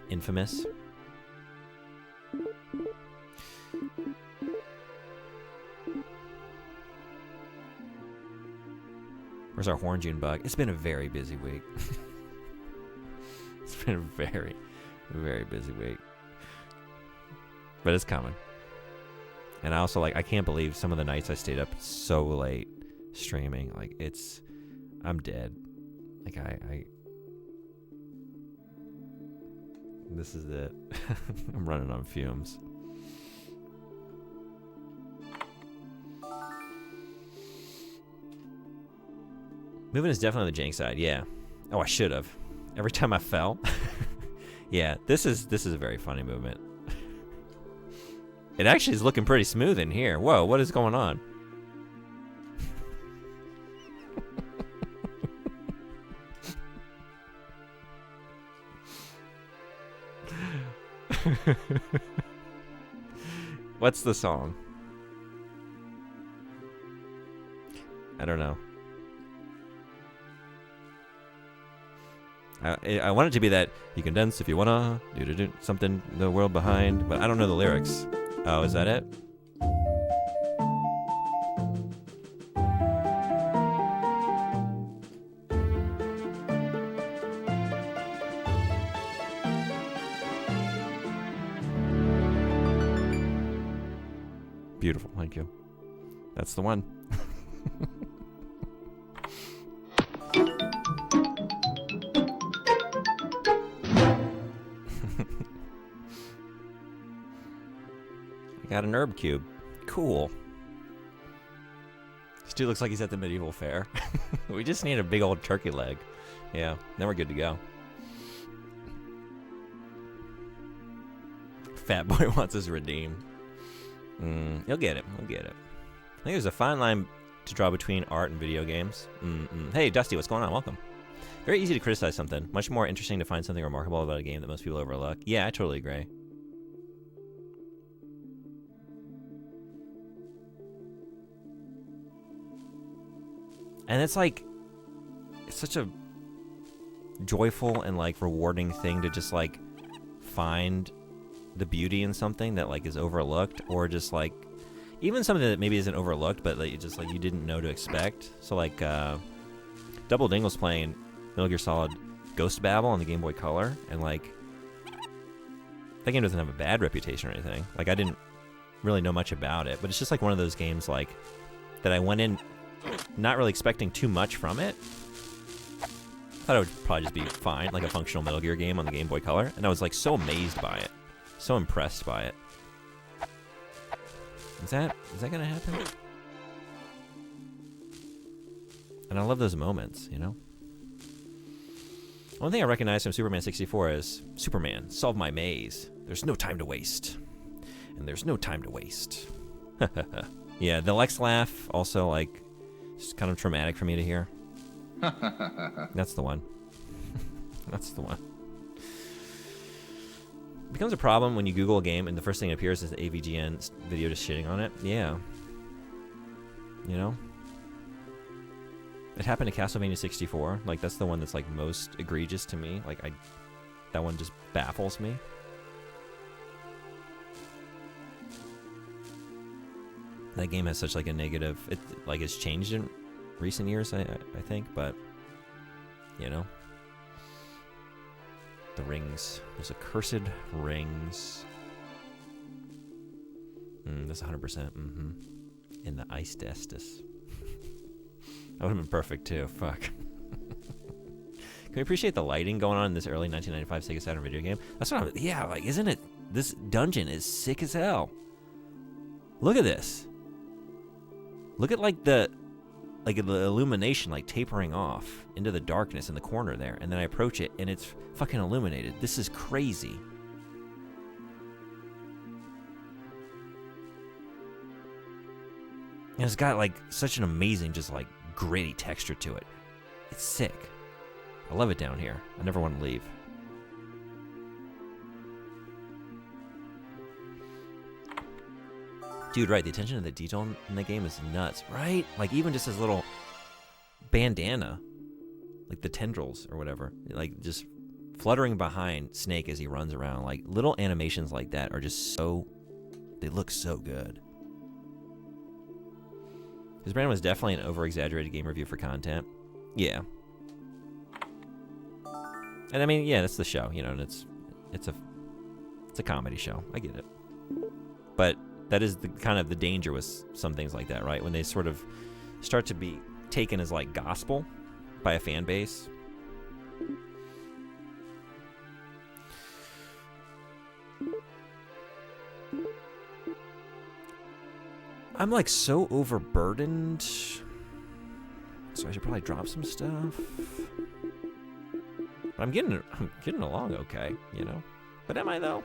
infamous. Where's our Horn June bug? It's been a very busy week. It's been a very, very busy week. But it's coming. And I also, like, I can't believe some of the nights I stayed up so late streaming. Like, I'm dead. Like, this is it. I'm running on fumes. Moving is definitely on the jank side, yeah. Oh, I should have. Every time I fell. Yeah, this is a very funny movement. It actually is looking pretty smooth in here. Whoa, what is going on? What's the song? I don't know. I want it to be that you can dance if you wanna do something the world behind, but I don't know the lyrics. Oh, is that it? Beautiful, thank you. That's the one. Got an herb cube. Cool. This dude looks like he's at the medieval fair. We just need a big old turkey leg. Yeah, then we're good to go. Fat boy wants his redeem. He'll get it. He'll get it. I think there's a fine line to draw between art and video games. Hey, Dusty, what's going on? Welcome. Very easy to criticize something. Much more interesting to find something remarkable about a game that most people overlook. Yeah, I totally agree. And it's like, it's such a joyful and, like, rewarding thing to just, like, find the beauty in something that, like, is overlooked, or just, like, even something that maybe isn't overlooked, but like, just, like, you didn't know to expect. So, like, Double Dingle's playing Metal Gear Solid Ghost Babel on the Game Boy Color, and, like, that game doesn't have a bad reputation or anything. Like, I didn't really know much about it, but it's just like one of those games like that I went in not really expecting too much from it. Thought it would probably just be fine, like a functional Metal Gear game on the Game Boy Color, and I was like so amazed by it, so impressed by it. Is that gonna happen? And I love those moments, you know? One thing I recognize from Superman 64 is, Superman, solve my maze. There's no time to waste. And there's no time to waste. Yeah, the Lex laugh also, like, it's kind of traumatic for me to hear. That's the one. That's the one. It becomes a problem when you Google a game and the first thing that appears is the AVGN video just shitting on it. Yeah. You know? It happened to Castlevania 64. Like, that's the one that's, like, most egregious to me. Like, that one just baffles me. That game has such, like, a negative... It, like, it's changed in recent years, I think, but... You know? The rings. Those accursed rings. That's 100%. Mm-hmm. In the ice Estus. That would have been perfect, too. Fuck. Can we appreciate the lighting going on in this early 1995 Sega Saturn video game? That's what I'm... Yeah, like, isn't it... This dungeon is sick as hell. Look at this. Look at, like, the illumination, like, tapering off into the darkness in the corner there. And then I approach it, and it's fucking illuminated. This is crazy. And it's got, like, such an amazing, just, like, gritty texture to it. It's sick. I love it down here. I never want to leave. Dude, right, the attention to the detail in the game is nuts, right? Like, even just his little bandana, like the tendrils or whatever, like, just fluttering behind Snake as he runs around. Like, little animations like that are just so... They look so good. His brand was definitely an over-exaggerated game review for content. Yeah. And I mean, yeah, that's the show, you know, and it's a comedy show. I get it. But that is the kind of the danger with some things like that, right? When they sort of start to be taken as like gospel by a fan base. I'm like so overburdened, so I should probably drop some stuff. But I'm getting along okay, you know. But am I though?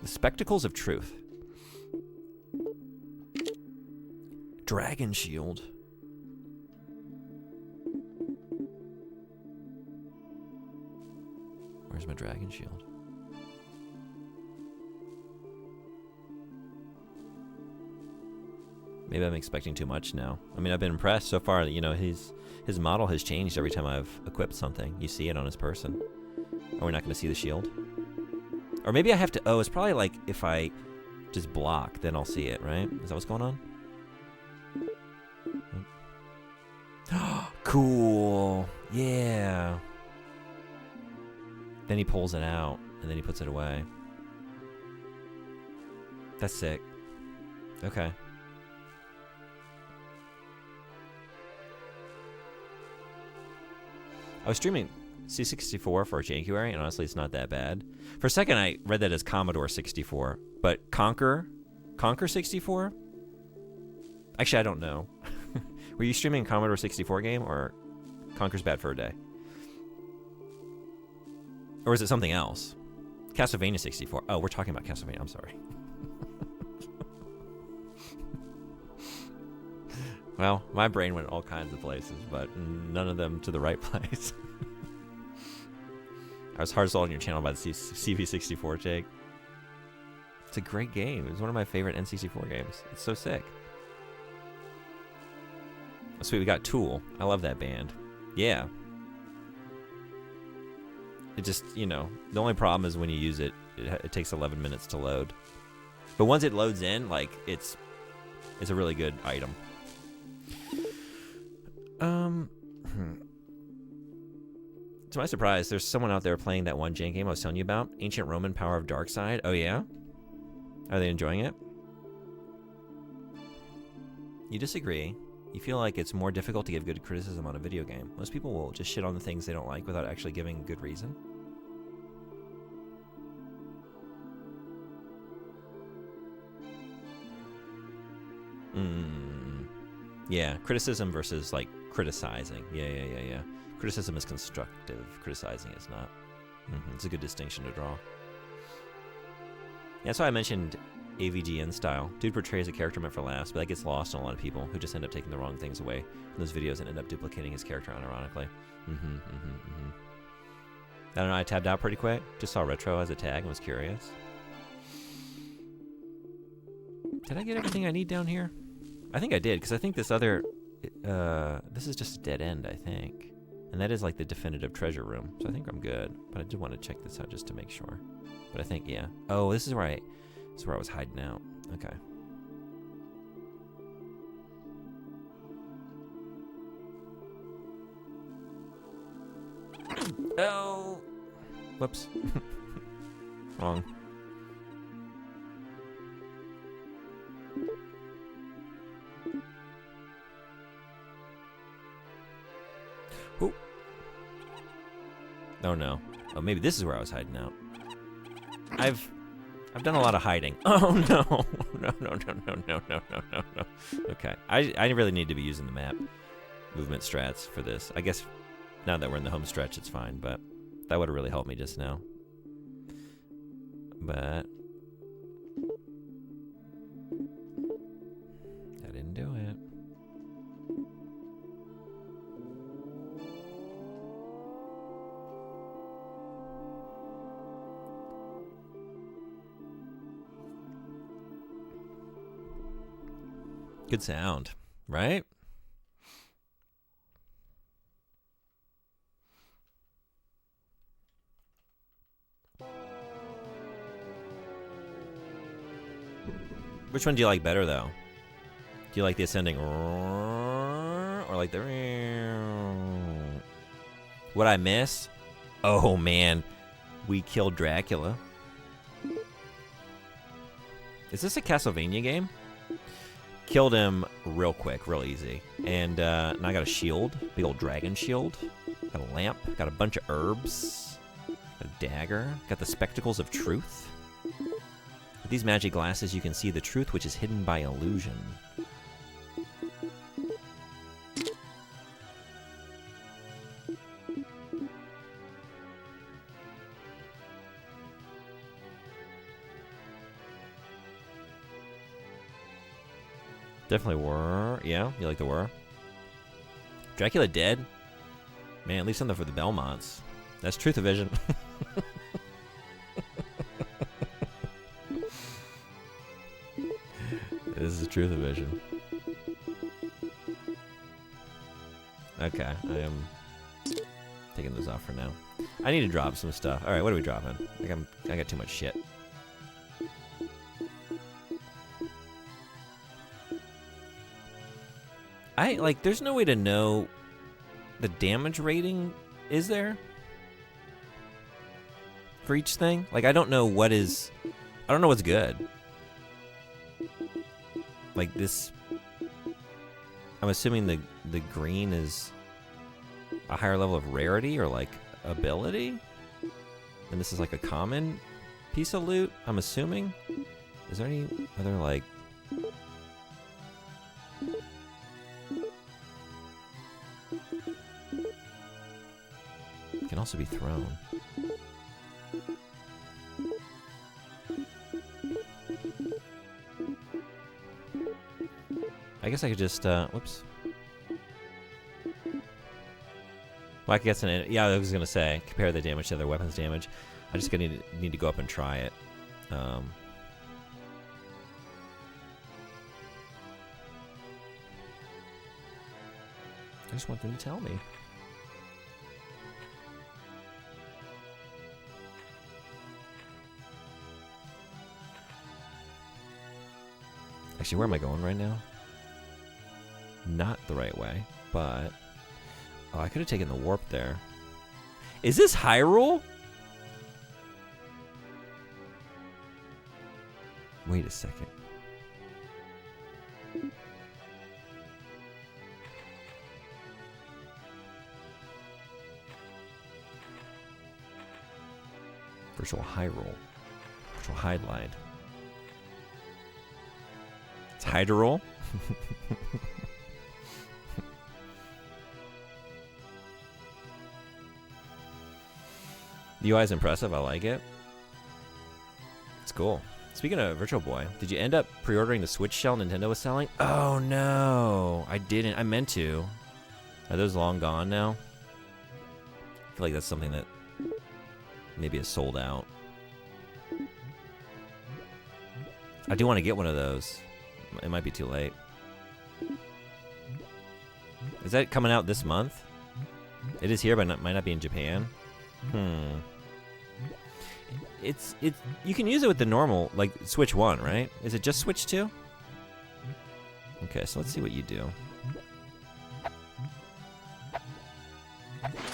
The Spectacles of Truth. Dragon Shield. Where's my Dragon Shield? Maybe I'm expecting too much now. I mean, I've been impressed so far. You know, his model has changed every time I've equipped something. You see it on his person. Are we not going to see the shield? Or maybe I have to... Oh, it's probably like if I just block, then I'll see it, right? Is that what's going on? Cool. Yeah. Then he pulls it out, and then he puts it away. That's sick. Okay. I was streaming C64 for January, and honestly, it's not that bad. For a second, I read that as Commodore 64, but Conquer 64? Actually, I don't know. Were you streaming a Commodore 64 game, or Conquer's Bad Fur Day? Or is it something else? Castlevania 64. Oh, we're talking about Castlevania. I'm sorry. Well, my brain went all kinds of places, but none of them to the right place. I was hard sold on your channel by the CV64, Jake. It's a great game. It's one of my favorite N64 games. It's so sick. Oh, sweet, we got Tool. I love that band. Yeah. It just, you know, the only problem is when you use it, it takes 11 minutes to load. But once it loads in, like, it's a really good item. To my surprise, there's someone out there playing that one jank game I was telling you about. Ancient Roman Power of Darkside. Oh, yeah? Are they enjoying it? You disagree. You feel like it's more difficult to give good criticism on a video game. Most people will just shit on the things they don't like without actually giving a good reason. Yeah, criticism versus, like, criticizing. Yeah. Criticism is constructive. Criticizing is not. It's a good distinction to draw. Yeah, that's why I mentioned AVGN style. Dude portrays a character meant for laughs, but that gets lost on a lot of people who just end up taking the wrong things away from those videos and end up duplicating his character unironically. I don't know, I tabbed out pretty quick. Just saw retro as a tag and was curious. Did I get everything I need down here? I think I did, because I think this other... this is just a dead end, I think. And that is like the definitive treasure room, so I think I'm good. But I did want to check this out just to make sure. But I think, yeah. Oh, this is where I was hiding out. Okay. Oh! Whoops. Wrong. Ooh. Oh no. Oh, maybe this is where I was hiding out. I've done a lot of hiding. Oh no. No. Okay. I really need to be using the map movement strats for this. I guess now that we're in the home stretch, it's fine, but that would have really helped me just now. But I didn't do it. Good sound, right? Which one do you like better, though? Do you like the ascending or like the... What I miss? Oh, man. We killed Dracula. Is this a Castlevania game? Killed him real quick, real easy. And now I got a shield. Big old dragon shield. Got a lamp. Got a bunch of herbs. Got a dagger. Got the spectacles of truth. With these magic glasses, you can see the truth which is hidden by illusion. Definitely were. Yeah, you like the were. Dracula dead? Man, at least something for the Belmonts. That's Truth of Vision. This is Truth of Vision. Okay, I am taking those off for now. I need to drop some stuff. All right, what are we dropping? I got too much shit. There's no way to know the damage rating, is there? For each thing? Like, I don't know what's good. Like, this... I'm assuming the green is a higher level of rarity or, like, ability? And this is, like, a common piece of loot, I'm assuming? Is there any other, like... Can also be thrown. I guess I could just, whoops. Well, I guess, yeah, I was gonna say, compare the damage to other weapons damage. I just gonna need to go up and try it. I just want them to tell me. Actually, where am I going right now? Not the right way, but... Oh, I could have taken the warp there. Is this Hyrule? Wait a second. Virtual Hyrule. Virtual Hydlide. It's Hydrole? The UI is impressive. I like it. It's cool. Speaking of Virtual Boy, did you end up pre-ordering the Switch shell Nintendo was selling? Oh no, I didn't. I meant to. Are those long gone now? I feel like that's something that maybe is sold out. I do want to get one of those. It might be too late. Is that coming out this month? It is here, but might not be in Japan. It's you can use it with the normal, like Switch 1, right? Is it just Switch 2? Okay, so let's see what you do.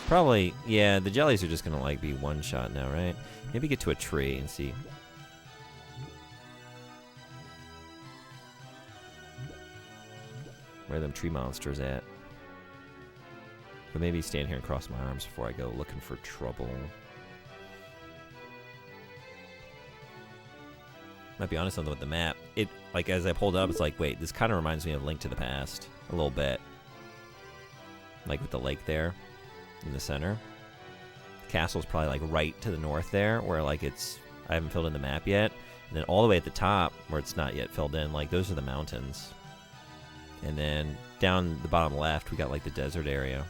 Probably, yeah, the jellies are just gonna like be one shot now, right? Maybe get to a tree and see. Where are them tree monsters at? But maybe stand here and cross my arms before I go looking for trouble. Might be honest something with the map. It, like, as I pulled it up, it's like, wait, this kind of reminds me of Link to the Past a little bit. Like with the lake there in the center. The castle's probably like right to the north there, where like it's, I haven't filled in the map yet. And then all the way at the top, where it's not yet filled in, like those are the mountains. And then down the bottom left, we got like the desert area.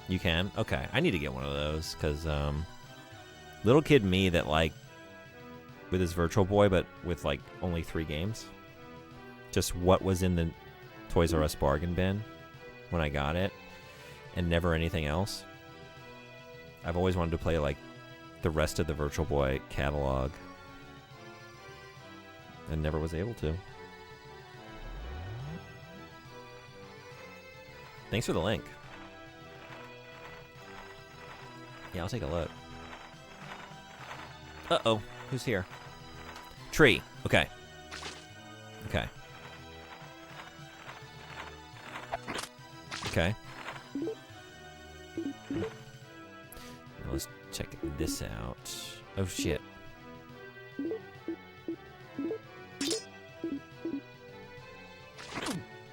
You can? Okay, I need to get one of those, because little kid me that like with his Virtual Boy, but with like only 3 games. Just what was in the Toys R Us bargain bin when I got it, and never anything else. I've always wanted to play like the rest of the Virtual Boy catalog, and never was able to. Thanks for the link. Yeah, I'll take a look. Uh-oh. Who's here? Tree. Okay. Okay. Okay. Now let's check this out. Oh, shit.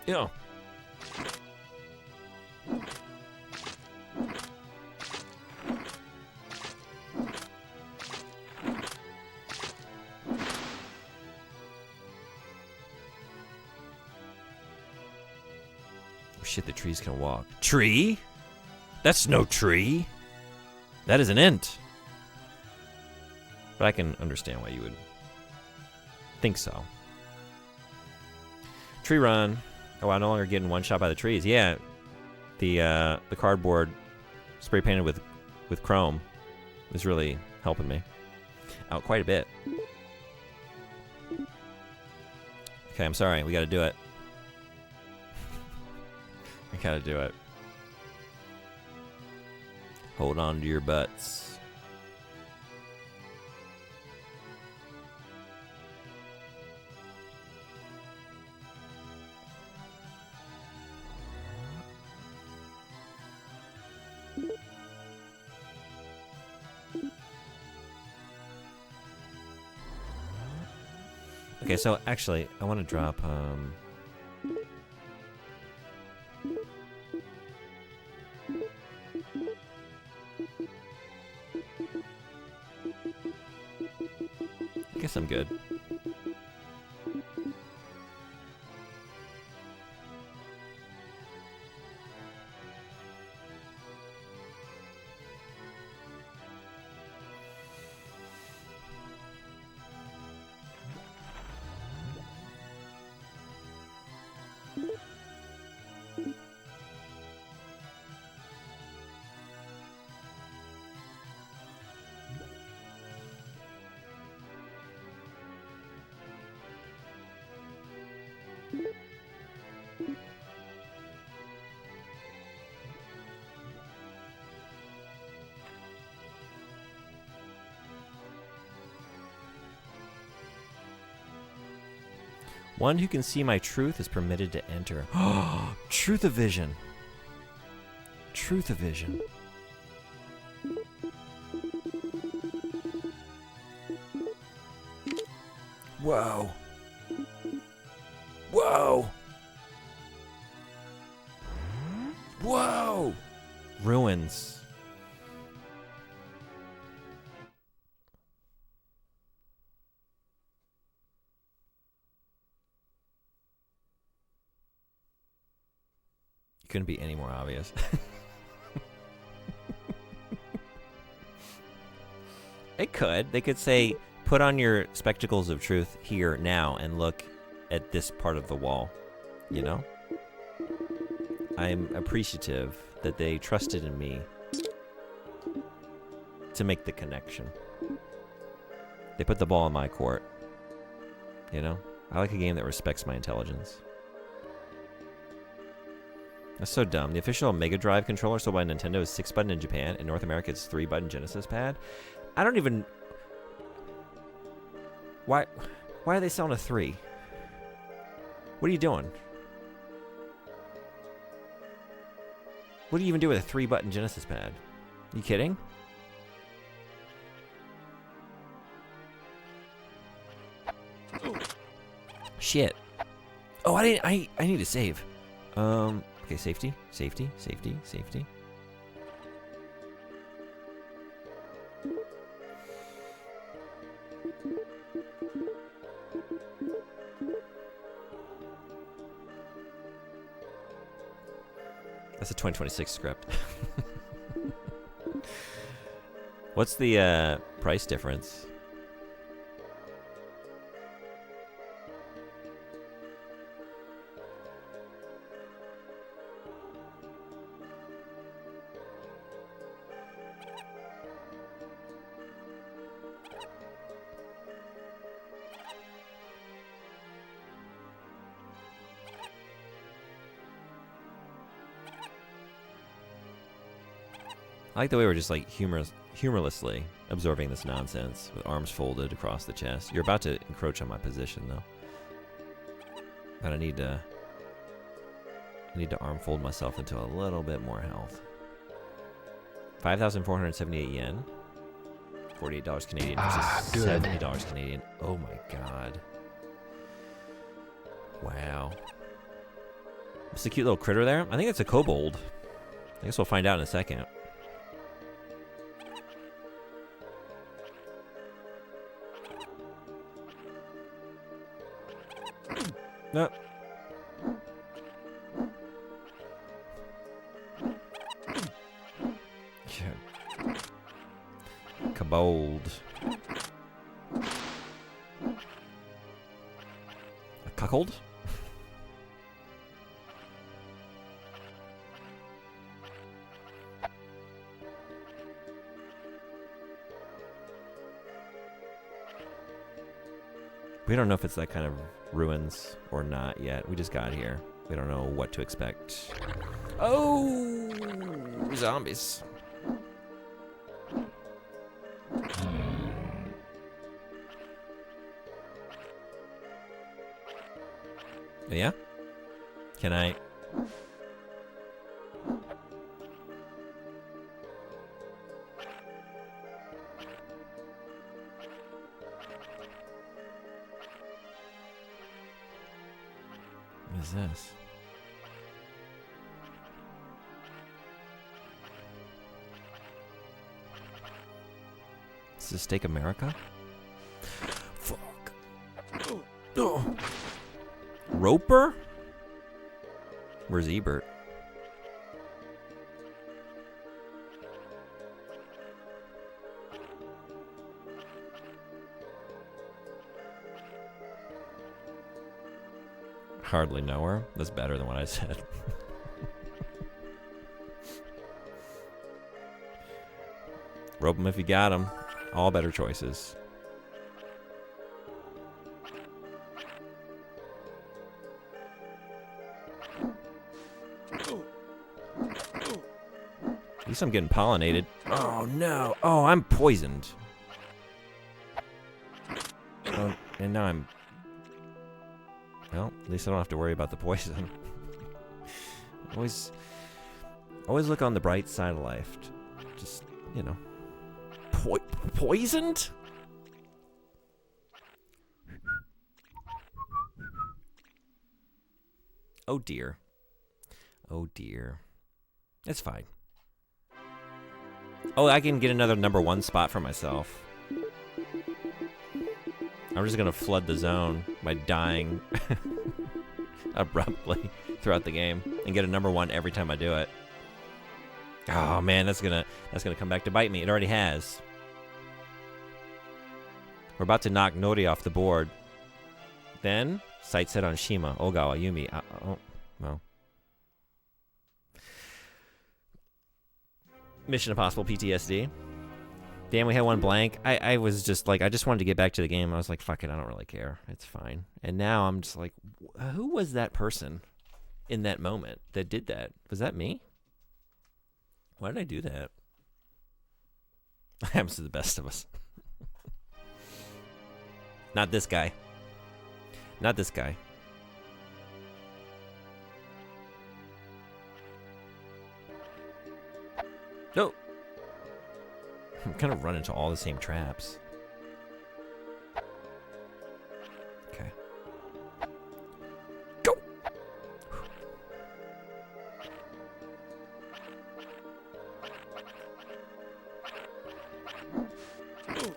Ew. Shit, the trees can walk. Tree? That's no tree. That is an int. But I can understand why you would think so. Tree run. Oh, I'm no longer getting one shot by the trees. Yeah, the cardboard spray painted with chrome is really helping me out quite a bit. Okay, I'm sorry. We got to do it. We gotta do it. Hold on to your butts. Okay, so actually, I want to drop I guess I'm good. One who can see my truth is permitted to enter. Truth of vision. Truth of vision. Whoa. Whoa. Whoa. Ruins. Couldn't be any more obvious. It could. They could say, put on your spectacles of truth here now and look at this part of the wall. You know? I'm appreciative that they trusted in me to make the connection. They put the ball in my court. You know? I like a game that respects my intelligence. That's so dumb. The official Mega Drive controller sold by Nintendo is 6-button in Japan. In North America, it's 3-button Genesis pad. I don't even... Why are they selling a 3? What are you doing? What do you even do with a 3-button Genesis pad? You kidding? Shit. Oh, I need to save. Okay, safety, safety, safety, safety. That's a 2026 script. What's the price difference? I like the way we're just like humorlessly absorbing this nonsense with arms folded across the chest. You're about to encroach on my position, though. But I need to arm fold myself into a little bit more health. 5,478 yen. $48 Canadian versus $70 Canadian. Oh my god. Wow. It's a cute little critter there. I think it's a kobold. I guess we'll find out in a second. No. Kobold. A cuckold? We don't know if it's that kind of ruins or not yet. We just got here. We don't know what to expect. Oh, zombies. Yeah? Can I? What is this? Is this Steak America? Fuck. Oh. Roper? Where's Ebert? Hardly know her. That's better than what I said. Rope him if you got him. All better choices. At least I'm getting pollinated. Oh no. Oh, I'm poisoned. Oh, and now I'm Well, at least I don't have to worry about the poison. Always look on the bright side of life. Just, you know. Poisoned? Oh dear. Oh dear. It's fine. Oh, I can get another #1 spot for myself. I'm just gonna flood the zone by dying abruptly throughout the game and get a #1 every time I do it. Oh man, that's gonna come back to bite me. It already has. We're about to knock Nori off the board. Then, sight set on Shima, Ogawa, Yumi. Oh, well. Mission Impossible PTSD. Damn, we had one blank. I was just like, I just wanted to get back to the game. I was like, fuck it, I don't really care. It's fine. And now I'm just like, who was that person in that moment that did that? Was that me? Why did I do that? That happens to the best of us. Not this guy. Not this guy. No. I'm kind of run into all the same traps. Okay. Go!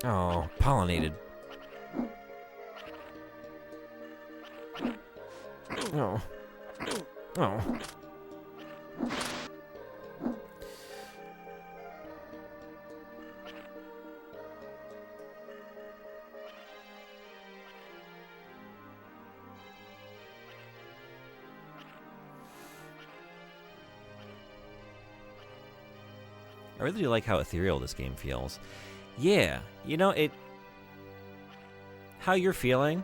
Oh, pollinated. Oh. Oh. I really do like how ethereal this game feels. Yeah, you know, how you're feeling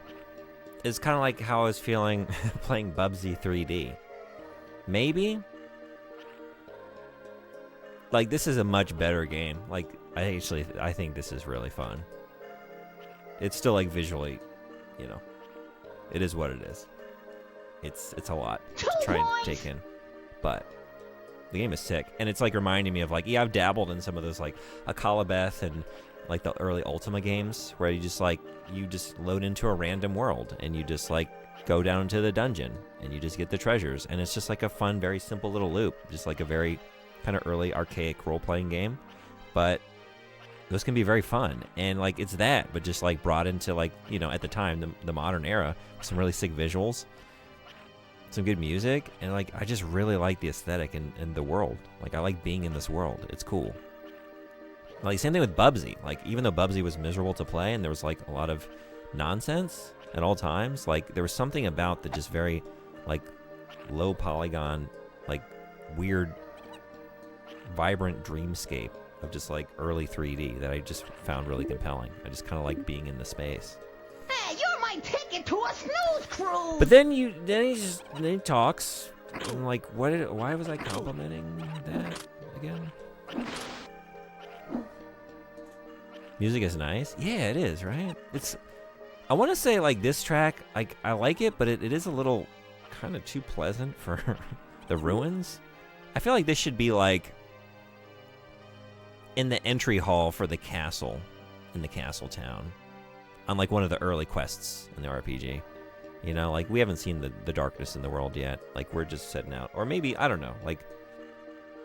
is kind of like how I was feeling playing Bubsy 3D. Maybe? Like, this is a much better game. Like, I think this is really fun. It's still, like, visually, you know, it is what it is. It's a lot to try and take in. But the game is sick. And it's, like, reminding me of, like, yeah, I've dabbled in some of those, like, Akalabeth and, like, the early Ultima games where you just load into a random world and you just, like, go down into the dungeon and you just get the treasures. And it's just, like, a fun, very simple little loop. Just, like, a very kind of early archaic role-playing game. But those can be very fun. And, like, it's that, but just, like, brought into, like, you know, at the time, the modern era, some really sick visuals, some good music, and, like, I just really like the aesthetic and the world. Like, I like being in this world. It's cool. Like, same thing with Bubsy. Like, even though Bubsy was miserable to play and there was, like, a lot of nonsense at all times, like, there was something about the just very, like, low polygon, like, weird, vibrant dreamscape of just, like, early 3D that I just found really compelling. I just kind of like being in the space. Hey, you're my ticket to a snooze cruise! But then he talks, and, like, why was I complimenting that again? Music is nice. Yeah, it is, right? I want to say, like, this track, like, I like it, but it is a little kind of too pleasant for the ruins. I feel like this should be, like, in the entry hall for the castle, in the castle town, on, like, one of the early quests in the RPG. You know, like, we haven't seen the darkness in the world yet. Like, we're just setting out. Or maybe, I don't know, like,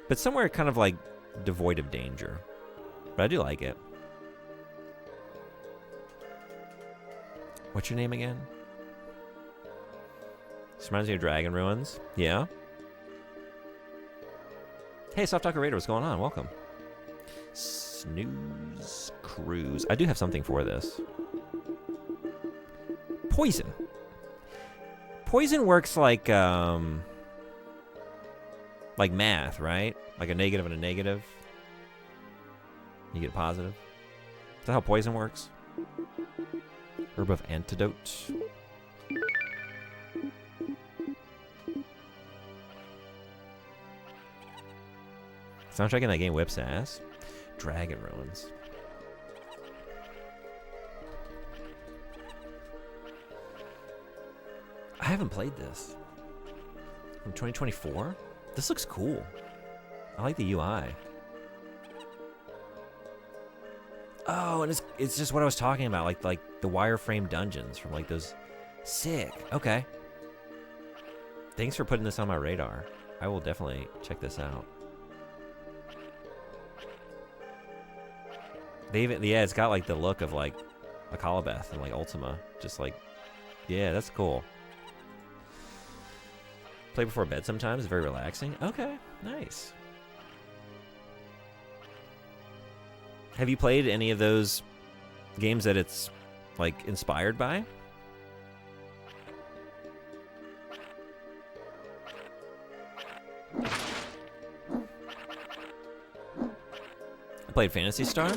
but somewhere kind of, like, devoid of danger. But I do like it. What's your name again? This reminds me of Dragon Ruins. Yeah? Hey, Soft Talker Raider, what's going on? Welcome. Snooze Cruise. I do have something for this. Poison. Poison works like math, right? Like a negative and a negative. You get a positive. Is that how poison works? Herb of Antidote. Soundtrack in that game whips ass. Dragon Ruins. haven't played this. From 2024? This looks cool. I like the UI. Oh, and it's just what I was talking about, like the wireframe dungeons from like those. Sick. Okay. Thanks for putting this on my radar. I will definitely check this out. Yeah, it's got like the look of like a Calabeth and like Ultima. Just like, yeah, that's cool. Play before bed sometimes. Very relaxing. Okay, nice. Have you played any of those games that it's like inspired by? I played Phantasy Star.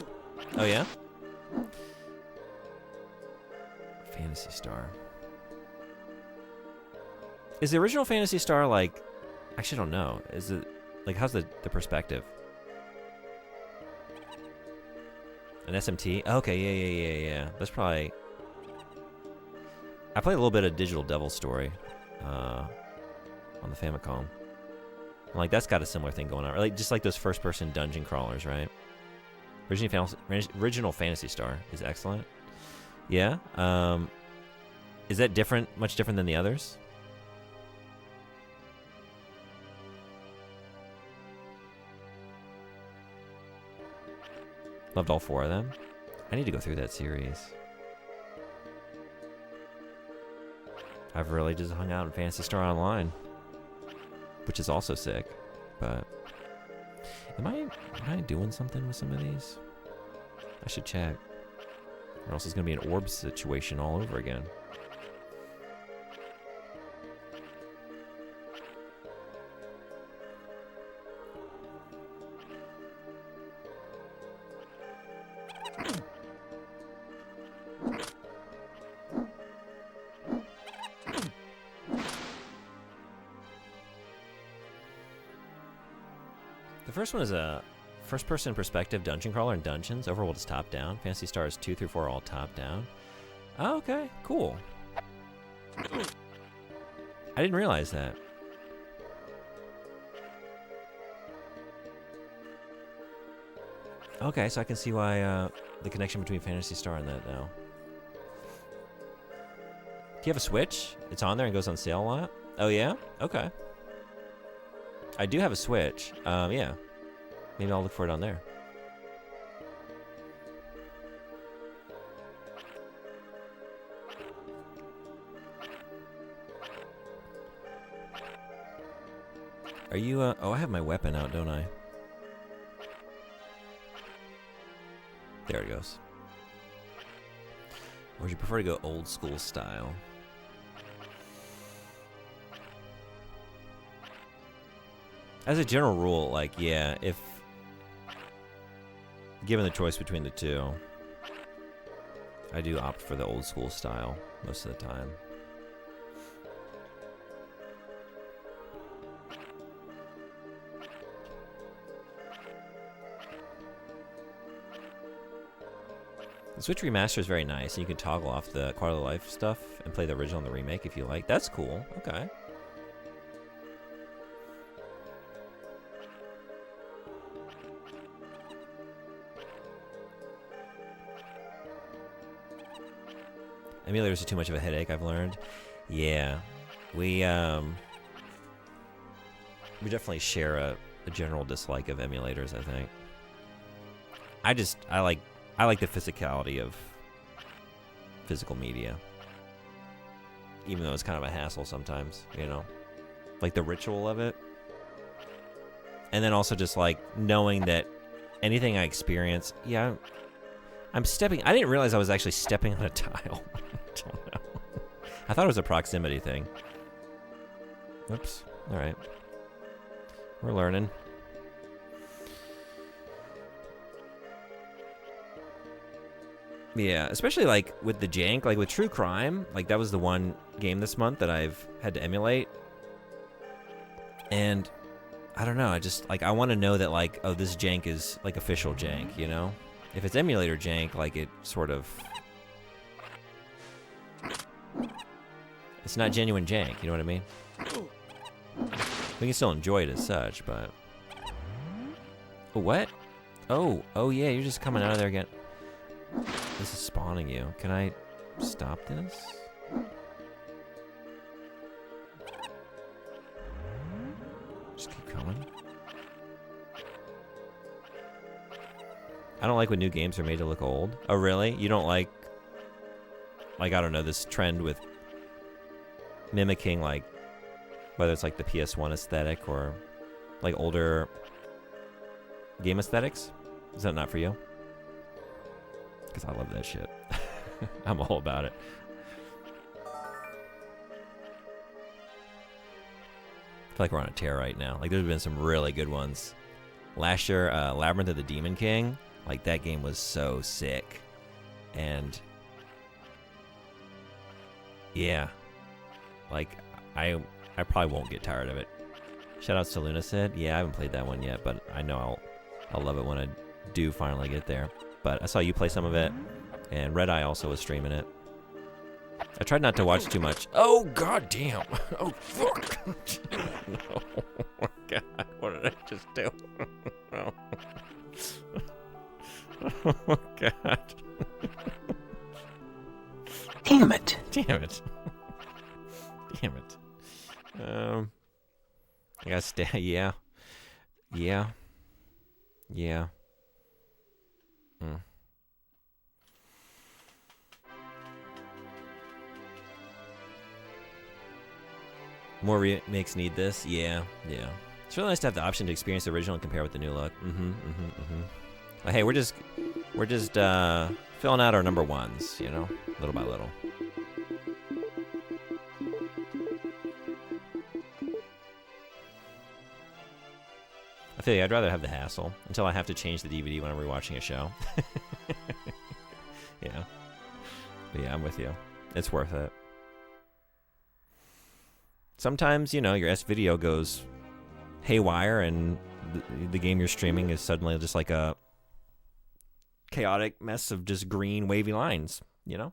Oh yeah? Phantasy Star. Is the original Phantasy Star like... Actually, I don't know. Is it... Like, how's the perspective? An SMT? Okay, yeah. That's probably... I played a little bit of Digital Devil Story on the Famicom. Like, that's got a similar thing going on. Like, just like those first-person dungeon crawlers, right? Original Phantasy Star is excellent. Yeah. Is that different? Much different than the others? Loved all 4 of them. I need to go through that series. I've really just hung out in Phantasy Star Online, which is also sick. But am I doing something with some of these? I should check. Or else it's gonna be an orb situation all over again. The first one is a first-person perspective dungeon crawler in dungeons. Overworld is top-down. Phantasy Stars 2 through 4 are all top-down. Oh, okay, cool. I didn't realize that. Okay, so I can see why the connection between Phantasy Star and that now. Do you have a Switch? It's on there and goes on sale a lot? Oh, yeah? Okay. I do have a Switch. Yeah. Maybe I'll look for it on there. Are you, oh, I have my weapon out, don't I? There it goes. Or would you prefer to go old school style? As a general rule, like, yeah, if given the choice between the two, I do opt for the old school style most of the time. The Switch Remaster is very nice, and you can toggle off the quality of life stuff and play the original and the remake if you like. That's cool. Okay. Emulators are too much of a headache, I've learned. Yeah. We definitely share a general dislike of emulators, I think. I like the physicality of physical media. Even though it's kind of a hassle sometimes, you know? Like the ritual of it. And then also just like knowing that anything I experience, yeah, I'm stepping. I didn't realize I was actually stepping on a tile. Don't know. I thought it was a proximity thing. Oops. All right. We're learning. Yeah, especially like with the jank, like with True Crime, like that was the one game this month that I've had to emulate. And I don't know, I just like I want to know that like, oh, this jank is like official jank, you know? If it's emulator jank, like it sort of It's not genuine jank, you know what I mean? We can still enjoy it as such, but... Oh, what? Oh yeah, you're just coming out of there again. This is spawning you. Can I stop this? Just keep coming. I don't like when new games are made to look old. Oh, really? You don't like, I don't know, this trend with mimicking, like, whether it's like the PS1 aesthetic or like older game aesthetics? Is that not for you? Because I love that shit. I'm all about it. I feel like we're on a tear right now. Like, there's been some really good ones. Last year, Labyrinth of the Demon King, like, that game was so sick. And yeah, like, I probably won't get tired of it. Shoutouts to Lunacid. Yeah, I haven't played that one yet, but I know I'll love it when I do finally get there. But I saw you play some of it, and Red Eye also was streaming it. I tried not to watch too much. Oh, god damn. Oh, fuck. No. Oh, my God. What did I just do? Oh, oh my God. Damn it. Damn it. Damn it. I gotta stay. Yeah. Yeah. Yeah. More remakes need this. Yeah. It's really nice to have the option to experience the original and compare with the new look. Well, hey, we're just filling out our number ones, you know, little by little. I feel like I'd rather have the hassle until I have to change the DVD when I'm rewatching a show. Yeah. But yeah, I'm with you. It's worth it. Sometimes, you know, your S-video goes haywire and the game you're streaming is suddenly just like a chaotic mess of just green wavy lines, you know?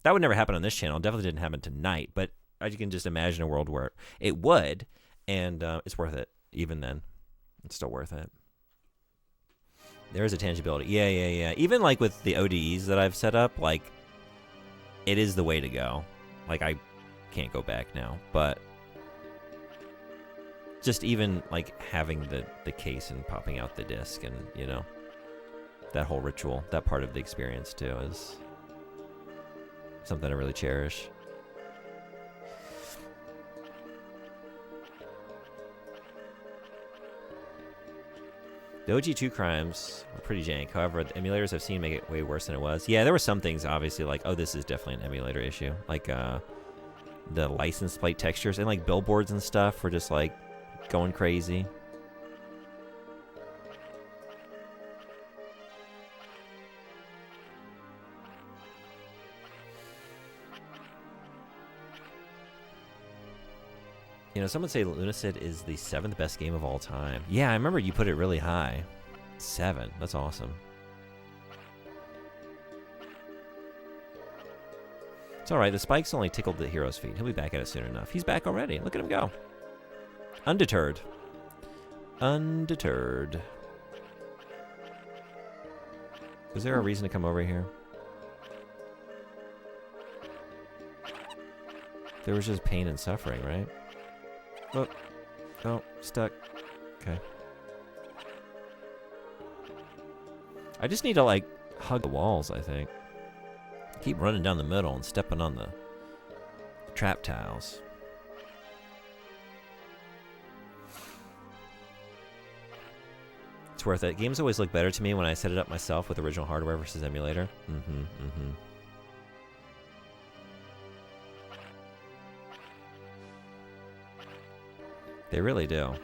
That would never happen on this channel. It definitely didn't happen tonight, but I can just imagine a world where it would, and it's worth it even then. It's still worth it. There is a tangibility. Yeah. Even like with the ODEs that I've set up, like, it is the way to go. Like, I can't go back now, but just even like having the case and popping out the disc and, you know, that whole ritual, that part of the experience too is something I really cherish. The OG 2 crimes were pretty jank. However, the emulators I've seen make it way worse than it was. Yeah, there were some things, obviously, like, oh, this is definitely an emulator issue. Like, the license plate textures and, like, billboards and stuff were just, like, going crazy. You know, some would say Lunacid is the 7th best game of all time. Yeah, I remember you put it really high. 7. That's awesome. It's alright. The spikes only tickled the hero's feet. He'll be back at it soon enough. He's back already. Look at him go. Undeterred. Undeterred. Was there a reason to come over here? There was just pain and suffering, right? Oh, stuck. Okay. I just need to, like, hug the walls, I think. Keep running down the middle and stepping on the trap tiles. It's worth it. Games always look better to me when I set it up myself with original hardware versus emulator. They really do.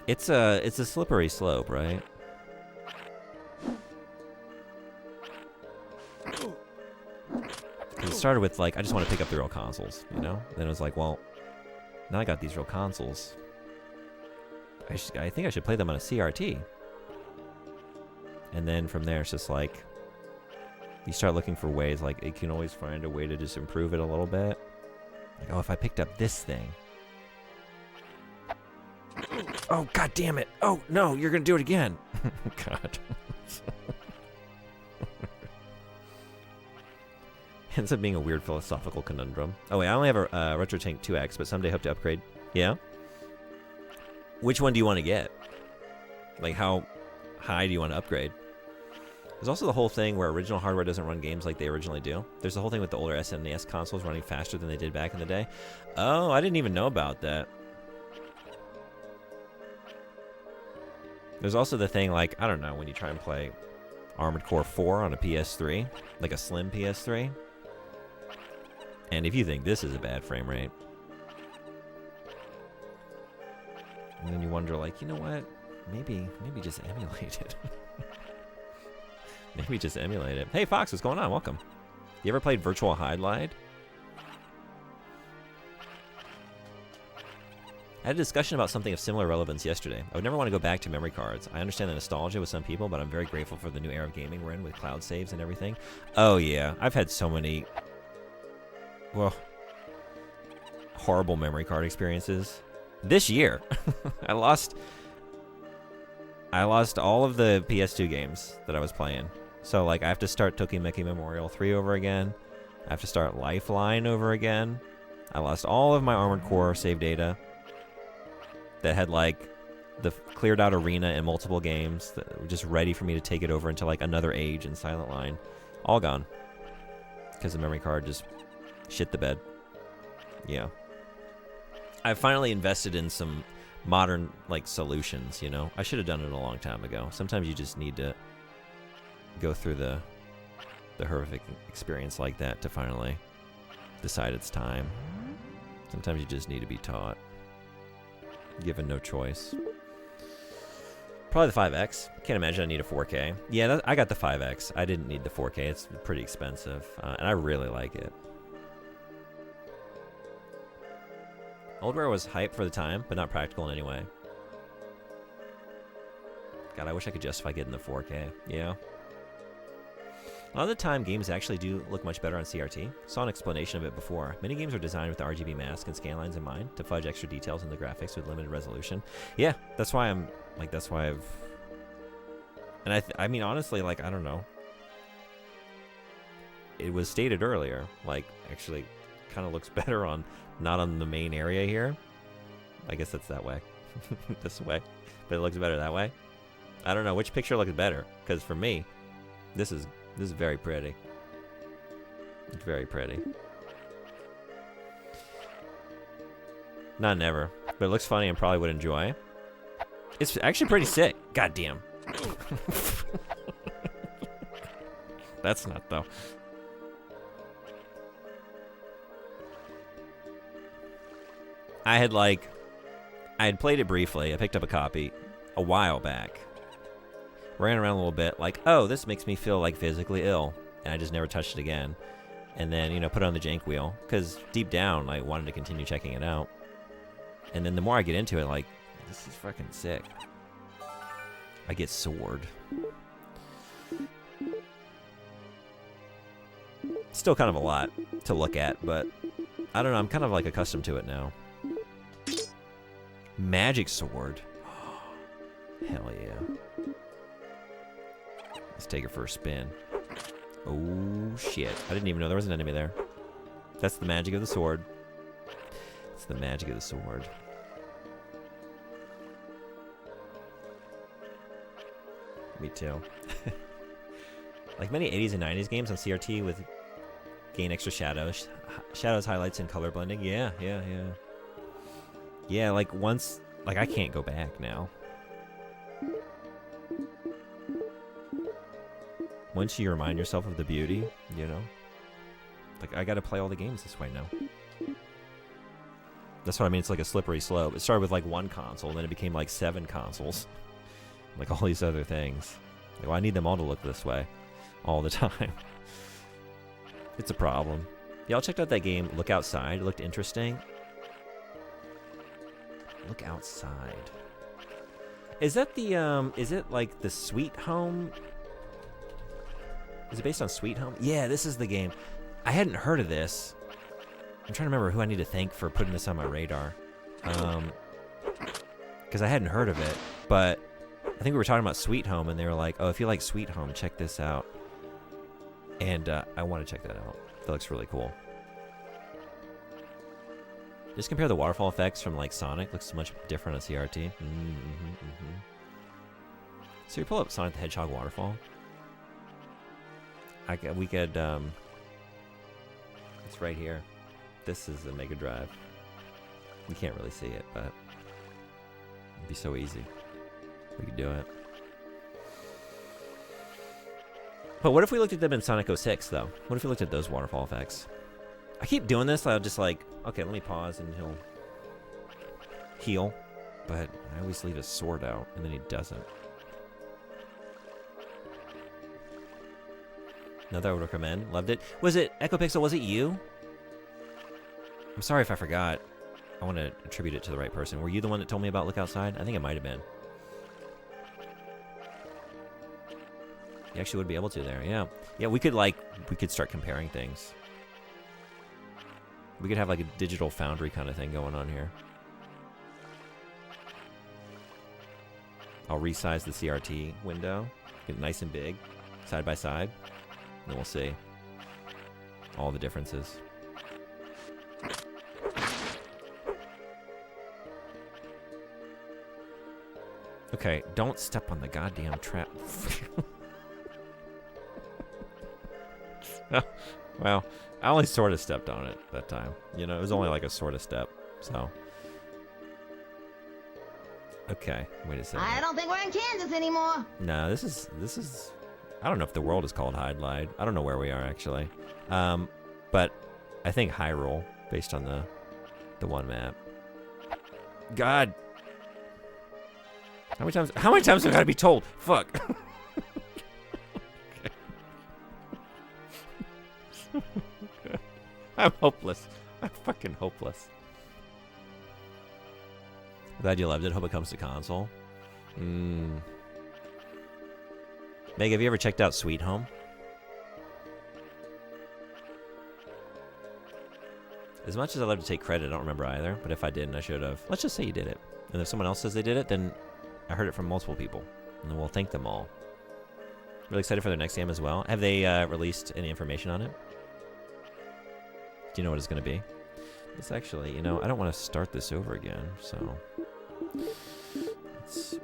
It's a slippery slope, right? It started with, like, I just want to pick up the real consoles, you know? Then it was like, well, now I got these real consoles. I think I should play them on a CRT. And then from there, it's just like, you start looking for ways, like, you can always find a way to just improve it a little bit. Like, oh, if I picked up this thing. Oh, god damn it. Oh, no, you're going to do it again. God. Ends up being a weird philosophical conundrum. Oh, wait, I only have a Retro Tank 2X, but someday hope to upgrade. Yeah? Which one do you want to get? Like, how high do you want to upgrade? There's also the whole thing where original hardware doesn't run games like they originally do. There's the whole thing with the older SNES consoles running faster than they did back in the day. Oh, I didn't even know about that. There's also the thing, like, I don't know, when you try and play Armored Core 4 on a PS3, like a slim PS3. And if you think this is a bad frame rate, and then you wonder, like, you know what? Maybe just emulate it. Maybe just emulate it. Hey, Fox, what's going on? Welcome. You ever played Virtual Hydlide? I had a discussion about something of similar relevance yesterday. I would never want to go back to memory cards. I understand the nostalgia with some people, but I'm very grateful for the new era of gaming we're in with cloud saves and everything. Oh, yeah. I've had so many, well, horrible memory card experiences. This year, I lost all of the PS2 games that I was playing. So, like, I have to start Tokimeki Memorial 3 over again. I have to start Lifeline over again. I lost all of my Armored Core save data that had, like, the cleared out arena and multiple games that were just ready for me to take it over into, like, another age in Silent Line. All gone. Because the memory card just shit the bed. Yeah. I finally invested in some modern, like, solutions, you know? I should have done it a long time ago. Sometimes you just need to go through the horrific experience like that to finally decide it's time. Sometimes you just need to be taught. Given no choice. Probably the 5X. Can't imagine I need a 4K. Yeah, I got the 5X. I didn't need the 4K. It's pretty expensive, and I really like it. Oldware was hype for the time, but not practical in any way. God, I wish I could justify getting the 4K. Yeah. A lot of the time, games actually do look much better on CRT. Saw an explanation of it before. Many games are designed with the RGB mask and scanlines in mind to fudge extra details in the graphics with limited resolution. Yeah, that's why I'm, like, that's why I've... And I mean, honestly, like, I don't know. It was stated earlier, like, actually kind of looks better on, not on the main area here. I guess that's that way. This way. But it looks better that way. I don't know, which picture looks better? Because for me, this is very pretty. It's very pretty. Not never, but it looks funny and probably would enjoy. It's actually pretty sick. Goddamn. That's not though. I had played it briefly. I picked up a copy a while back. Ran around a little bit, like, oh, this makes me feel, like, physically ill. And I just never touched it again. And then, you know, put it on the jank wheel. Because deep down, I wanted to continue checking it out. And then the more I get into it, like, this is fucking sick. I get Sword. Still kind of a lot to look at, but I don't know, I'm kind of, like, accustomed to it now. Magic Sword. Hell yeah. Let's take it for a spin. Oh, shit. I didn't even know there was an enemy there. That's the magic of the sword. It's the magic of the sword. Me too. Like many 80s and 90s games on CRT with gain extra shadows, highlights, and color blending. Yeah. Yeah, like once... Like, I can't go back now. Once you remind yourself of the beauty, you know? Like, I gotta play all the games this way now. That's what I mean, it's like a slippery slope. It started with, like, one console, and then it became, like, 7 consoles. Like, all these other things. Like, well, I need them all to look this way. All the time. It's a problem. Y'all checked out that game, Look Outside? It looked interesting. Look Outside. Is that the, is it, like, the Sweet Home Is it based on Sweet Home? Yeah, this is the game. I hadn't heard of this. I'm trying to remember who I need to thank for putting this on my radar. Because I hadn't heard of it. But I think we were talking about Sweet Home, and they were like, oh, if you like Sweet Home, check this out. And I want to check that out. That looks really cool. Just compare the waterfall effects from like Sonic. Looks much different on CRT. So you pull up Sonic the Hedgehog waterfall. We could. It's right here. This is the Mega Drive. You can't really see it, but it'd be so easy. We could do it. But what if we looked at them in Sonic 06, though? What if we looked at those waterfall effects? I keep doing this. I'll just like, okay, let me pause, and he'll heal. But I always leave his sword out, and then he doesn't. Another I would recommend. Loved it. Was it Echo Pixel? Was it you? I'm sorry if I forgot. I want to attribute it to the right person. Were you the one that told me about Look Outside? I think it might have been. You actually would be able to there, yeah. Yeah, we could start comparing things. We could have like a digital foundry kind of thing going on here. I'll resize the CRT window, get it nice and big, side by side, and then we'll see all the differences. Okay, don't step on the goddamn trap. Well, I only sort of stepped on it that time. You know, it was only like a sort of step, so. Okay, wait a second. I don't think we're in Kansas anymore. No, this is. I don't know if the world is called Hydlide. I don't know where we are actually, but I think Hyrule, based on the one map. God, how many times have I got to be told? Fuck. I'm hopeless. I'm fucking hopeless. Glad you loved it. Hope it comes to console. Meg, have you ever checked out Sweet Home? As much as I love to take credit, I don't remember either. But if I didn't, I should have. Let's just say you did it. And if someone else says they did it, then I heard it from multiple people. And then we'll thank them all. Really excited for their next game as well. Have they released any information on it? Do you know what it's going to be? It's actually, you know, I don't want to start this over again, so let's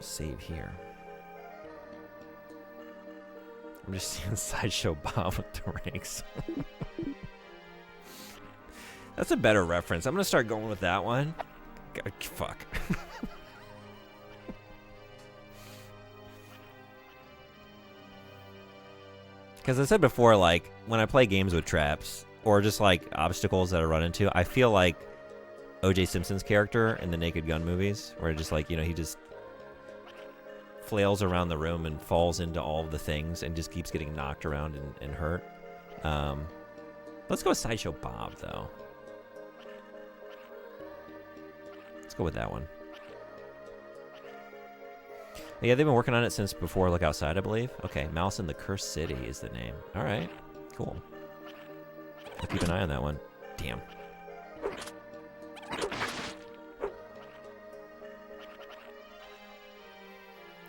save here. I'm just seeing Sideshow Bob with the ranks. That's a better reference. I'm going to start going with that one. God, fuck. Because I said before, like, when I play games with traps, or just, like, obstacles that I run into, I feel like O.J. Simpson's character in the Naked Gun movies, where just, like, you know, he just flails around the room and falls into all the things and just keeps getting knocked around and hurt. Let's go with Sideshow Bob, though. Let's go with that one. Yeah, they've been working on it since before Look Outside, I believe. Okay, Mouse in the Cursed City is the name. All right, cool. I'll keep an eye on that one. Damn.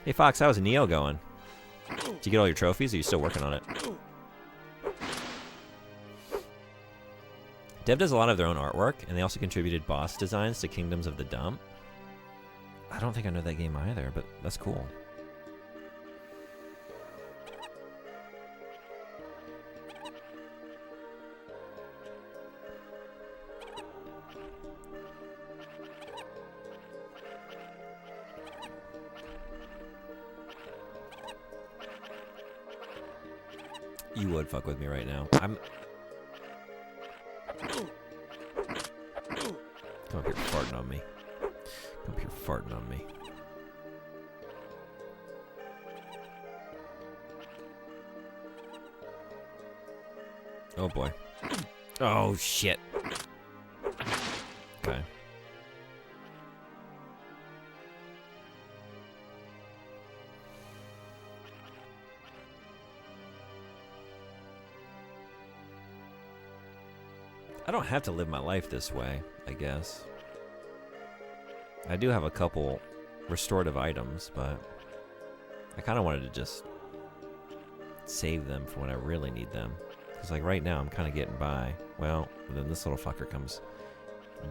Hey, Fox, how's Neo going? Did you get all your trophies, or are you still working on it? Dev does a lot of their own artwork, and they also contributed boss designs to Kingdoms of the Dump. I don't think I know that game either, but that's cool. You would fuck with me right now. Come up here farting on me. Come up here farting on me. Oh boy. Oh shit. Okay. I don't have to live my life this way, I guess. I do have a couple restorative items, but I kind of wanted to just save them for when I really need them. Because, like, right now I'm kind of getting by. Well, then this little fucker comes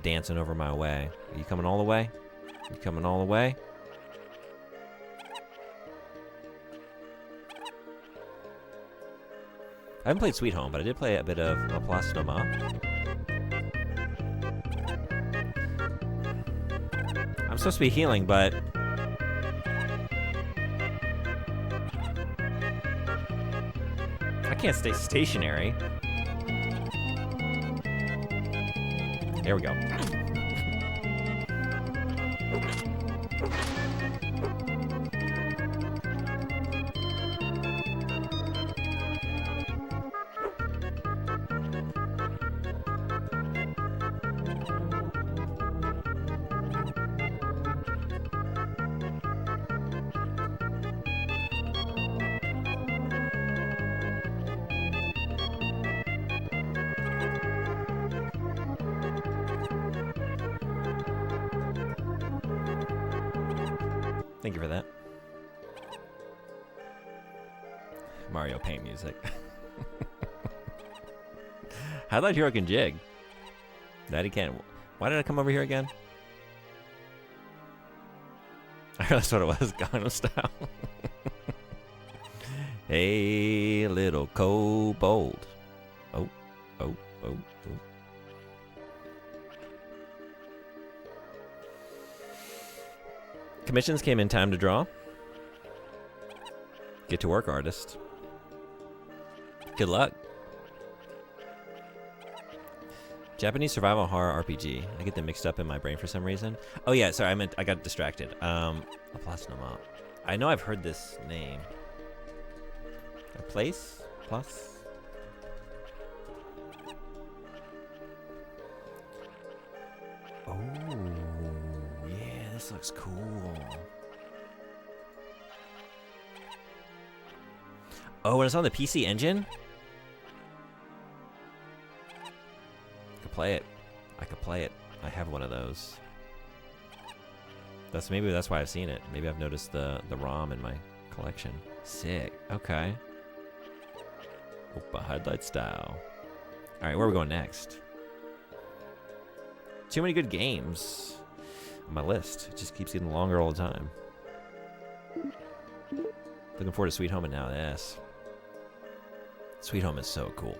dancing over my way. Are you coming all the way? You coming all the way? I haven't played Sweet Home, but I did play a bit of La Place Noma. I'm supposed to be healing, but I can't stay stationary. There we go. Thank you for that. Mario Paint music. Hydlide Hero can jig. That he can. Why did I come over here again? I realized what it was. Gangnam Style. Hey, little kobold. Oh, oh, oh, oh. Commissions came in time to draw. Get to work, artist. Good luck. Japanese survival horror RPG. I get them mixed up in my brain for some reason. Oh yeah, sorry, I got distracted. La Place Noma. I know I've heard this name. A place? Plus? Oh, yeah, this looks cool. Oh, and it's on the PC Engine? I could play it. I could play it. I have one of those. Maybe that's why I've seen it. Maybe I've noticed the ROM in my collection. Sick. Okay. Opa Hydlide style. Alright, where are we going next? Too many good games on my list. It just keeps getting longer all the time. Looking forward to Sweet Home and now this. Sweet Home is so cool.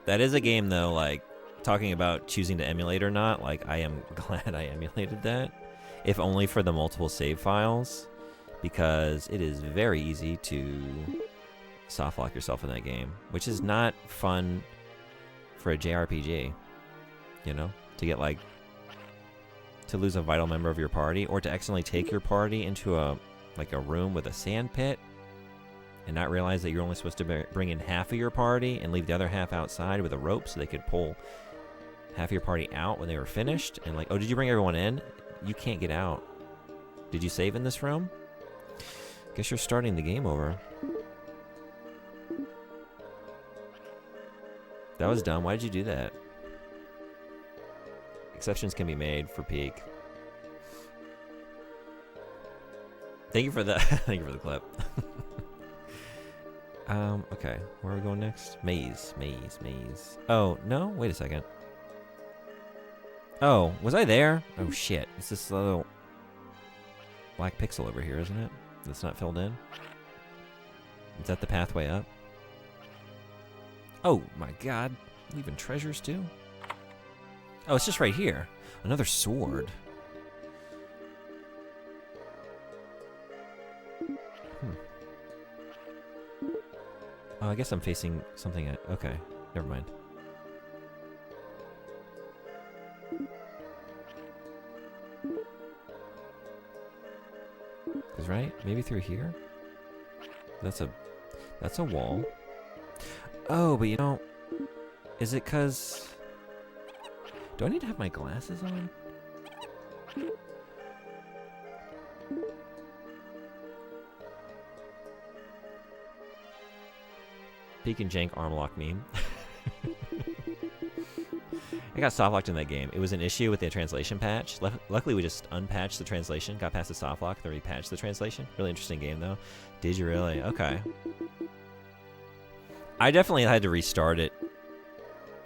That is a game, though, like, talking about choosing to emulate or not, like, I am glad I emulated that. If only for the multiple save files, because it is very easy to softlock yourself in that game, which is not fun for a JRPG, you know? To get, like, to lose a vital member of your party, or to accidentally take your party into a room with a sand pit, and not realize that you're only supposed to bring in half of your party and leave the other half outside with a rope so they could pull half of your party out when they were finished. And like, oh, did you bring everyone in? You can't get out. Did you save in this room? Guess you're starting the game over. That was dumb. Why did you do that? Exceptions can be made for peak. Thank you for the thank you for the clip. Okay, where are we going next? Maze. Oh, no? Wait a second. Oh, was I there? Oh, shit. It's this little black pixel over here, isn't it? That's not filled in? Is that the pathway up? Oh, my God. Leaving treasures, too? Oh, it's just right here. Another sword. Oh, I guess I'm facing something. Okay, never mind. Is right? Maybe through here? That's a wall. Oh, but you know, is it 'cause... Do I need to have my glasses on? Peek and Jank arm lock meme. I got soft locked in that game. It was an issue with the translation patch. Luckily, we just unpatched the translation, got past the soft lock, then repatched the translation. Really interesting game, though. Did you really? Okay. I definitely had to restart it.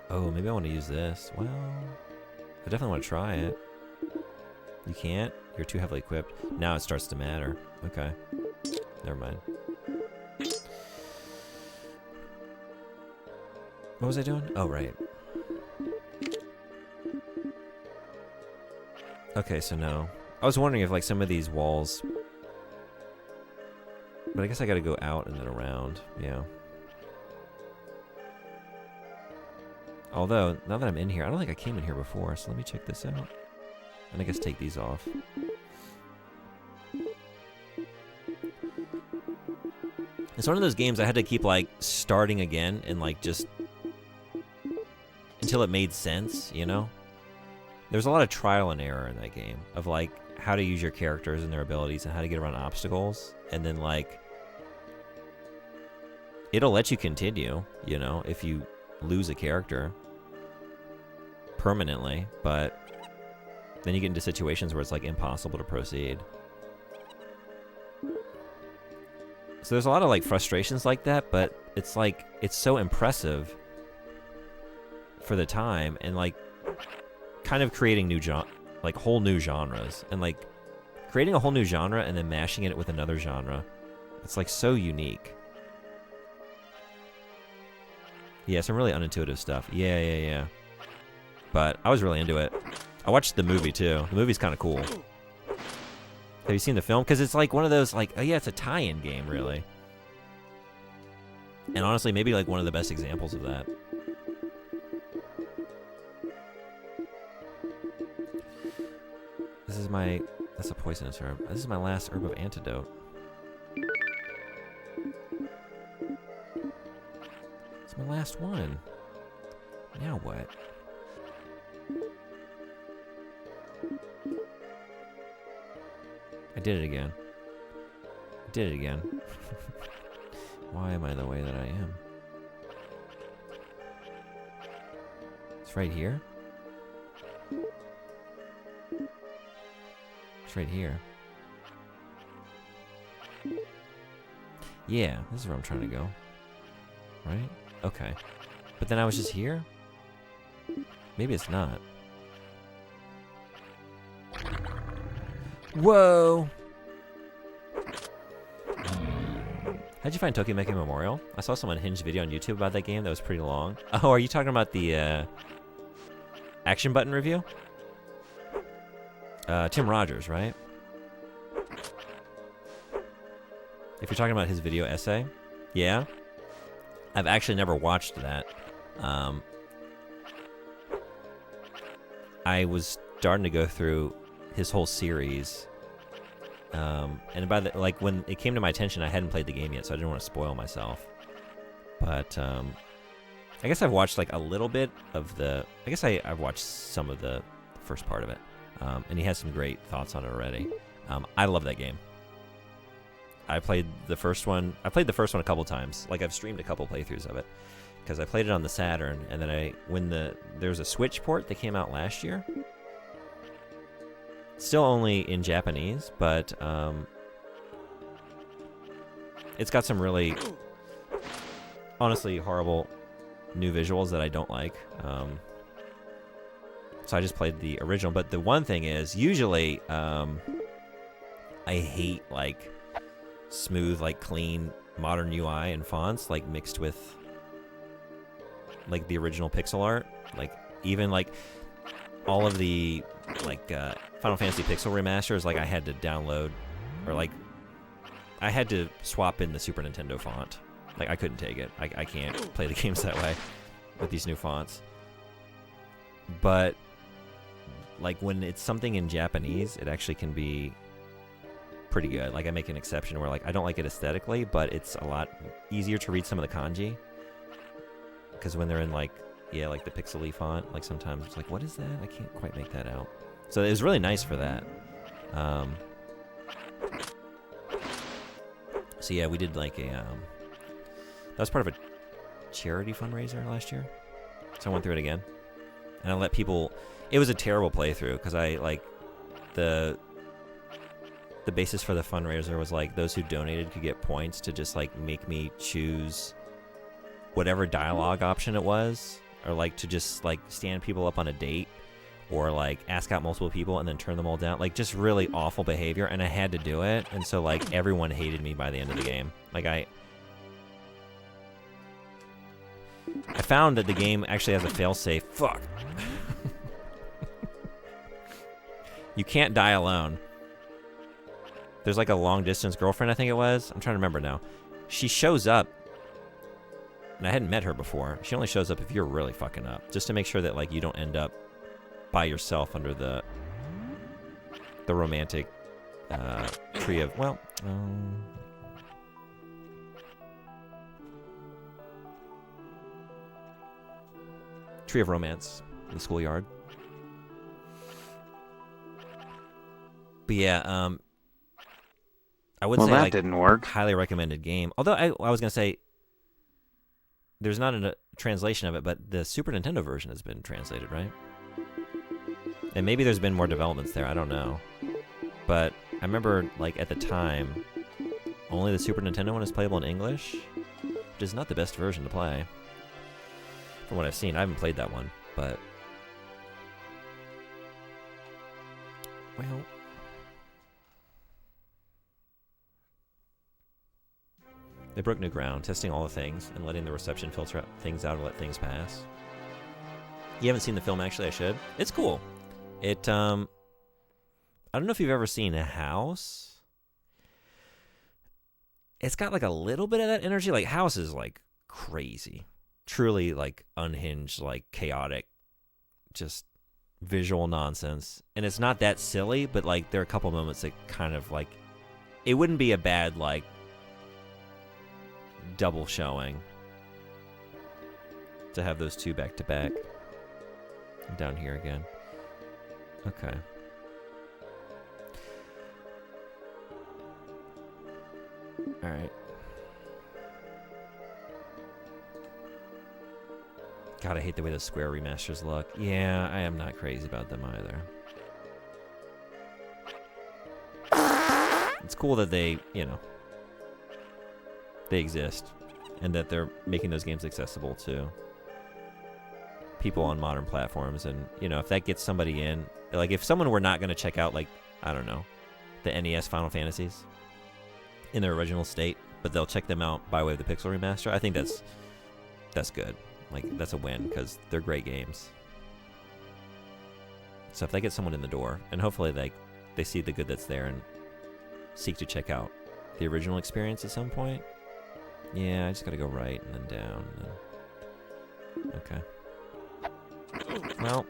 Oh, maybe I want to use this. Well, I definitely want to try it. You can't? You're too heavily equipped. Now it starts to matter. Okay. Never mind. What was I doing? Oh, right. Okay, so no. I was wondering if, like, some of these walls... But I guess I gotta go out and then around. Yeah. Although, now that I'm in here, I don't think I came in here before, so let me check this out. And I guess take these off. It's one of those games I had to keep, like, starting again and, like, just... until it made sense, you know? There's a lot of trial and error in that game of, like, how to use your characters and their abilities and how to get around obstacles. And then, like, it'll let you continue, you know, if you lose a character permanently. But then you get into situations where it's, like, impossible to proceed. So there's a lot of, like, frustrations like that, but it's, like, it's so impressive for the time and, like, kind of creating new like whole new genres and like creating a whole new genre and then mashing it with another genre. It's like so unique. Yeah, some really unintuitive stuff. Yeah. But I was really into it. I watched the movie too. The movie's kind of cool. Have you seen the film? Because it's like one of those like, oh yeah, it's a tie-in game really. And honestly, maybe like one of the best examples of that. This is my... That's a poisonous herb. This is my last herb of antidote. It's my last one. Now what? I did it again. I did it again. Why am I the way that I am? It's right here? Right here. Yeah, this is where I'm trying to go. Right? Okay. But then I was just here? Maybe it's not. Whoa! How'd you find Tokyo Mecha Memorial? I saw some unhinged video on YouTube about that game that was pretty long. Oh, are you talking about the action button review? Tim Rogers, right? If you're talking about his video essay, yeah. I've actually never watched that. I was starting to go through his whole series, and by the like when it came to my attention, I hadn't played the game yet, so I didn't want to spoil myself. But I guess I've watched like a little bit of the. I guess I've watched some of the first part of it. And he has some great thoughts on it already. I love that game. I played the first one. I played the first one a couple times. Like I've streamed a couple playthroughs of it because I played it on the Saturn, and then there's a Switch port that came out last year. Still only in Japanese, but it's got some really, honestly, horrible new visuals that I don't like. So I just played the original. But the one thing is, usually, I hate, like, smooth, like, clean, modern UI and fonts, like, mixed with, like, the original pixel art. Like, even, like, all of the, like, Final Fantasy Pixel remasters, like, I had to download, or, like, I had to swap in the Super Nintendo font. Like, I couldn't take it. I can't play the games that way with these new fonts. But... like, when it's something in Japanese, it actually can be pretty good. Like, I make an exception where, like, I don't like it aesthetically, but it's a lot easier to read some of the kanji. Because when they're in, like, yeah, like the pixely font, like, sometimes it's like, what is that? I can't quite make that out. So it was really nice for that. So, yeah, we did, like, a, that was part of a charity fundraiser last year. So I went through it again. And I let people... It was a terrible playthrough because I, like, the basis for the fundraiser was, like, those who donated could get points to just, like, make me choose whatever dialogue option it was, or, like, to just, like, stand people up on a date, or, like, ask out multiple people and then turn them all down. Like, just really awful behavior, and I had to do it, and so, like, everyone hated me by the end of the game. Like, I found that the game actually has a failsafe. Fuck. You can't die alone. There's like a long-distance girlfriend, I think it was. I'm trying to remember now. She shows up, and I hadn't met her before. She only shows up if you're really fucking up, just to make sure that like you don't end up by yourself under the romantic tree of, well, tree of romance in the schoolyard. But yeah, I would say that like didn't work. Highly recommended game. Although I was gonna say there's not a translation of it, but the Super Nintendo version has been translated, right? And maybe there's been more developments there. I don't know. But I remember like at the time, only the Super Nintendo one is playable in English, which is not the best version to play. From what I've seen, I haven't played that one, but well. They broke new ground, testing all the things and letting the reception filter things out and let things pass. You haven't seen the film, actually. I should. It's cool. It, I don't know if you've ever seen a house. It's got like a little bit of that energy. Like House is like crazy, truly like unhinged, like chaotic, just visual nonsense. And it's not that silly, but like there are a couple moments that kind of like, it wouldn't be a bad like double showing to have those two back to back. Down here again. Okay. All right. God, I hate the way the Square remasters look. Yeah, I am not crazy about them either. It's cool that they, you know, they exist, and that they're making those games accessible to people on modern platforms. And, you know, if that gets somebody in, like if someone were not going to check out, like, I don't know, the NES Final Fantasies in their original state, but they'll check them out by way of the Pixel Remaster, I think that's good. Like, that's a win, because they're great games. So if they get someone in the door, and hopefully they see the good that's there and seek to check out the original experience at some point. Yeah, I just gotta go right and then down. And then... Okay. Well.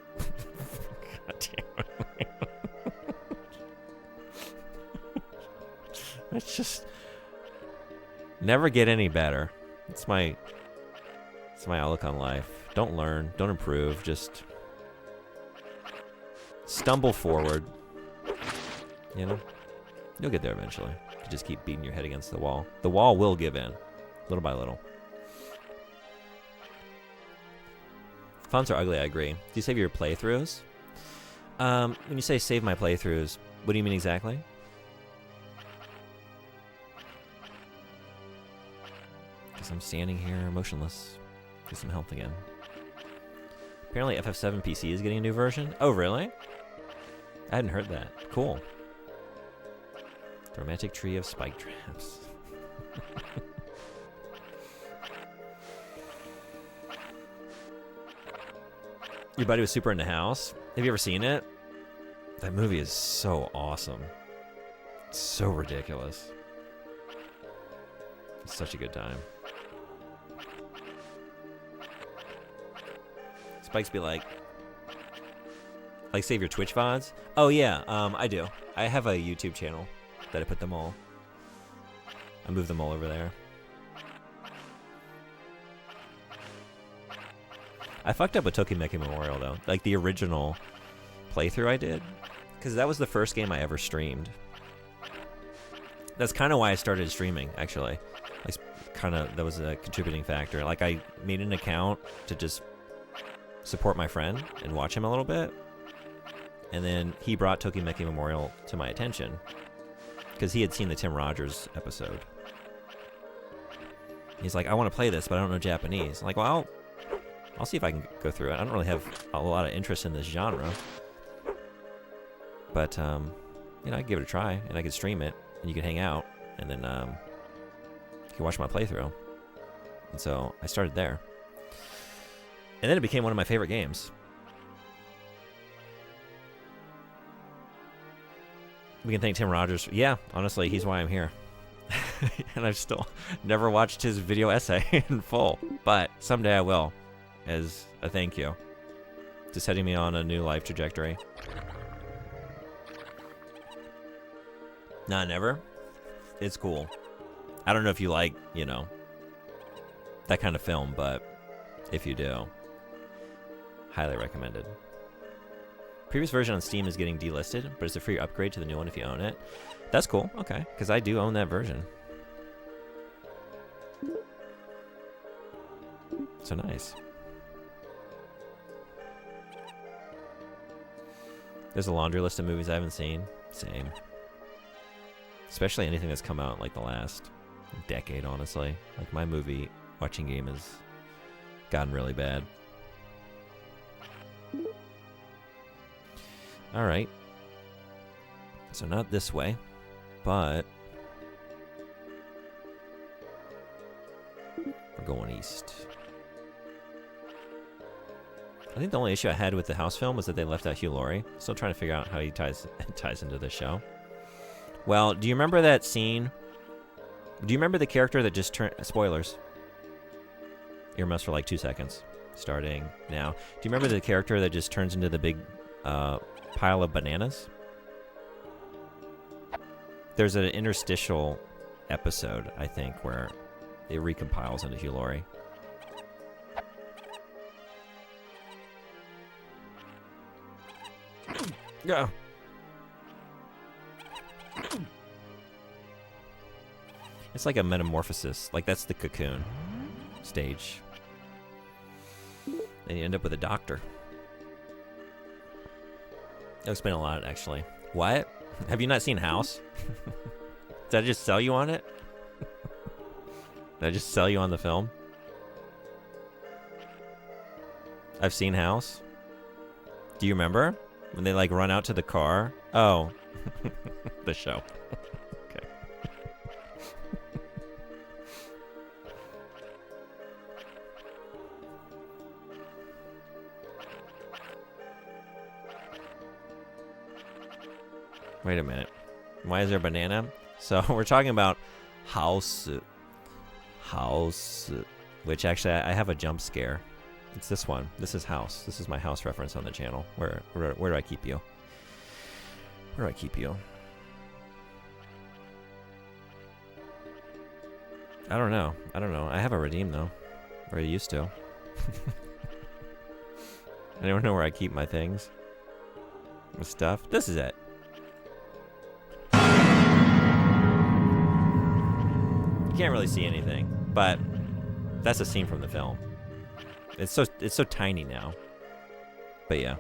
God damn it. It's just never get any better. It's my outlook on life. Don't learn, don't improve, just stumble forward. You know? You'll get there eventually. You just keep beating your head against the wall. The wall will give in. Little by little. Fonts are ugly, I agree. Do you save your playthroughs? When you say save my playthroughs, what do you mean exactly? Because I'm standing here motionless. Get some health again. Apparently FF7 PC is getting a new version. Oh, really? I hadn't heard that. Cool. The romantic tree of spike traps. Your buddy was super into House. Have you ever seen it? That movie is so awesome. It's so ridiculous. It's such a good time. Spikes be like save your Twitch VODs? Oh yeah, I do. I have a YouTube channel that I put them all. I moved them all over there. I fucked up with Tokimeki Memorial though, like the original playthrough I did, because that was the first game I ever streamed. That's kind of why I started streaming, actually. Like, that was a contributing factor. Like, I made an account to just support my friend and watch him a little bit. And then he brought Tokimeki Memorial to my attention because he had seen the Tim Rogers episode. He's like, I want to play this, but I don't know Japanese. I'm like, well, I'll see if I can go through it. I don't really have a lot of interest in this genre. But, you know, I could give it a try, and I could stream it, and you could hang out, and then you could watch my playthrough. And so I started there. And then it became one of my favorite games. We can thank Tim Rogers. Yeah, honestly, he's why I'm here. And I've still never watched his video essay in full. But someday I will, as a thank you to setting me on a new life trajectory. Nah, never. It's cool. I don't know if you like, you know, that kind of film, but if you do, highly recommended. Previous version on Steam is getting delisted, but it's a free upgrade to the new one if you own it. That's cool. Okay, because I do own that version. So nice. There's a laundry list of movies I haven't seen. Same. Especially anything that's come out like the last decade, honestly. Like, my movie watching game has gotten really bad. Alright. So not this way, but we're going east. I think the only issue I had with the house film was that they left out Hugh Laurie. Still trying to figure out how he ties into the show. Well, do you remember that scene? Do you remember the character that just turned... Spoilers. Earmuffs for like 2 seconds. Starting now. Do you remember the character that just turns into the big pile of bananas? There's an interstitial episode, I think, where it recompiles into Hugh Laurie. Yeah. It's like a metamorphosis. Like, that's the cocoon stage. And you end up with a doctor. That'll explain a lot, actually. What? Have you not seen House? Did I just sell you on it? Did I just sell you on the film? I've seen House. Do you remember? When they, like, run out to the car? Oh. The show. Okay. Wait a minute. Why is there a banana? So we're talking about House. House. Which actually, I have a jump scare. It's this one. This is House. This is my House reference on the channel. Where do I keep you? Where do I keep you? I don't know. I have a redeem, though. Or I used to. I don't know where I keep my things. My stuff. This is it. You can't really see anything, but that's a scene from the film. It's so tiny now. But yeah.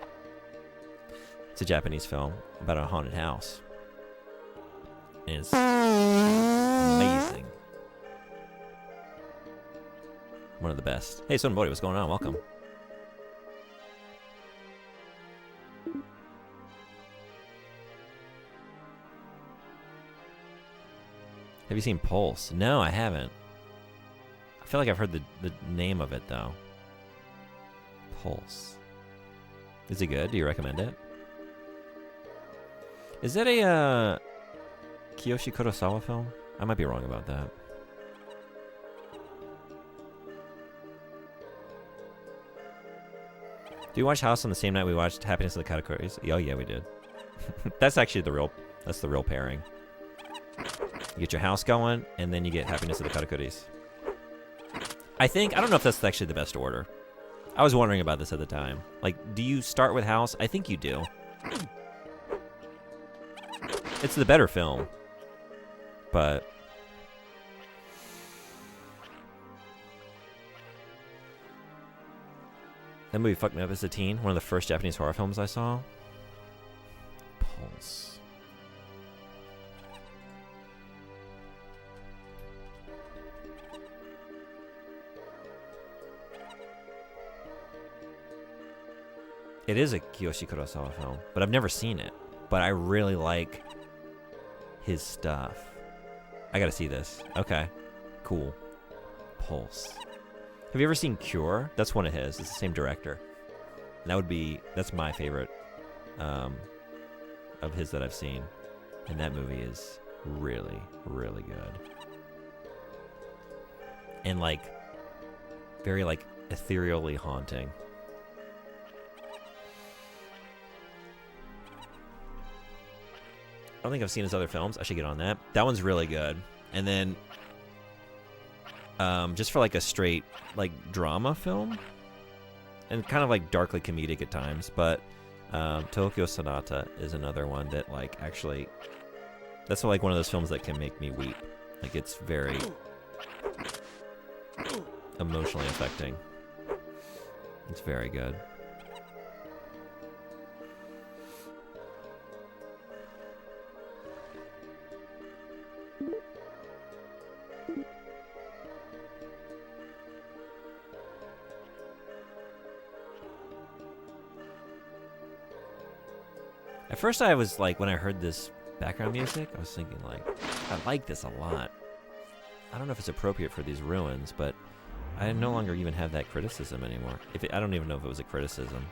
It's a Japanese film about a haunted house. And it's amazing. One of the best. Hey, Sonbody, what's going on? Welcome. Have you seen Pulse? No, I haven't. I feel like I've heard the name of it, though. Pulse. Is it good? Do you recommend it? Is that a Kiyoshi Kurosawa film? I might be wrong about that. Do you watch House on the same night we watched Happiness of the Katakuris? Oh yeah, we did. That's actually the real pairing. You get your house going, and then you get Happiness of the Katakuris. I don't know if that's actually the best order. I was wondering about this at the time. Like, do you start with House? I think you do. It's the better film. But That movie fucked me up as a teen. One of the first Japanese horror films I saw. Pulse. It is a Kiyoshi Kurosawa film, but I've never seen it. But I really like his stuff. I gotta see this. Okay. Cool. Pulse. Have you ever seen Cure? That's one of his. It's the same director. And that's my favorite of his that I've seen. And that movie is really, really good. And like, very like ethereally haunting. I don't think I've seen his other films. I should get on that. That one's really good. And then, just for like a straight like drama film, and kind of like darkly comedic at times, but Tokyo Sonata is another one that like actually, that's like one of those films that can make me weep. Like it's very emotionally affecting. It's very good. At first I was like, when I heard this background music, I was thinking like, I like this a lot. I don't know if it's appropriate for these ruins, but I no longer even have that criticism anymore. I don't even know if it was a criticism.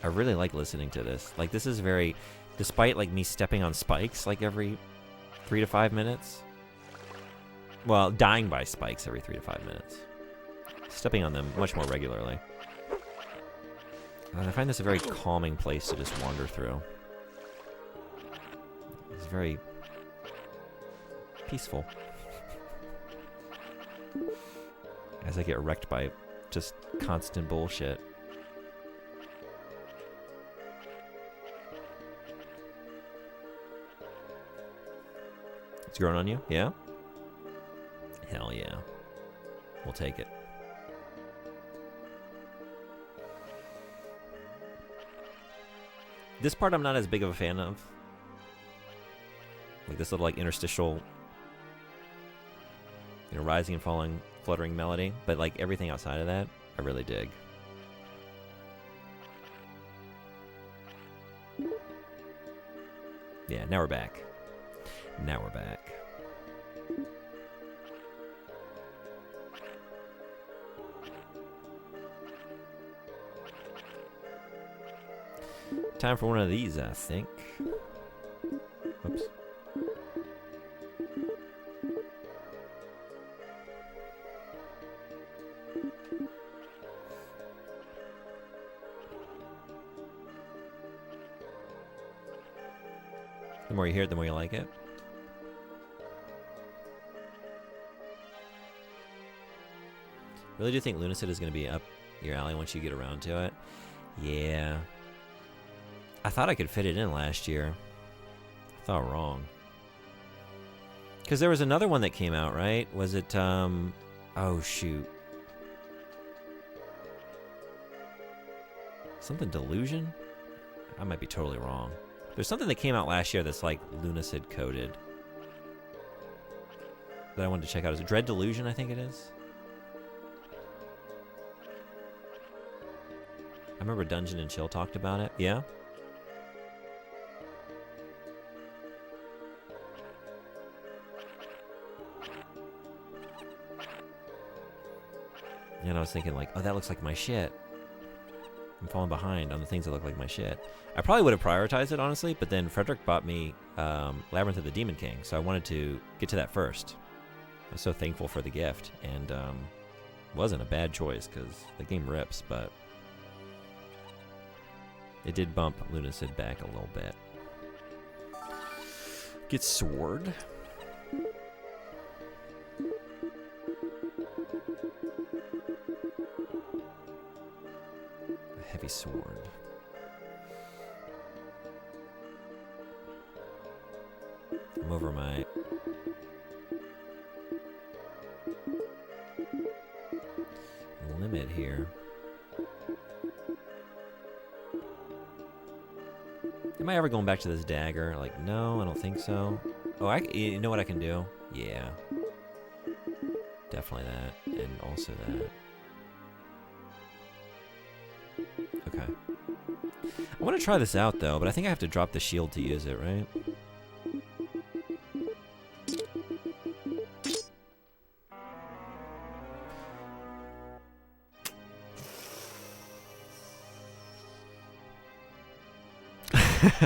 I really like listening to this. Like this is very, despite like me stepping on spikes like every 3 to 5 minutes. Well, dying by spikes every 3 to 5 minutes. Stepping on them much more regularly. And I find this a very calming place to just wander through. It's very peaceful. As I get wrecked by just constant bullshit. It's growing on you? Yeah? Hell yeah. We'll take it. This part I'm not as big of a fan of. Like this little like interstitial, you know, rising and falling, fluttering melody. But like everything outside of that, I really dig. Yeah, now we're back. Now we're back. Time for one of these, I think. Oops. The more you hear it, the more you like it. Really do think Lunacid is going to be up your alley once you get around to it. Yeah. I thought I could fit it in last year. I thought wrong. Because there was another one that came out, right? Was it, oh, shoot. Something Delusion? I might be totally wrong. There's something that came out last year that's like Lunacid coded. That I wanted to check out. Is it Dread Delusion, I think it is? I remember Dungeon and Chill talked about it. Yeah? And I was thinking like, oh, that looks like my shit. I'm falling behind on the things that look like my shit. I probably would have prioritized it, honestly, but then Frederick bought me Labyrinth of the Demon King, so I wanted to get to that first. I was so thankful for the gift, and wasn't a bad choice, because the game rips, but it did bump Lunacid back a little bit. Get Sword. Heavy Sword. I'm over my limit here. Am I ever going back to this dagger? Like, no, I don't think so. Oh, you know what I can do? Yeah. Definitely that, and also that. Okay. I want to try this out, though, but I think I have to drop the shield to use it, right?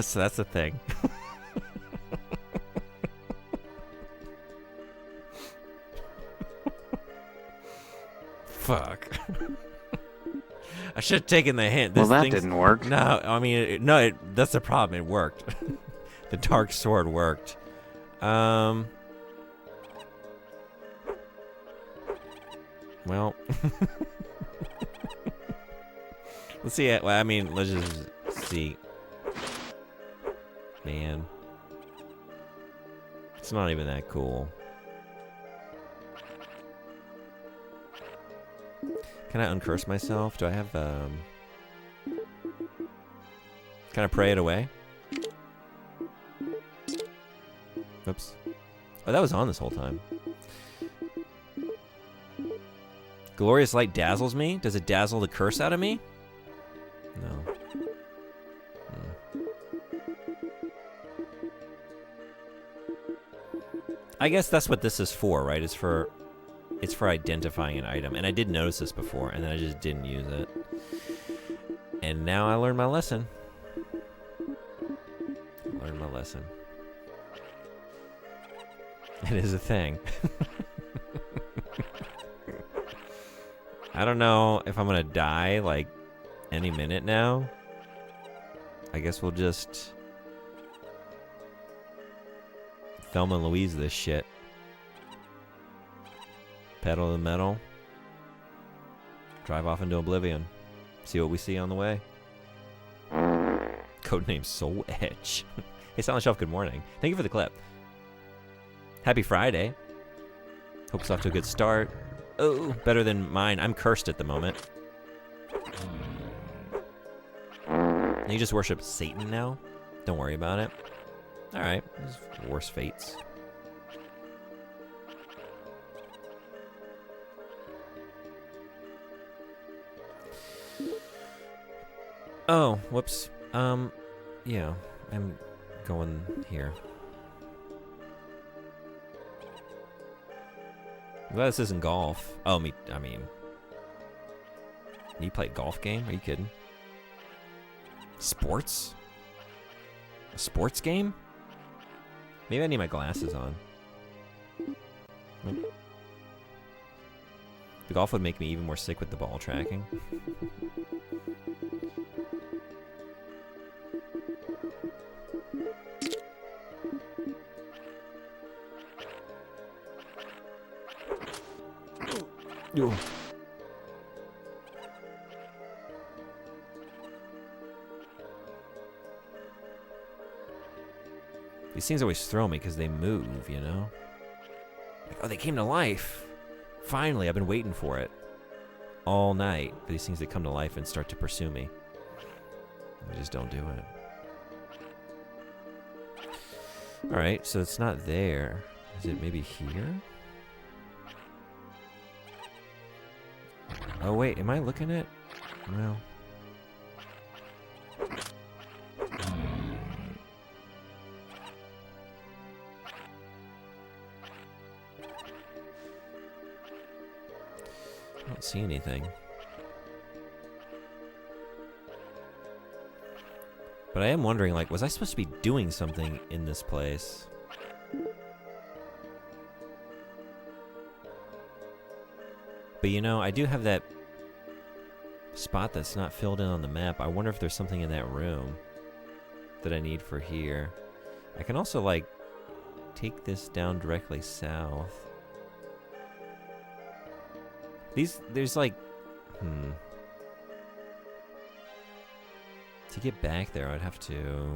So that's the thing. Fuck. I should have taken the hint. Well, that didn't work. No, I mean, that's the problem. It worked. The dark sword worked. Well. Let's see. Well, I mean, let's just see. Man. It's not even that cool. Can I uncurse myself? Do I have, Can I pray it away? Oops. Oh, that was on this whole time. Glorious light dazzles me? Does it dazzle the curse out of me? No. I guess that's what this is for, right? It's for identifying an item. And I did notice this before, and then I just didn't use it. And now I learned my lesson. It is a thing. I don't know if I'm gonna die, like, any minute now. I guess we'll just Thelma and Louise this shit. Pedal to the metal. Drive off into oblivion. See what we see on the way. Codename Soul Edge. Hey, Silent Shelf, good morning. Thank you for the clip. Happy Friday. Hope it's off to a good start. Oh, better than mine. I'm cursed at the moment. You just worship Satan now? Don't worry about it. Alright. Worse fates. Oh, whoops. Yeah. I'm going here. I'm glad this isn't golf. Oh, I mean... You play a golf game? Are you kidding? Sports? A sports game? Maybe I need my glasses on. Nope. The golf would make me even more sick with the ball tracking. Yo. These things always throw me because they move, you know? Like, oh, they came to life. Finally, I've been waiting for it. All night for these things that come to life and start to pursue me. I just don't do it. Alright, so it's not there. Is it maybe here? Oh, wait, am I looking at... Well... I don't see anything. But I am wondering, like, was I supposed to be doing something in this place? But you know, I do have that spot that's not filled in on the map. I wonder if there's something in that room that I need for here. I can also, like, take this down directly south. There's like, To get back there, I'd have to...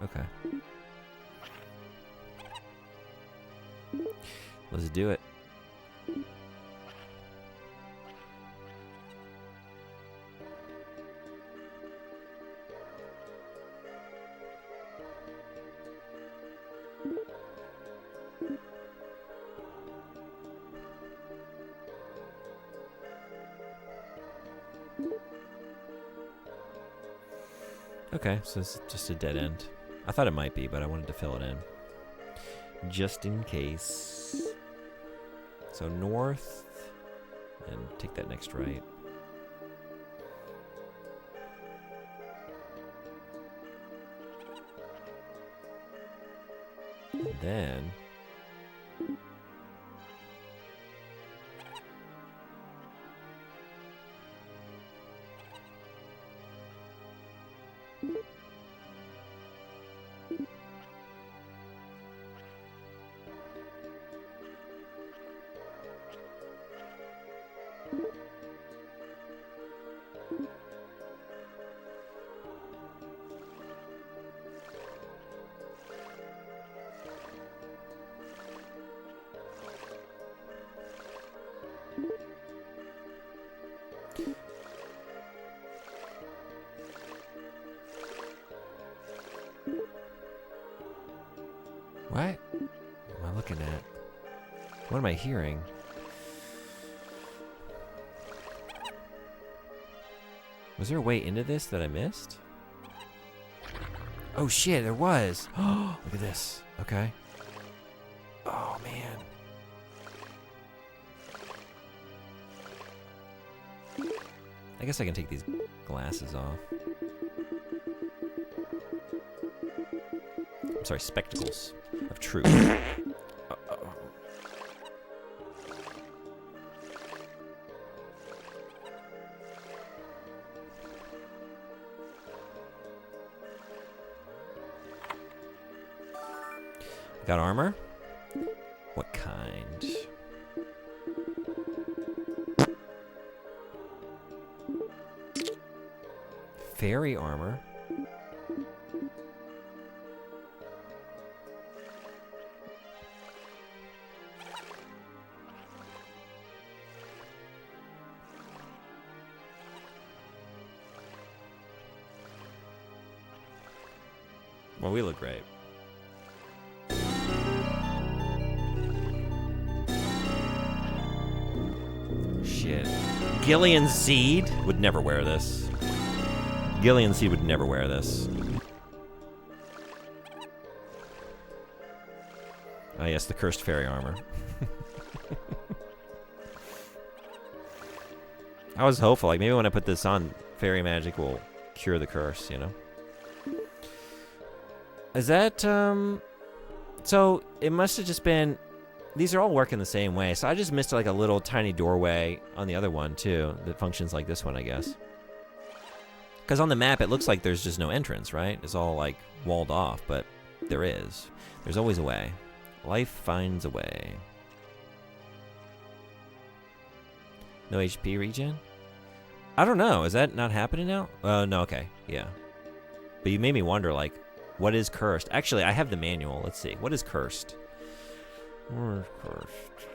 Okay. Let's do it. Okay, so it's just a dead end. I thought it might be, but I wanted to fill it in. Just in case. So north, and take that next right. And then... What am I looking at? What am I hearing? Was there a way into this that I missed? Oh shit, there was! Oh, look at this. Okay. Oh man. I guess I can take these glasses off. I'm sorry, spectacles of truth. Got armor? What kind? Fairy armor. Well, we look great. Shit. Gillian Seed would never wear this. Gillian Seed would never wear this. Ah, yes, the cursed fairy armor. I was hopeful, like maybe when I put this on, fairy magic will cure the curse, you know? Is that, so it must have just been, these are all working the same way, so I just missed like a little tiny doorway on the other one too, that functions like this one, I guess. Because on the map, it looks like there's just no entrance, right? It's all like walled off, but there is. There's always a way. Life finds a way. No HP regen? I don't know, is that not happening now? No, okay, yeah. But you made me wonder, like, what is cursed? Actually, I have the manual. Let's see. What is cursed? What is cursed?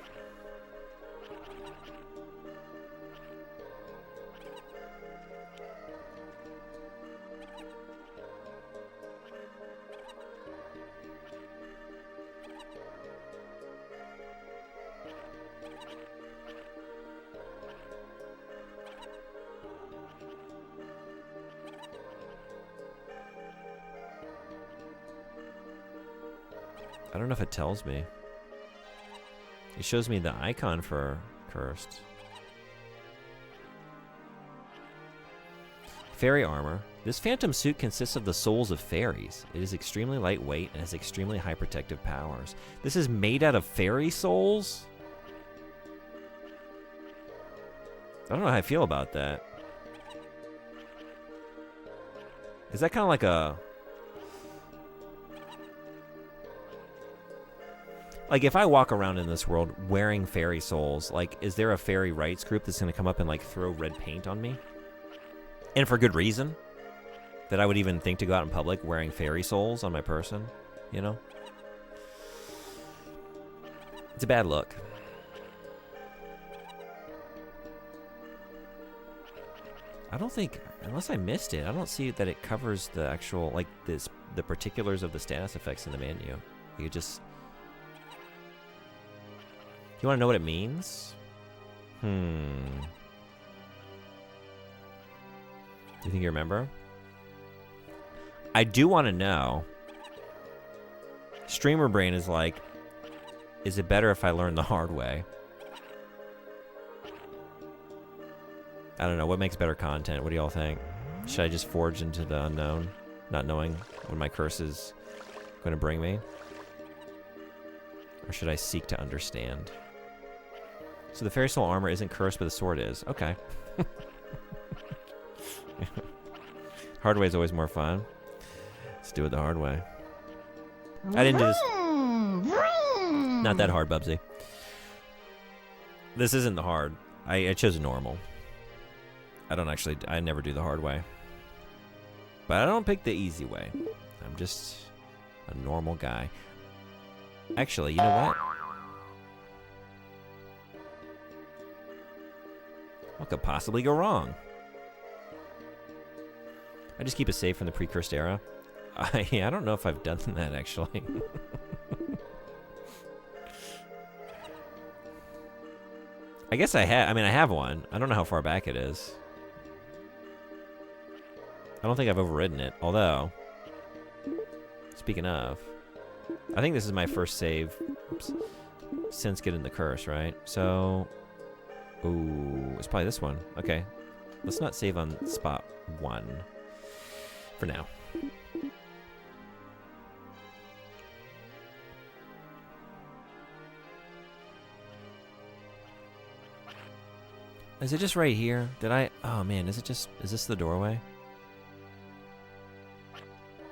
I don't know if it tells me. It shows me the icon for cursed. Fairy armor. This phantom suit consists of the souls of fairies. It is extremely lightweight and has extremely high protective powers. This is made out of fairy souls? I don't know how I feel about that. Is that kind of like a... Like, if I walk around in this world wearing fairy souls, like, is there a fairy rights group that's going to come up and, like, throw red paint on me? And for good reason? That I would even think to go out in public wearing fairy souls on my person, you know? It's a bad look. I don't think, unless I missed it, I don't see that it covers the actual, like, the particulars of the status effects in the menu. You just... You want to know what it means? Do you think you remember? I do want to know. Streamer brain is like, is it better if I learn the hard way? I don't know. What makes better content? What do y'all think? Should I just forge into the unknown, not knowing when my curse is going to bring me? Or should I seek to understand? So the fairy soul armor isn't cursed, but the sword is. Okay. Hard way is always more fun. Let's do it the hard way. I didn't do this. Not that hard, Bubsy. This isn't the hard. I chose normal. I never do the hard way. But I don't pick the easy way. I'm just a normal guy. Actually, you know what? What could possibly go wrong? I just keep it safe from the pre-cursed era. I don't know if I've done that, actually. I guess I have. I mean, I have one. I don't know how far back it is. I don't think I've overridden it. Although, speaking of, I think this is my first save since getting the curse, right? So, ooh, it's probably this one. Okay, let's not save on spot 1 for now. Is it just right here? Did I? Oh man, is this the doorway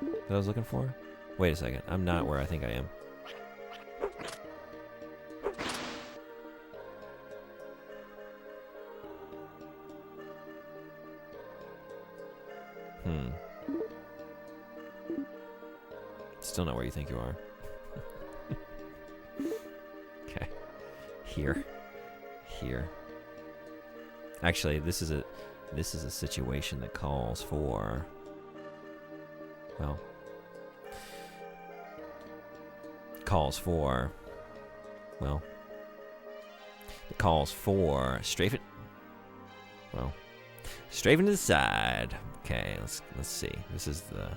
that I was looking for? Wait a second, I'm not where I think I am. Still not where you think you are. Okay. Here. Actually, this is a situation that calls for, well, it calls for strafing. Well, strafing to the side. Okay, let's see. This is the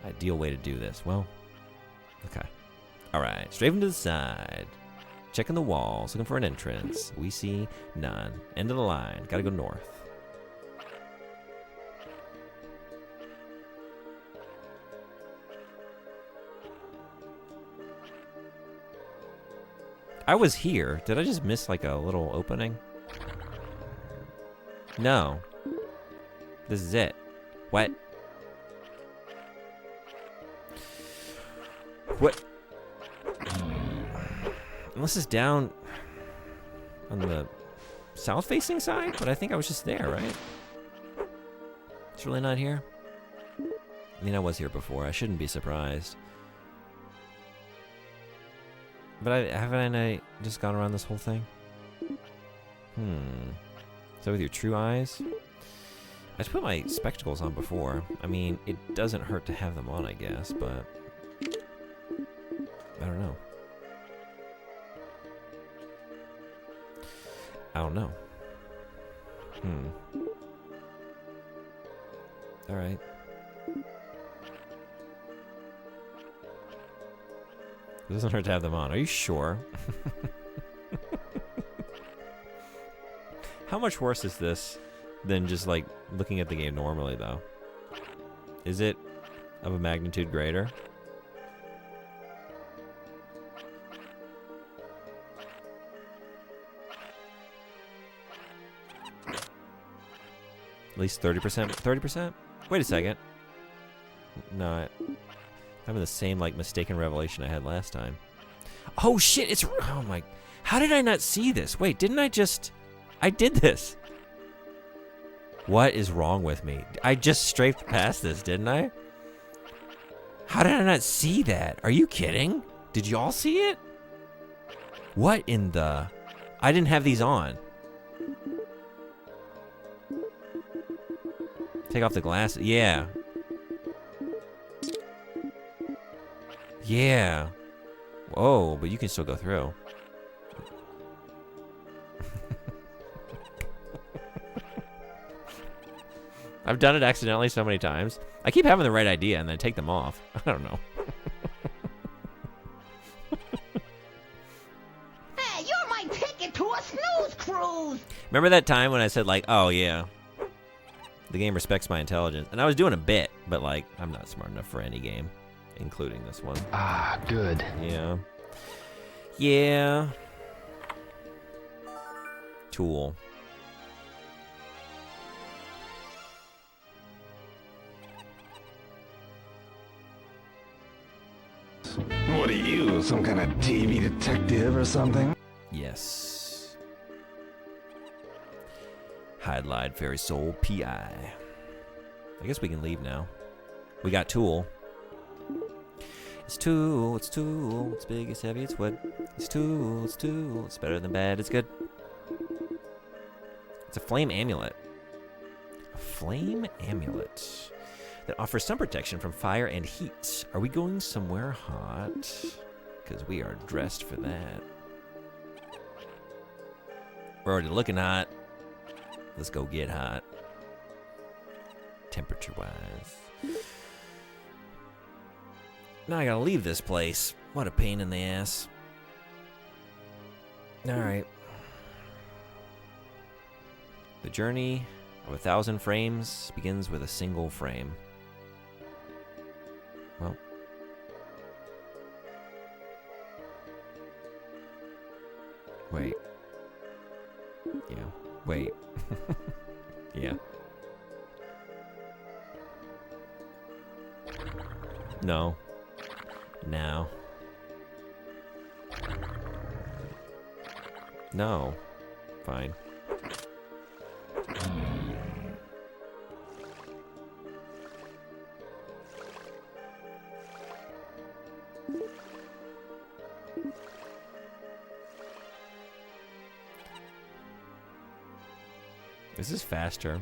ideal way to do this. Well, okay. All right, strafing to the side. Checking the walls, looking for an entrance. We see none. End of the line. Gotta go north. I was here. Did I just miss like a little opening? No. This is it. What? What? Unless it's down on the south-facing side, but I think I was just there, right? It's really not here? I mean, I was here before. I shouldn't be surprised. But haven't I just gone around this whole thing? Is that with your true eyes? I just put my spectacles on before. I mean, it doesn't hurt to have them on, I guess, but I don't know. I don't know. All right. It doesn't hurt to have them on. Are you sure? How much worse is this than just like looking at the game normally, though? Is it of a magnitude greater? At least 30%? 30%? Wait a second. No, I'm having the same, like, mistaken revelation I had last time. Oh, shit, it's... Oh, my... How did I not see this? Wait, didn't I just... I did this. What is wrong with me? I just strafed past this, didn't I? How did I not see that? Are you kidding? Did y'all see it? What in the... I didn't have these on. Take off the glasses. Yeah. Yeah. Whoa, but you can still go through. I've done it accidentally so many times. I keep having the right idea and then take them off. I don't know. Hey, you're my ticket to a snooze cruise. Remember that time when I said, like, oh, yeah, the game respects my intelligence? And I was doing a bit, but, like, I'm not smart enough for any game, including this one. Ah, good. Yeah. Yeah. Tool. What are you, some kind of TV detective or something? Yes. Hydlide, Fairy Soul, P.I. I guess we can leave now. We got Tool. It's Tool, it's Tool, it's big, it's heavy, it's wood. It's Tool, it's Tool, it's better than bad, it's good. It's a flame amulet. A flame amulet that offers some protection from fire and heat. Are we going somewhere hot? Because we are dressed for that. We're already looking hot. Let's go get hot. Temperature-wise. Now I gotta leave this place. What a pain in the ass. Alright. The journey of 1,000 frames begins with a single frame. Well. Wait. Yeah. Wait. Yeah. No. Now. No. Fine. This is faster.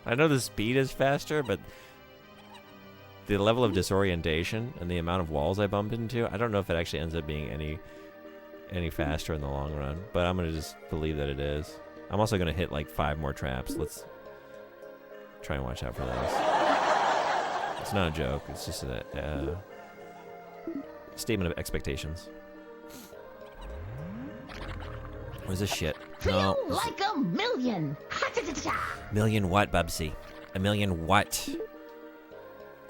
I know the speed is faster, but the level of disorientation and the amount of walls I bump into, I don't know if it actually ends up being any faster in the long run, but I'm gonna just believe that it is. I'm also gonna hit like 5 more traps. Let's try and watch out for those. It's not a joke. It's just a statement of expectations. What is this shit? No. Feel like a million. Million what, Bubsy? A million what?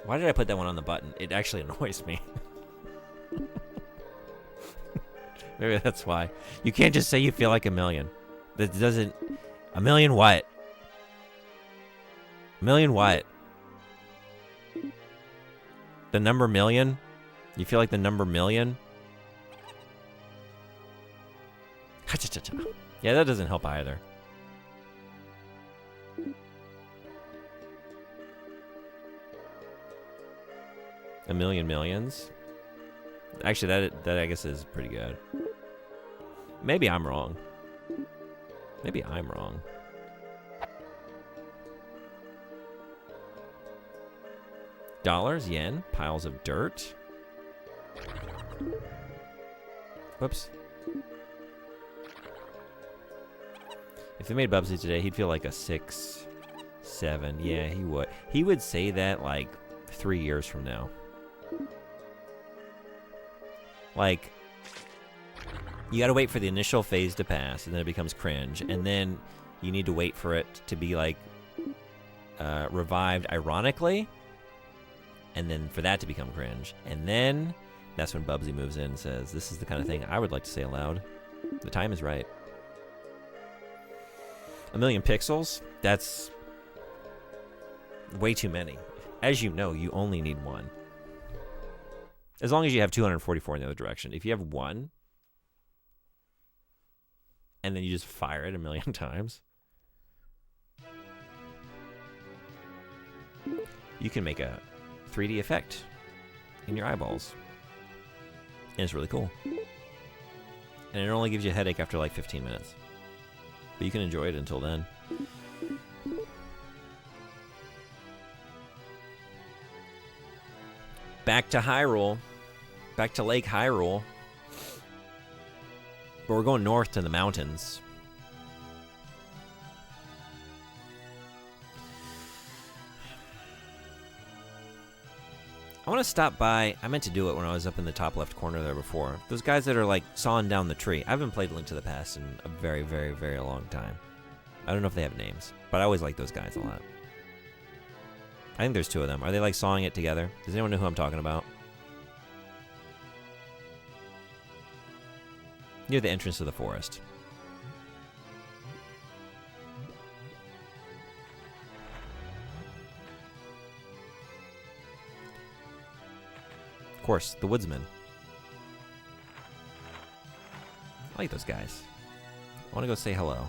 Why did I put that one on the button? It actually annoys me. Maybe that's why. You can't just say you feel like a million. That doesn't... A million what? A million what? The number million? You feel like the number million? Yeah, that doesn't help either. A million millions? Actually, that I guess is pretty good. Maybe I'm wrong. Maybe I'm wrong. Dollars, yen, piles of dirt. Whoops. If they made Bubsy today, he'd feel like a 6, 7. Yeah, he would. He would say that like 3 years from now. Like, you gotta wait for the initial phase to pass, and then it becomes cringe, and then you need to wait for it to be like revived ironically, and then for that to become cringe, and then that's when Bubsy moves in and says, "This is the kind of thing I would like to say aloud. The time is right." A million pixels? That's way too many. As you know, you only need one. As long as you have 244 in the other direction. If you have one, and then you just fire it a million times, you can make a 3D effect in your eyeballs. And it's really cool. And it only gives you a headache after like 15 minutes. But you can enjoy it until then. Back to Hyrule. Back to Lake Hyrule. But we're going north to the mountains. I want to stop by. I meant to do it when I was up in the top left corner there before. Those guys that are like sawing down the tree. I haven't played Link to the Past in a very, very, very long time. I don't know if they have names, but I always like those guys a lot. I think there's 2 of them. Are they like sawing it together? Does anyone know who I'm talking about? Near the entrance to the forest. Of course, the woodsman. I like those guys. I want to go say hello.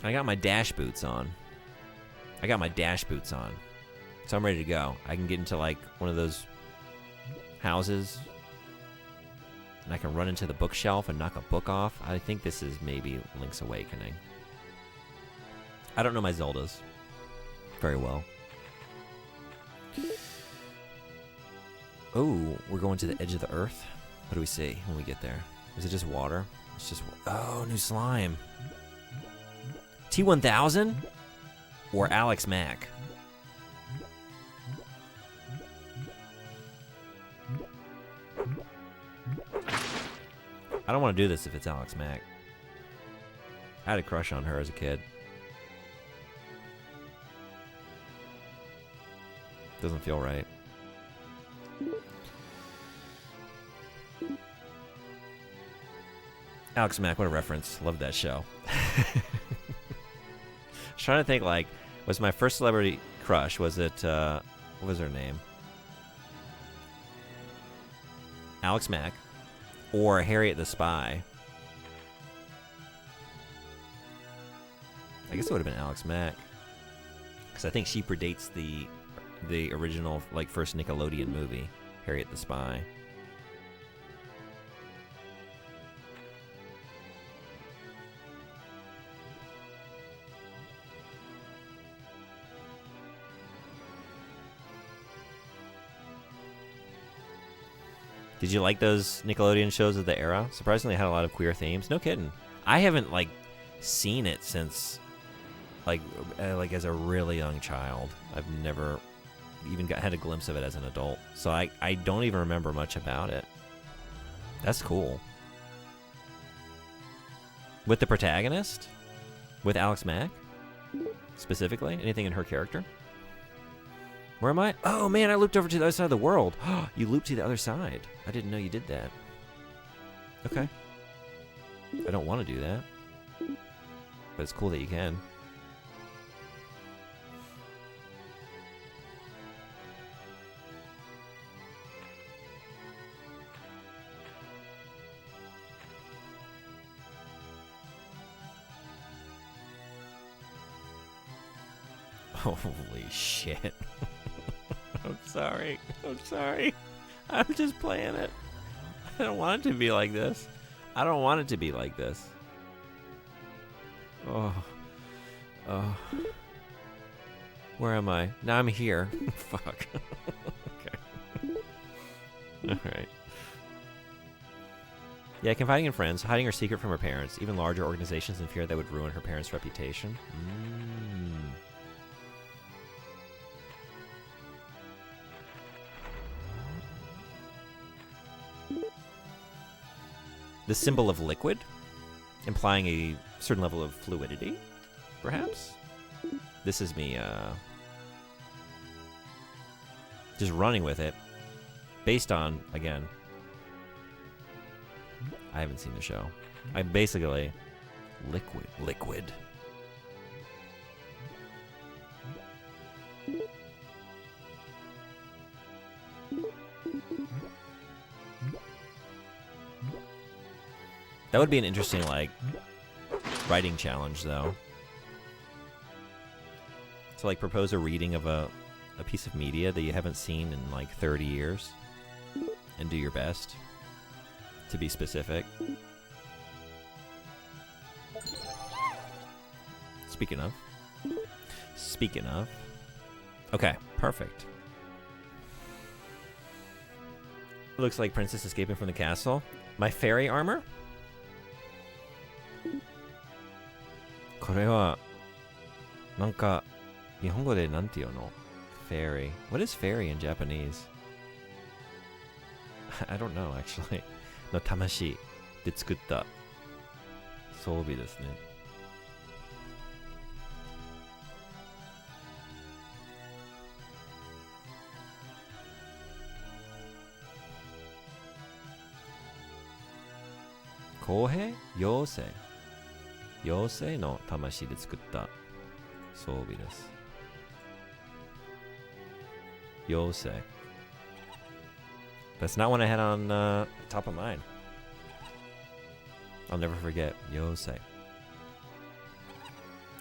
I got my dash boots on. So I'm ready to go. I can get into like one of those houses and I can run into the bookshelf and knock a book off. I think this is maybe Link's Awakening. I don't know my Zeldas very well. Oh, we're going to the edge of the earth. What do we see when we get there? Is it just water? It's just... Oh, new slime. T1000 or Alex Mack? I don't want to do this if it's Alex Mack. I had a crush on her as a kid. Doesn't feel right. Alex Mack, what a reference. Loved that show. I was trying to think, like, was my first celebrity crush, was it, what was her name? Alex Mack or Harriet the Spy? I guess it would have been Alex Mack. Because I think she predates the original, like, first Nickelodeon movie, Harriet the Spy. Did you like those Nickelodeon shows of the era? Surprisingly, it had a lot of queer themes. No kidding. I haven't, like, seen it since, like as a really young child. I've never even had a glimpse of it as an adult. So I don't even remember much about it. That's cool. With the protagonist? With Alex Mack? Specifically? Anything in her character? Where am I? Oh, man, I looped over to the other side of the world. You looped to the other side. I didn't know you did that. Okay. I don't want to do that. But it's cool that you can. Holy shit. I'm sorry. I'm just playing it. I don't want it to be like this. Oh. Where am I? Now I'm here. Fuck. Okay. Alright. Yeah, confiding in friends, hiding her secret from her parents, even larger organizations in fear that would ruin her parents' reputation. The symbol of liquid, implying a certain level of fluidity, perhaps? This is me, just running with it, based on, again, I haven't seen the show. I'm basically liquid. That would be an interesting, like, writing challenge, though. To, like, propose a reading of a piece of media that you haven't seen in, like, 30 years. And do your best to be specific. Speaking of. Okay, perfect. Looks like princess escaping from the castle. My fairy armor? これはなんか日本語でなんていうの? Fairy. What is fairy in Japanese? I don't know actually. の魂で作った装備ですね。公平妖精妖精の魂で作った装備です。妖精 That's not one I had on top of mind. I'll never forget 妖精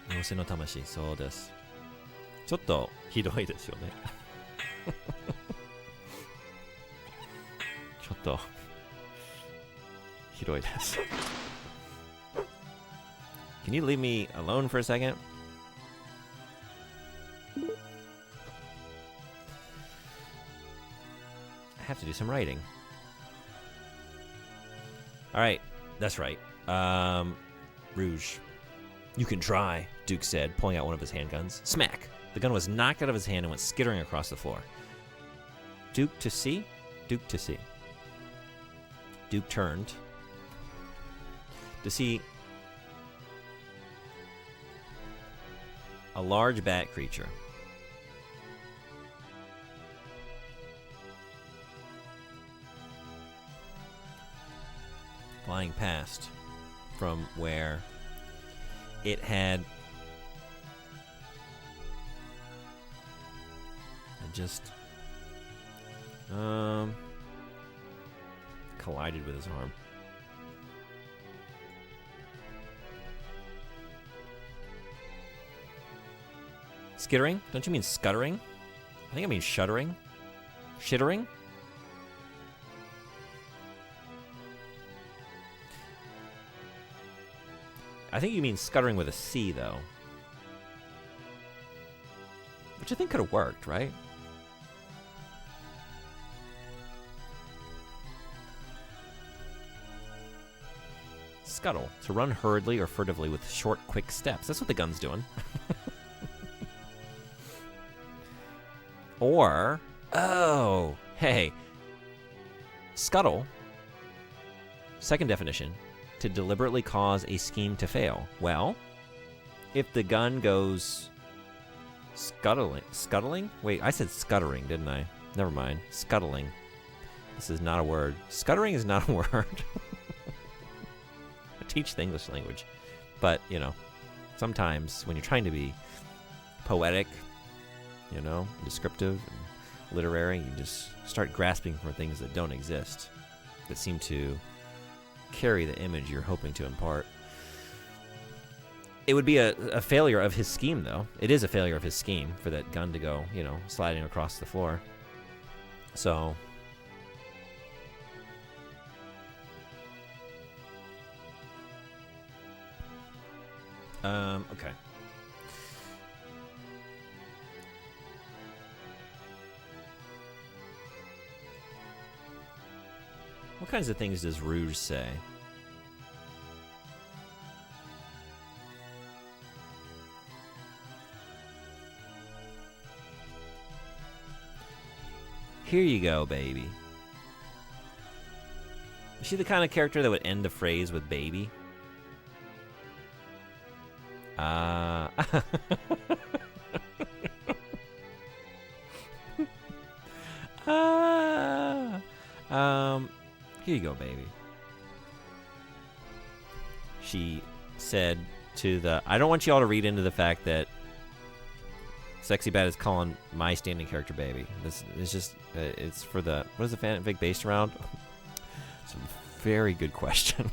妖精の魂そうです。ちょっとひどいですよねちょっとひどいです。Can you leave me alone for a second? I have to do some writing. Alright, that's right. Rouge. You can try, Duke said, pulling out one of his handguns. Smack! The gun was knocked out of his hand and went skittering across the floor. Duke to see? Duke to see. Duke turned to see a large bat creature. Flying past from where it had just collided with his arm. Skittering? Don't you mean scuttering? I think I mean shuddering. Shittering? I think you mean scuttering with a C, though. Which I think could have worked, right? Scuttle. To run hurriedly or furtively with short, quick steps. That's what the gun's doing. Or, oh, hey. Scuttle. Second definition. To deliberately cause a scheme to fail. Well, if the gun goes scuttling? Wait, I said scuttering, didn't I? Never mind. Scuttling. This is not a word. Scuttering is not a word. I teach the English language. But, you know, sometimes when you're trying to be poetic, you know, descriptive and literary, you just start grasping for things that don't exist, that seem to carry the image you're hoping to impart. It would be a failure of his scheme, though. It is a failure of his scheme for that gun to go, you know, sliding across the floor. So, okay. What kinds of things does Rouge say? Here you go, baby. Is she the kind of character that would end a phrase with baby? Here you go, baby. She said to the... I don't want you all to read into the fact that Sexy Bat is calling my standing character baby. This is just... it's for the... What is the fanfic based around? It's a very good question.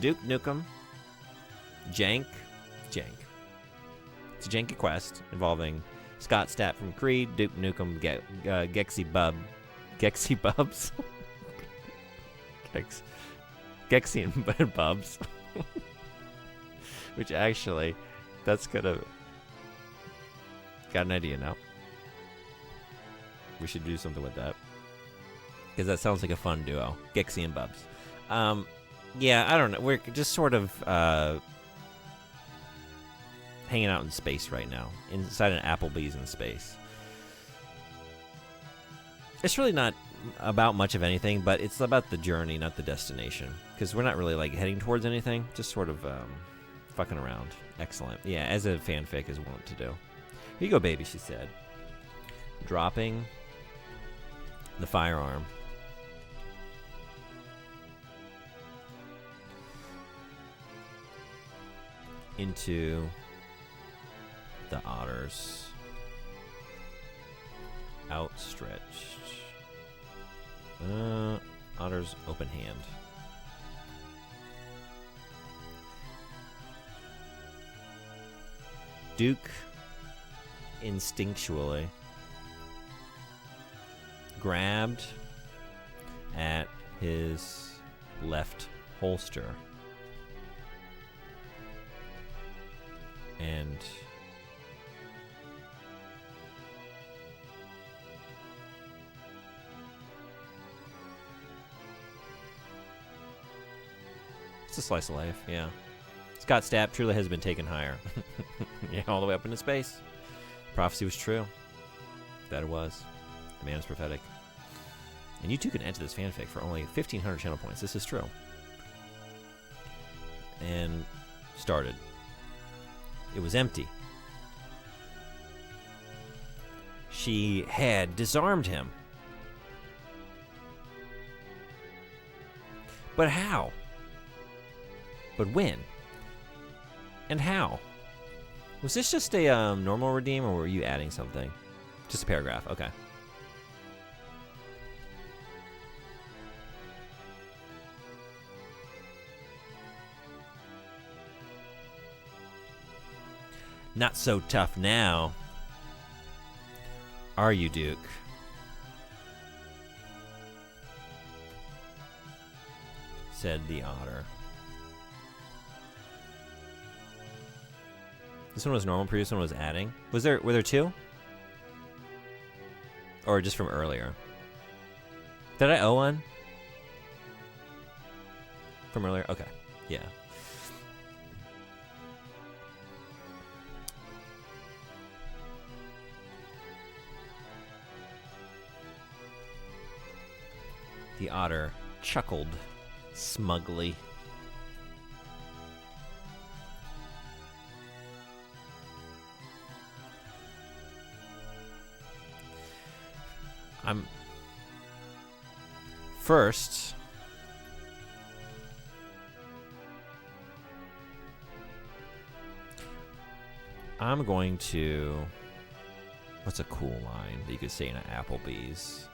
Duke Nukem. Jank. It's a janky quest involving Scott Stapp from Creed, Duke Nukem, Gexy Bubs. Gexy and Bubs. Which actually, that's gonna Got an idea now. We should do something with that. Because that sounds like a fun duo. Gixie and Bubs. Yeah, I don't know. We're just sort of hanging out in space right now. Inside an Applebee's in space. It's really not about much of anything, but it's about the journey, not the destination. Because we're not really like heading towards anything. Just sort of fucking around. Excellent. Yeah, as a fanfic is wont to do. Here you go, baby, she said. Dropping the firearm. Into the otter's outstretched. Otter's open hand. Duke instinctually grabbed at his left holster and it's a slice of life, yeah. Scott Stapp truly has been taken higher. Yeah, all the way up into space. Prophecy was true. That it was. The man is prophetic. And you too can enter this fanfic for only 1,500 channel points. This is true. And started. It was empty. She had disarmed him. But how? But when? And how? Was this just a normal redeem, or were you adding something? Just a paragraph, okay. Not so tough now, are you, Duke? Said the otter. This one was normal, previous one was adding. Were there two? Or just from earlier? Did I owe one? From earlier? Okay. Yeah. The otter chuckled smugly. First, I'm going to, what's a cool line that you could say in an Applebee's?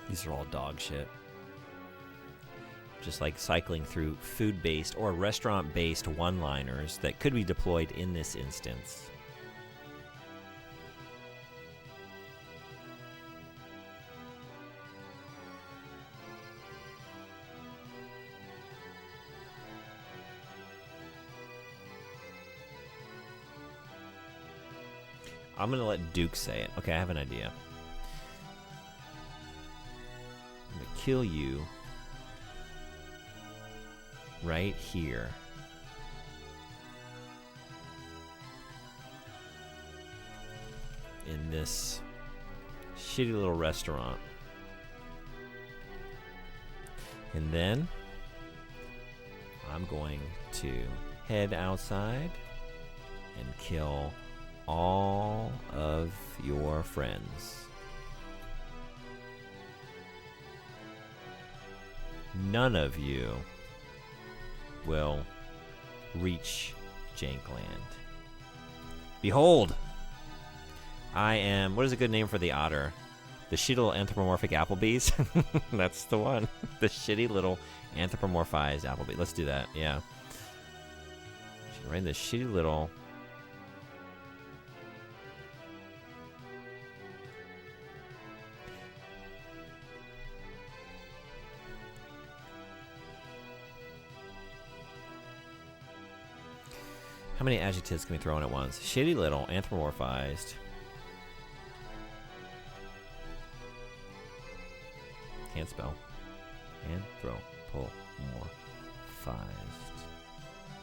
These are all dog shit. Just like cycling through food-based or restaurant-based one-liners that could be deployed in this instance. I'm gonna let Duke say it. Okay, I have an idea. I'm gonna kill you right here. In this shitty little restaurant. And then I'm going to head outside and kill all of your friends. None of you will reach Jankland. Behold, I am... What is a good name for the otter? The shitty little anthropomorphic Applebee's? That's the one. The shitty little anthropomorphized Applebee. Let's do that, yeah. Should write the shitty little... How many adjectives can we throw in at once? Shitty little, anthropomorphized. Can't spell. Anthropomorphized.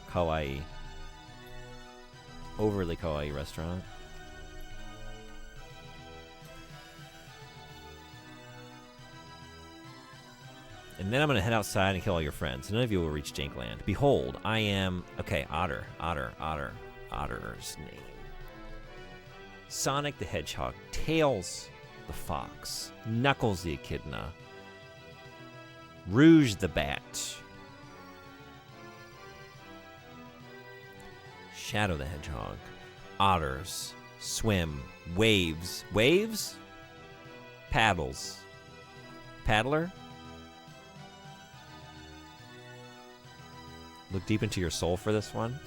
Kawaii. Overly kawaii restaurant. And then I'm going to head outside and kill all your friends. None of you will reach Jankland. Behold, I am... Okay, Otter. Otter's name. Sonic the Hedgehog. Tails the Fox. Knuckles the Echidna. Rouge the Bat. Shadow the Hedgehog. Otters. Swim. Waves. Waves? Paddles. Paddler? Look deep into your soul for this one.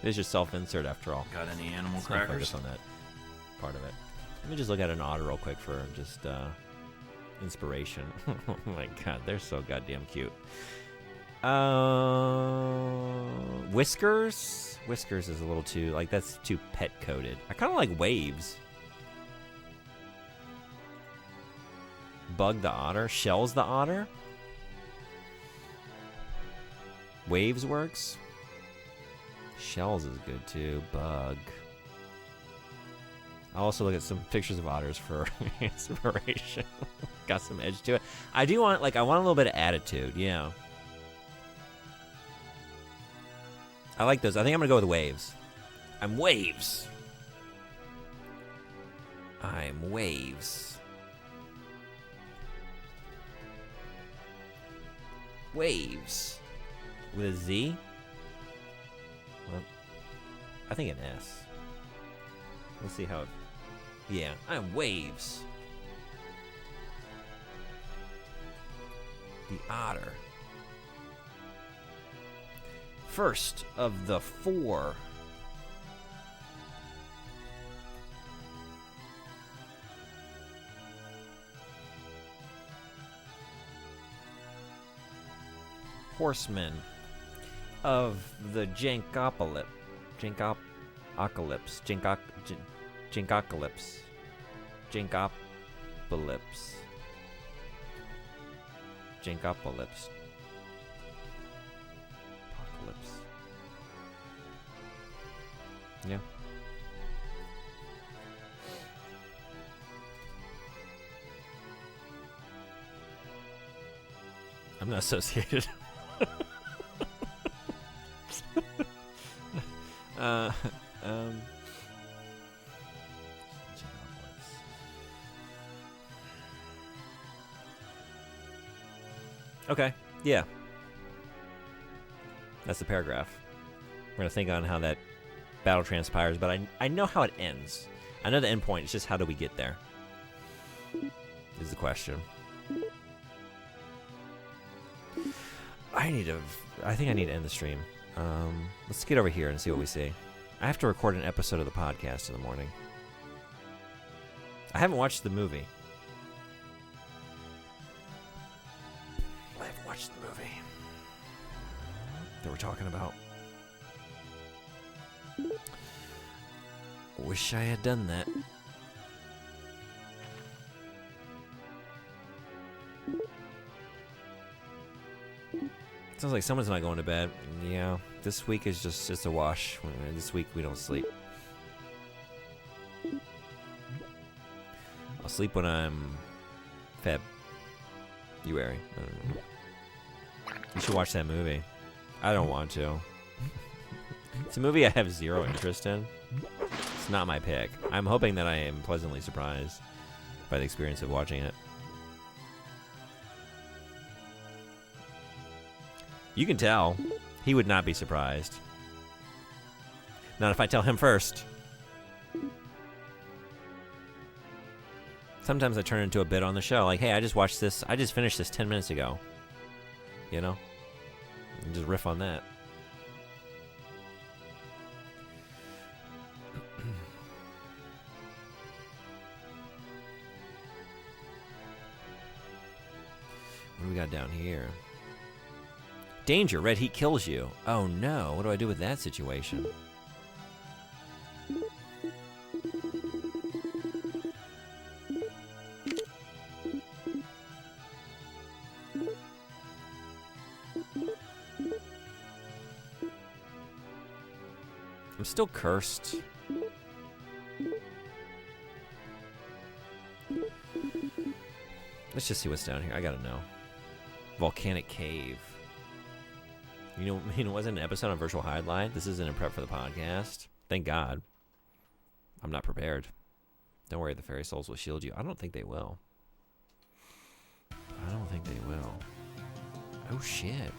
It is your self-insert after all. Got any animal Let's not crackers? focus on that part of it. Let me just look at an otter real quick for just inspiration. Oh my god, they're so goddamn cute. Whiskers? Whiskers is a little too, like, that's too pet-coded. I kind of like Waves. Bug the Otter? Shells the Otter? Waves works. Shells is good too. Bug. I'll also look at some pictures of otters for inspiration. Got some edge to it. I do want, like, I want a little bit of attitude. Yeah. I like those. I think I'm gonna go with Waves. I'm Waves. I'm Waves. Waves. With a Z? Well, I think an S. Let's see how it... Yeah, I'm Waves. The otter. First of the 4. Horsemen of the Jankopocalypse. Jankopocalypse. Jankopocalypse. Jankopocalypse. Jankopocalypse. Apocalypse. Yeah. I'm not associated. Okay, yeah. That's the paragraph. We're gonna think on how that battle transpires, but I know how it ends. I know the end point. It's just how do we get there? Is the question. I think I need to end the stream. Let's get over here and see what we see. I have to record an episode of the podcast in the morning. I haven't watched the movie. I haven't watched the movie that we're talking about. Wish I had done that. Sounds like someone's not going to bed. Yeah, this week is just a wash. This week we don't sleep. I'll sleep when I'm February. I don't know. You should watch that movie. I don't want to. It's a movie I have zero interest in. It's not my pick. I'm hoping that I am pleasantly surprised by the experience of watching it. You can tell. He would not be surprised. Not if I tell him first. Sometimes I turn into a bit on the show. Like, hey, I just watched this. I just finished this 10 minutes ago. You know? And just riff on that. What do we got down here? Danger, red heat kills you. Oh no, what do I do with that situation? I'm still cursed. Let's just see what's down here. I gotta know. Volcanic cave. You know, wasn't an episode on virtual Hydlide? This isn't a prep for the podcast. Thank God. I'm not prepared. Don't worry, the fairy souls will shield you. I don't think they will. I don't think they will. Oh shit.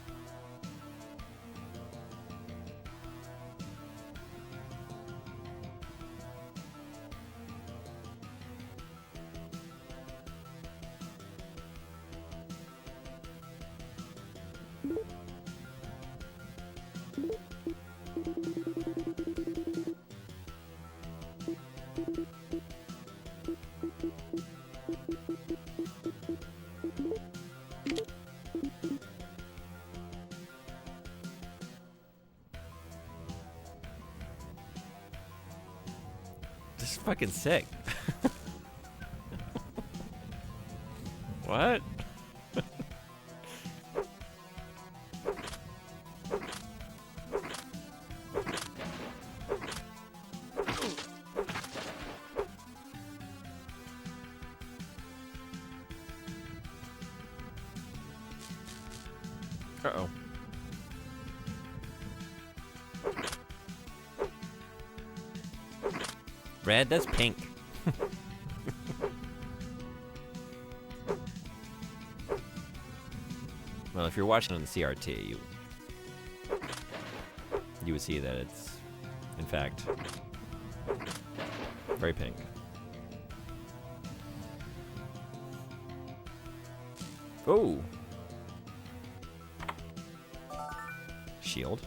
This is fucking sick. What? Uh-oh. Red, that's pink. Well, if you're watching on the CRT, you would see that it's, in fact, very pink. Oh! Shield.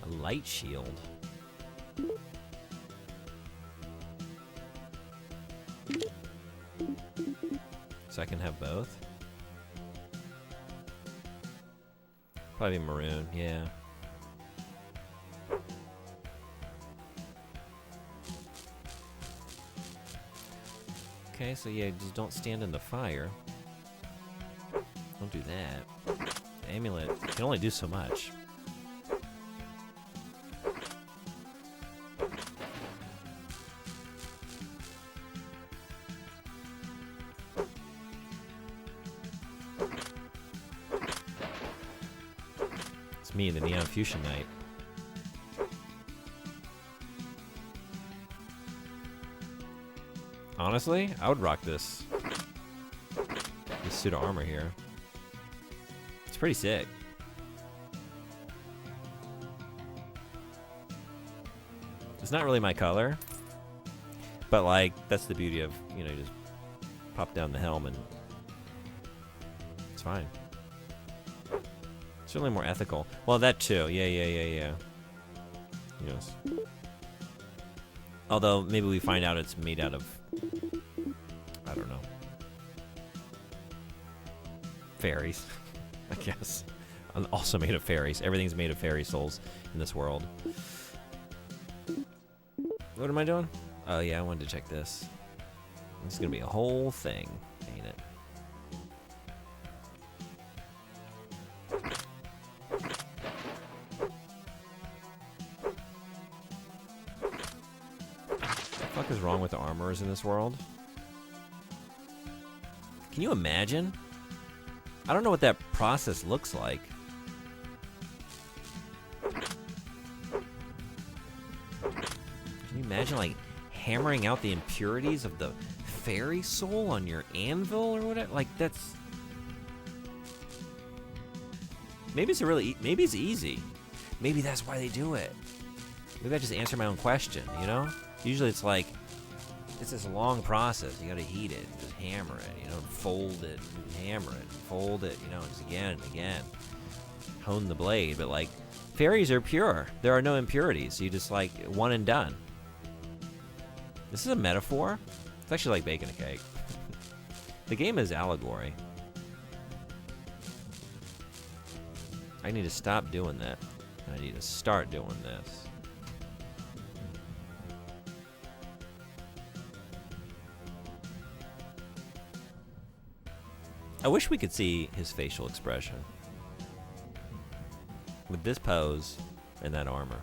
A light shield. So I can have both? Probably maroon, yeah. Okay, so yeah, just don't stand in the fire. Don't do that. The amulet can only do so much. It's me, the Neon Fusion Knight. Honestly, I would rock this suit of armor here. It's pretty sick. It's not really my color, but like that's the beauty of, you know, just pop down the helm and it's fine. Certainly more ethical. Well, that too. Yeah. Yes. Although maybe we find out it's made out of, I don't know, fairies, I guess. Also made of fairies. Everything's made of fairy souls in this world. What am I doing? Oh yeah, I wanted to check this. This is gonna be a whole thing, ain't it? What the fuck is wrong with the armorers in this world? Can you imagine? I don't know what that process looks like. Can you imagine, like, hammering out the impurities of the fairy soul on your anvil or whatever? Like, that's... Maybe it's easy. maybe that's why they do it. Maybe I just answer my own question, you know? Usually it's like, it's this long process. You gotta heat it, just hammer it, you know, fold it, and hammer it, and fold it, you know, just again and again. Hone the blade, but like, fairies are pure. There are no impurities. You just like, one and done. This is a metaphor. It's actually like baking a cake. The game is allegory. I need to stop doing that. I need to start doing this. I wish we could see his facial expression with this pose and that armor.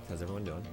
How's everyone doing?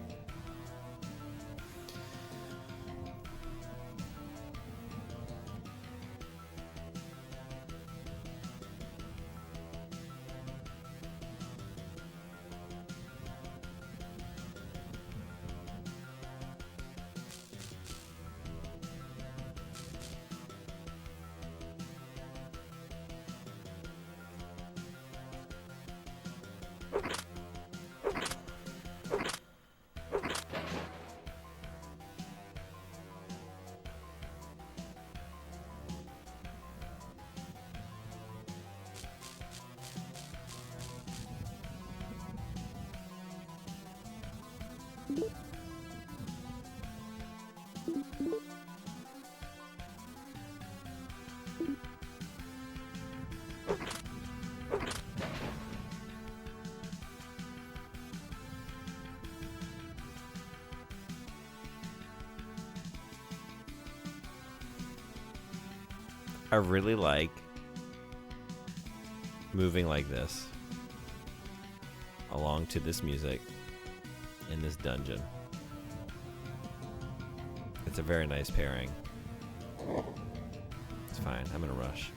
I really like moving like this along to this music in this dungeon. It's a very nice pairing. It's fine. I'm in a rush.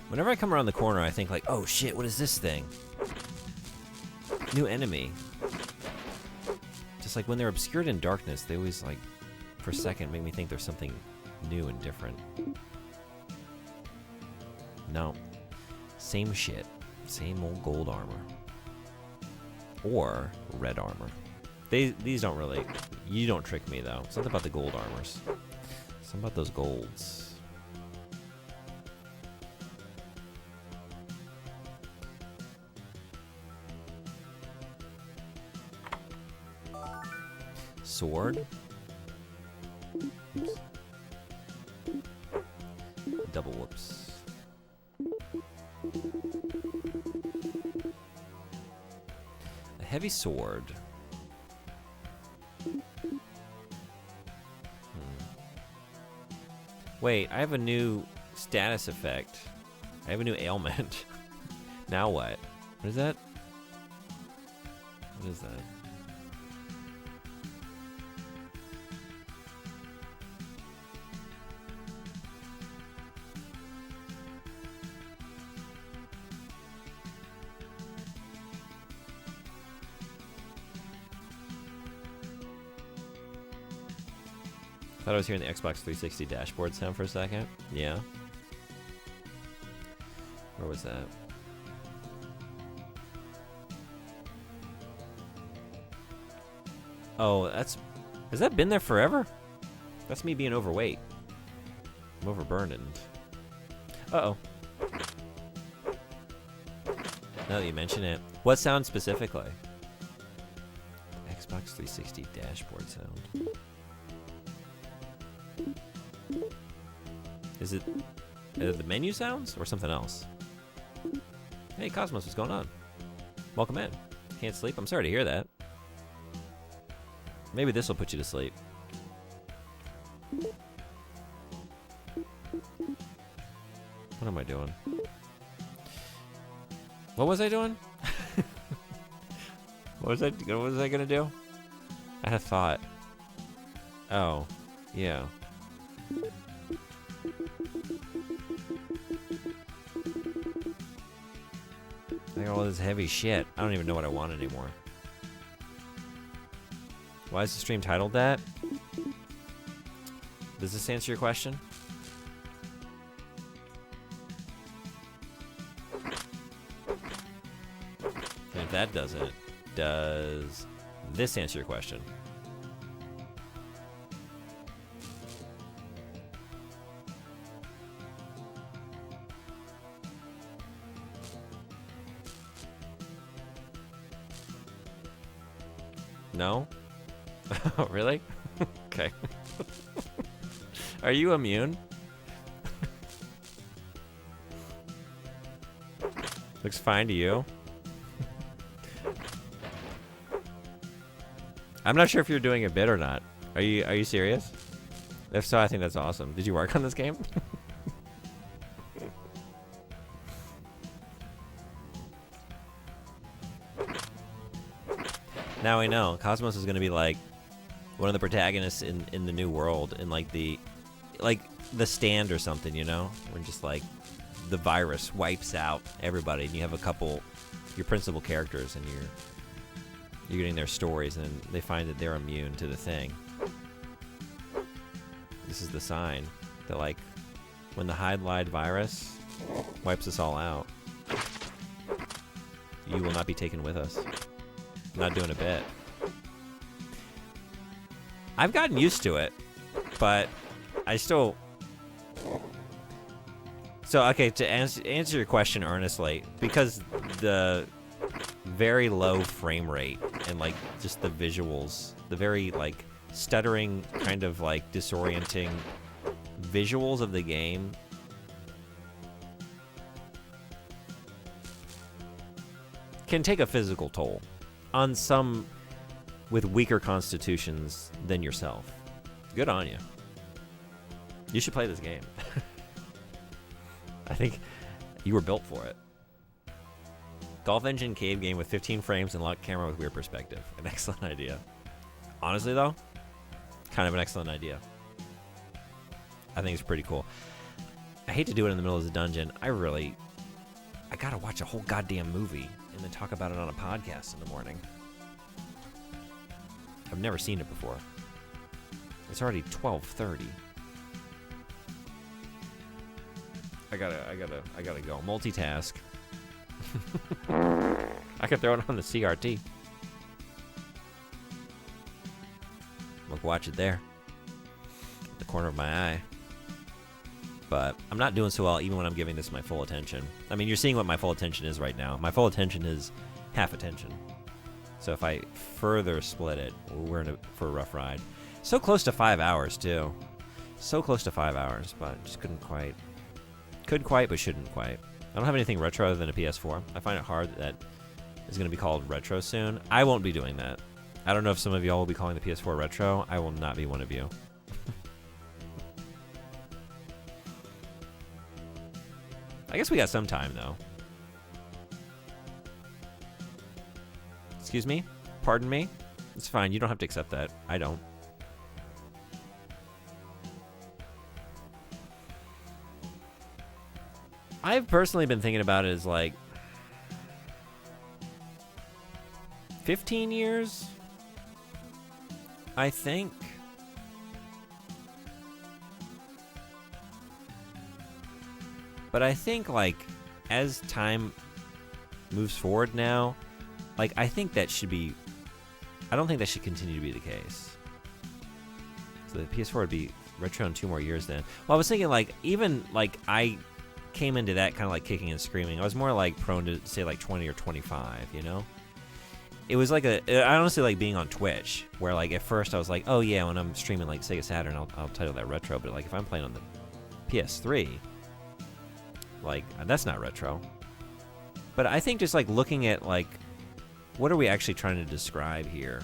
Whenever I come around the corner, I think like, oh shit, what is this thing? New enemy. Just like when they're obscured in darkness, they always like, for a second, make me think there's something new and different. No. Same shit. Same old gold armor. Or red armor. These don't really, you don't trick me though. Something about the gold armors. Something about those golds. Sword. Oops. Double whoops. A heavy sword. Wait, I have a new status effect. I have a new ailment. Now what? What is that? What is that? Thought I was hearing the Xbox 360 dashboard sound for a second. Yeah. Where was that? Oh, has that been there forever? That's me being overweight. I'm overburdened. Uh-oh. Now that you mention it. What sound specifically? Xbox 360 dashboard sound. Is it the menu sounds or something else? Hey, Cosmos, what's going on? Welcome in. Can't sleep? I'm sorry to hear that. Maybe this will put you to sleep. What am I doing? What was I doing? What was I gonna do? I had a thought. Oh, yeah. I got all this heavy shit. I don't even know what I want anymore. Why is the stream titled that? Does this answer your question? And if that doesn't, does this answer your question? No? Oh, really? Okay. Are you immune? Looks fine to you. I'm not sure if you're doing a bit or not. Are you serious? If so, I think that's awesome. Did you work on this game? Now we know. Cosmos is going to be like one of the protagonists in the new world, in like the Stand or something, you know? When just like the virus wipes out everybody and you have a couple your principal characters and you're getting their stories and they find that they're immune to the thing. This is the sign that like when the Hydlide virus wipes us all out, you will not be taken with us. Not doing a bit. I've gotten used to it, but I still... So, okay, to answer your question earnestly, because the very low frame rate and, like, just the visuals, the very, like, stuttering, kind of, like, disorienting visuals of the game can take a physical toll on some with weaker constitutions than yourself. Good on you. You should play this game. I think you were built for it. Golf engine cave game with 15 frames and locked camera with weird perspective. An excellent idea. Honestly, though, kind of an excellent idea. I think it's pretty cool. I hate to do it in the middle of the dungeon. I gotta watch a whole goddamn movie and then talk about it on a podcast in the morning. I've never seen it before. It's already 12:30. I gotta go. Multitask. I could throw it on the CRT. Look, watch it there. The corner of my eye. But I'm not doing so well even when I'm giving this my full attention. I mean, you're seeing what my full attention is right now. My full attention is half attention. So if I further split it, we're for a rough ride. So close to 5 hours, too. So close to 5 hours, but just couldn't quite. Could quite, but shouldn't quite. I don't have anything retro other than a PS4. I find it hard that it's going to be called retro soon. I won't be doing that. I don't know if some of y'all will be calling the PS4 retro. I will not be one of you. I guess we got some time, though. Excuse me? Pardon me? It's fine. You don't have to accept that. I don't. I've personally been thinking about it as like 15 years, I think. But I think, like, as time moves forward now, like, I think that should be... I don't think that should continue to be the case. So the PS4 would be retro in 2 more years then. Well, I was thinking, like, even, like, I came into that kind of, like, kicking and screaming. I was more, like, prone to say, like, 20 or 25, you know? It was like I honestly like being on Twitch, where, like, at first I was like, oh, yeah, when I'm streaming, like, Sega Saturn, I'll title that retro. But, like, if I'm playing on the PS3... like, that's not retro. But I think just, like, looking at, like, what are we actually trying to describe here?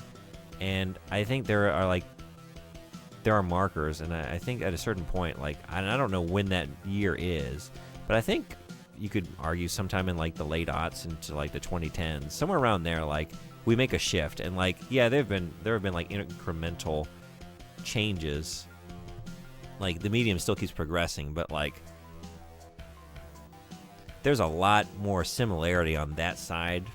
And I think there are markers, and I think at a certain point, like, I don't know when that year is, but I think you could argue sometime in, like, the late aughts into, like, the 2010s, somewhere around there, like, we make a shift. And, like, yeah, there have been, like, incremental changes. Like, the medium still keeps progressing, but, like, there's a lot more similarity on that side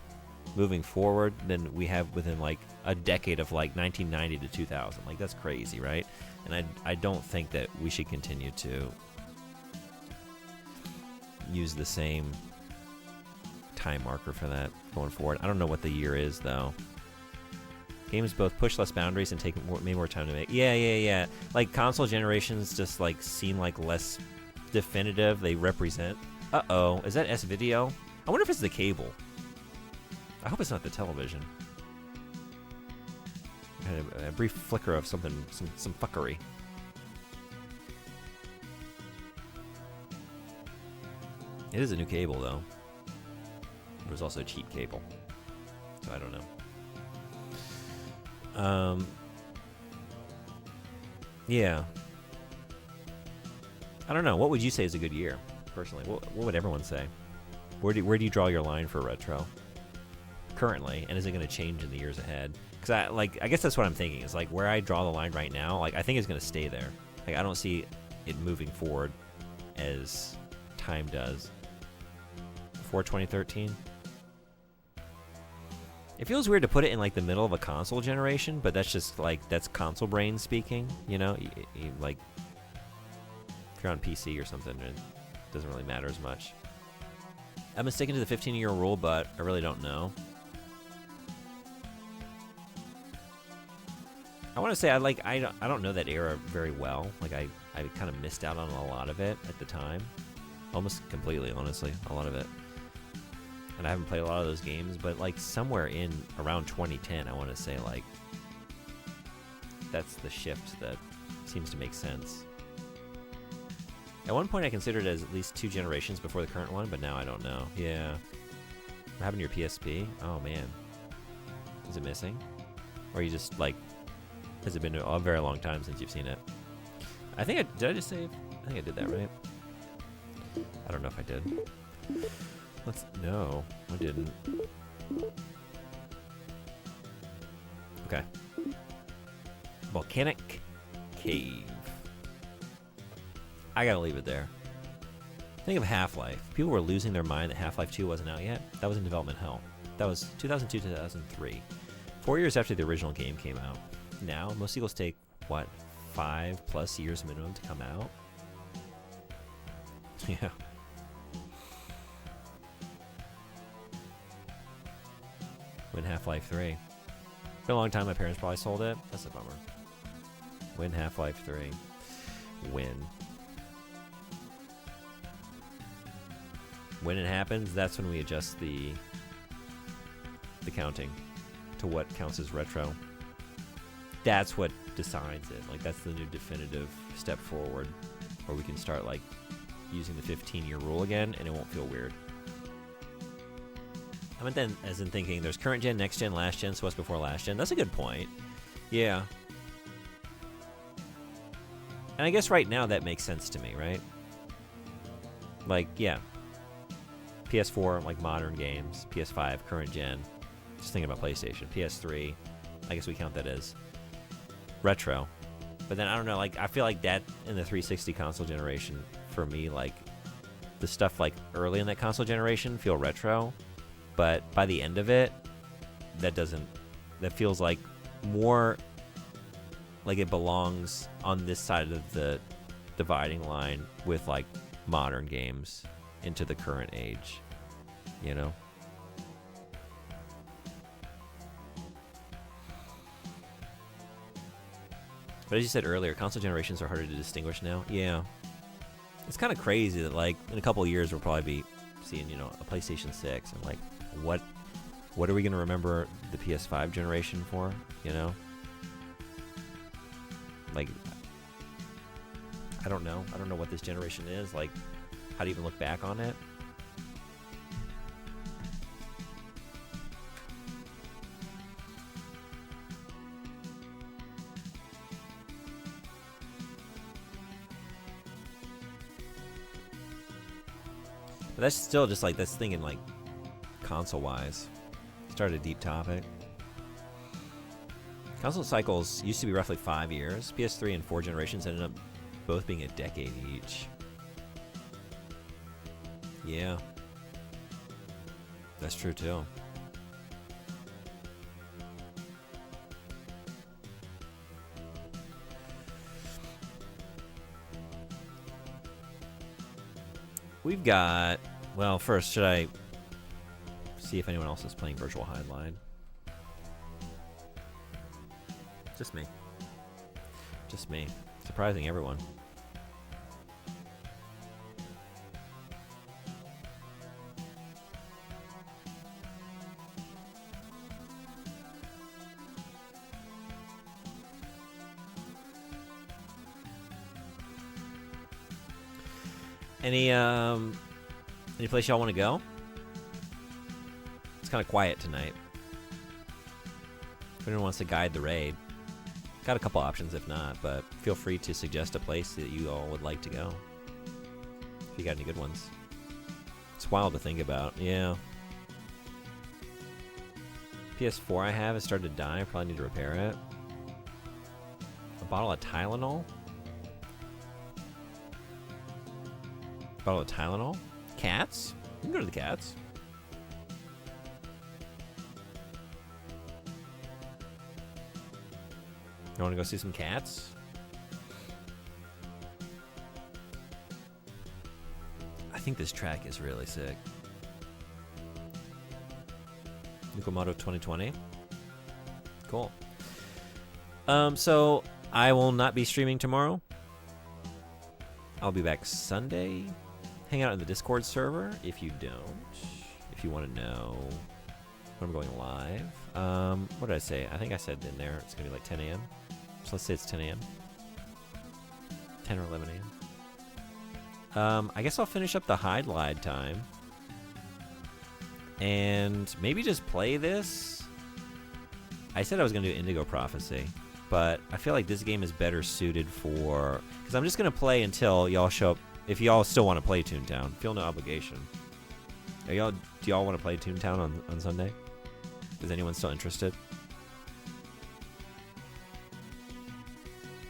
moving forward than we have within, like, a decade of, like, 1990 to 2000. Like, that's crazy, right? And I don't think that we should continue to use the same time marker for that going forward. I don't know what the year is, though. Games both push less boundaries and take more time to make. Yeah. Like, console generations just, like, seem like less definitive. They represent... Uh-oh, is that S-Video? I wonder if it's the cable. I hope it's not the television. Had a brief flicker of something, some fuckery. It is a new cable, though. It was also a cheap cable. So I don't know. Yeah. I don't know. What would you say is a good year? Personally, what would everyone say? Where do you draw your line for retro currently, and is it going to change in the years ahead? Because I guess that's what I'm thinking. Is like where I draw the line right now. Like, I think it's going to stay there. Like, I don't see it moving forward as time does. Before 2013, it feels weird to put it in, like, the middle of a console generation, but that's just, like, that's console brain speaking. You know, like, if you're on PC or something, it doesn't really matter as much. I've been sticking to the 15-year rule, but I really don't know. I want to say I don't know that era very well. Like, I kind of missed out on a lot of it at the time, almost completely, honestly, a lot of it. And I haven't played a lot of those games, but, like, somewhere in around 2010, I want to say, like, that's the shift that seems to make sense. At one point, I considered it as at least 2 generations before the current one, but now I don't know. Yeah. What happened to your PSP? Oh, man. Is it missing? Or you just, like, has it been a very long time since you've seen it? Did I just save? I think I did that, right? I don't know if I did. No, I didn't. Okay. Volcanic Cave. I gotta leave it there. Think of Half-Life. People were losing their mind that Half-Life 2 wasn't out yet. That was in development hell. That was 2002, 2003. 4 years after the original game came out. Now, most sequels take, what, 5+ years minimum to come out? Yeah. When Half-Life 3. Been a long time, my parents probably sold it. That's a bummer. When Half-Life 3. When it happens, that's when we adjust the counting to what counts as retro. That's what decides it. Like, that's the new definitive step forward, where we can start, like, using the 15-year rule again, and it won't feel weird. I meant then as in thinking there's current gen, next gen, last gen, so what's before last gen? That's a good point. Yeah. And I guess right now that makes sense to me, right? Like, yeah. PS4, like, modern games. PS5, current gen. Just thinking about PlayStation. PS3, I guess we count that as retro. But then I don't know, like I feel like that in the 360 console generation for me, like the stuff like early in that console generation feel retro, but by the end of it, that feels like more like it belongs on this side of the dividing line with like modern games into the current age, you know? But as you said earlier, console generations are harder to distinguish now. Yeah. It's kind of crazy that, like, in a couple of years, we'll probably be seeing, you know, a PlayStation 6. And, like, what are we going to remember the PS5 generation for, you know? Like, I don't know. I don't know what this generation is. Like, how to even look back on it. But that's still just like, that's thinking like console-wise. Started a deep topic. Console cycles used to be roughly 5 years. PS3 and 4 generations ended up both being a decade each. Yeah. That's true too. We've got, well, first, should I see if anyone else is playing Virtual Hydlide? Just me. Just me. Surprising everyone. Any place y'all want to go? It's kind of quiet tonight. If anyone wants to guide the raid, got a couple options if not, but feel free to suggest a place that you all would like to go. If you got any good ones. It's wild to think about, yeah. PS4 I have has started to die. I probably need to repair it. A bottle of Tylenol? Bottle of Tylenol? Cats? You can go to the cats. You want to go see some cats? I think this track is really sick. Nukomoto 2020. Cool. So I will not be streaming tomorrow. I'll be back Sunday. Hang out in the Discord server if you don't. If you want to know when I'm going live. What did I say? I think I said in there it's going to be like 10 a.m. So let's say it's 10 a.m. 10 or 11 a.m. I guess I'll finish up the Hydlide time. And maybe just play this. I said I was going to do Indigo Prophecy. But I feel like this game is better suited for... Because I'm just going to play until y'all show up. If y'all still want to play Toontown. Feel no obligation. Do y'all want to play Toontown on Sunday? Is anyone still interested?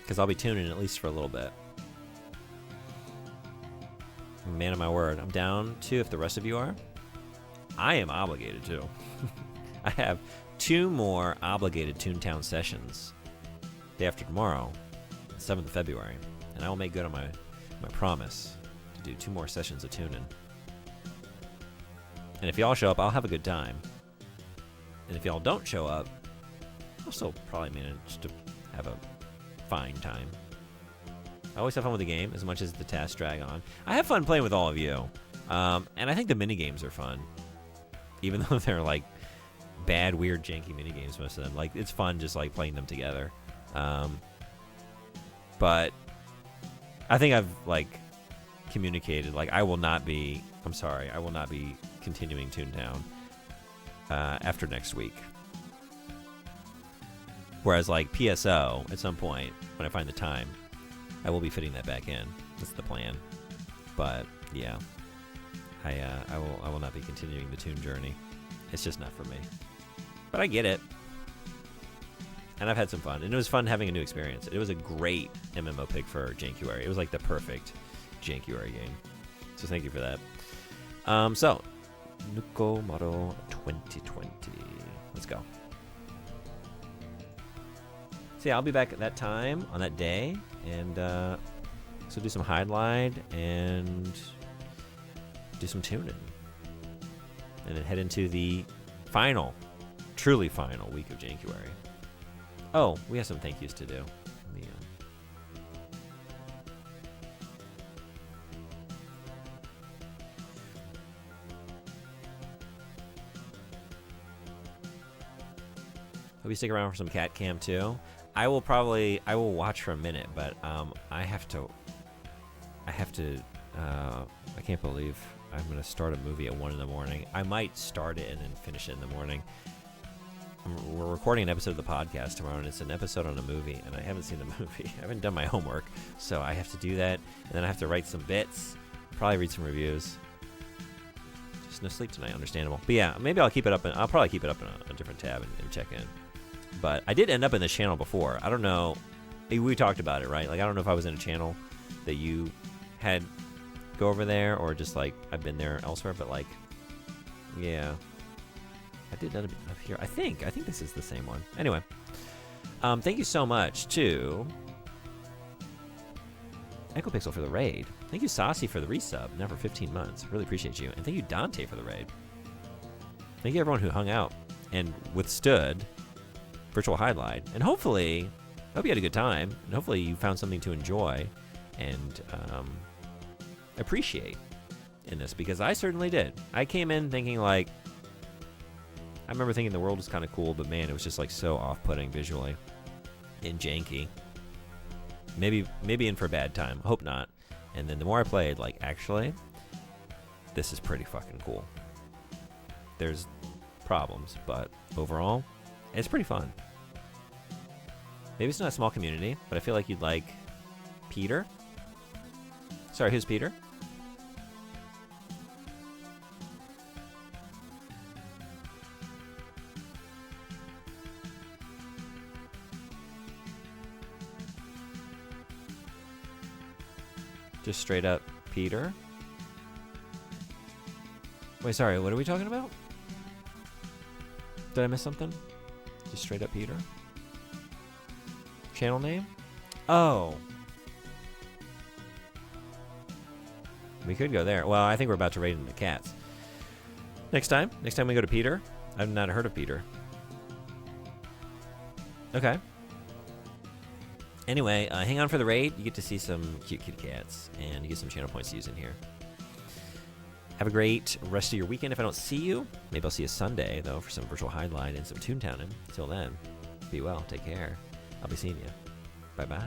Because I'll be tuning at least for a little bit. Man of my word. I'm down to if the rest of you are. I am obligated to. I have 2 more obligated Toontown sessions. Day after tomorrow, 7th of February, and I will make good on my promise to do 2 more sessions of tuning. And if y'all show up, I'll have a good time. And if y'all don't show up, I'll still probably manage to have a fine time. I always have fun with the game, as much as the tasks drag on. I have fun playing with all of you, and I think the mini games are fun, even though they're like bad, weird, janky mini games. Most of them, like it's fun just like playing them together. But I think I've like communicated, like I will not be continuing Toontown after next week. Whereas like PSO, at some point when I find the time, I will be fitting that back in. That's the plan. But yeah, I will not be continuing the Toon journey. It's just not for me. But I get it. and I've had some fun. And it was fun having a new experience. It was a great MMO pick for Jankuary. It was like the perfect Jankuary game. So thank you for that. So, Nuko Model 2020. Let's go. So yeah, I'll be back at that time on that day, and so do some Hydlide and do some tuning, and then head into the final, truly final week of January. Oh, we have some thank yous to do. Hope you stick around for some cat cam too. I will watch for a minute, but I can't believe I'm gonna start a movie at 1 in the morning. I might start it and then finish it in the morning. We're recording an episode of the podcast tomorrow, and it's an episode on a movie, and I haven't seen the movie. I haven't done my homework, so I have to do that, and then I have to write some bits, probably read some reviews. Just no sleep tonight, understandable. But yeah, maybe I'll keep it up, and I'll probably keep it up in a different tab and check in. But I did end up in this channel before. I don't know. We talked about it, right? Like, I don't know if I was in a channel that you had go over there, or just like I've been there elsewhere. But like, yeah, I did end up here. I think this is the same one. Anyway, thank you so much to EchoPixel for the raid. Thank you, Saucy, for the resub. Now for 15 months. Really appreciate you. And thank you, Dante, for the raid. Thank you, everyone who hung out and withstood Virtual Hydlide. And hopefully, I hope you had a good time. And hopefully you found something to enjoy and appreciate in this, because I certainly did. I came in thinking like, I remember thinking the world was kind of cool, but man, it was just like so off-putting visually and janky. Maybe in for a bad time. Hope not. And then the more I played, like, actually, this is pretty fucking cool. There's problems, but overall, it's pretty fun. Maybe it's not a small community, but I feel like you'd like Peter. Sorry, who's Peter? Just straight up Peter? Wait, sorry, what are we talking about? Did I miss something? Just straight up Peter? Channel name? Oh. We could go there. Well, I think we're about to raid into cats. Next time we go to Peter. I've not heard of Peter. Okay. Anyway, hang on for the raid. You get to see some cute kitty cats, and you get some channel points to use in here. Have a great rest of your weekend. If I don't see you, maybe I'll see you Sunday, though, for some virtual Hydlide and some Toontowning. Until then, be well. Take care. I'll be seeing you. Bye-bye.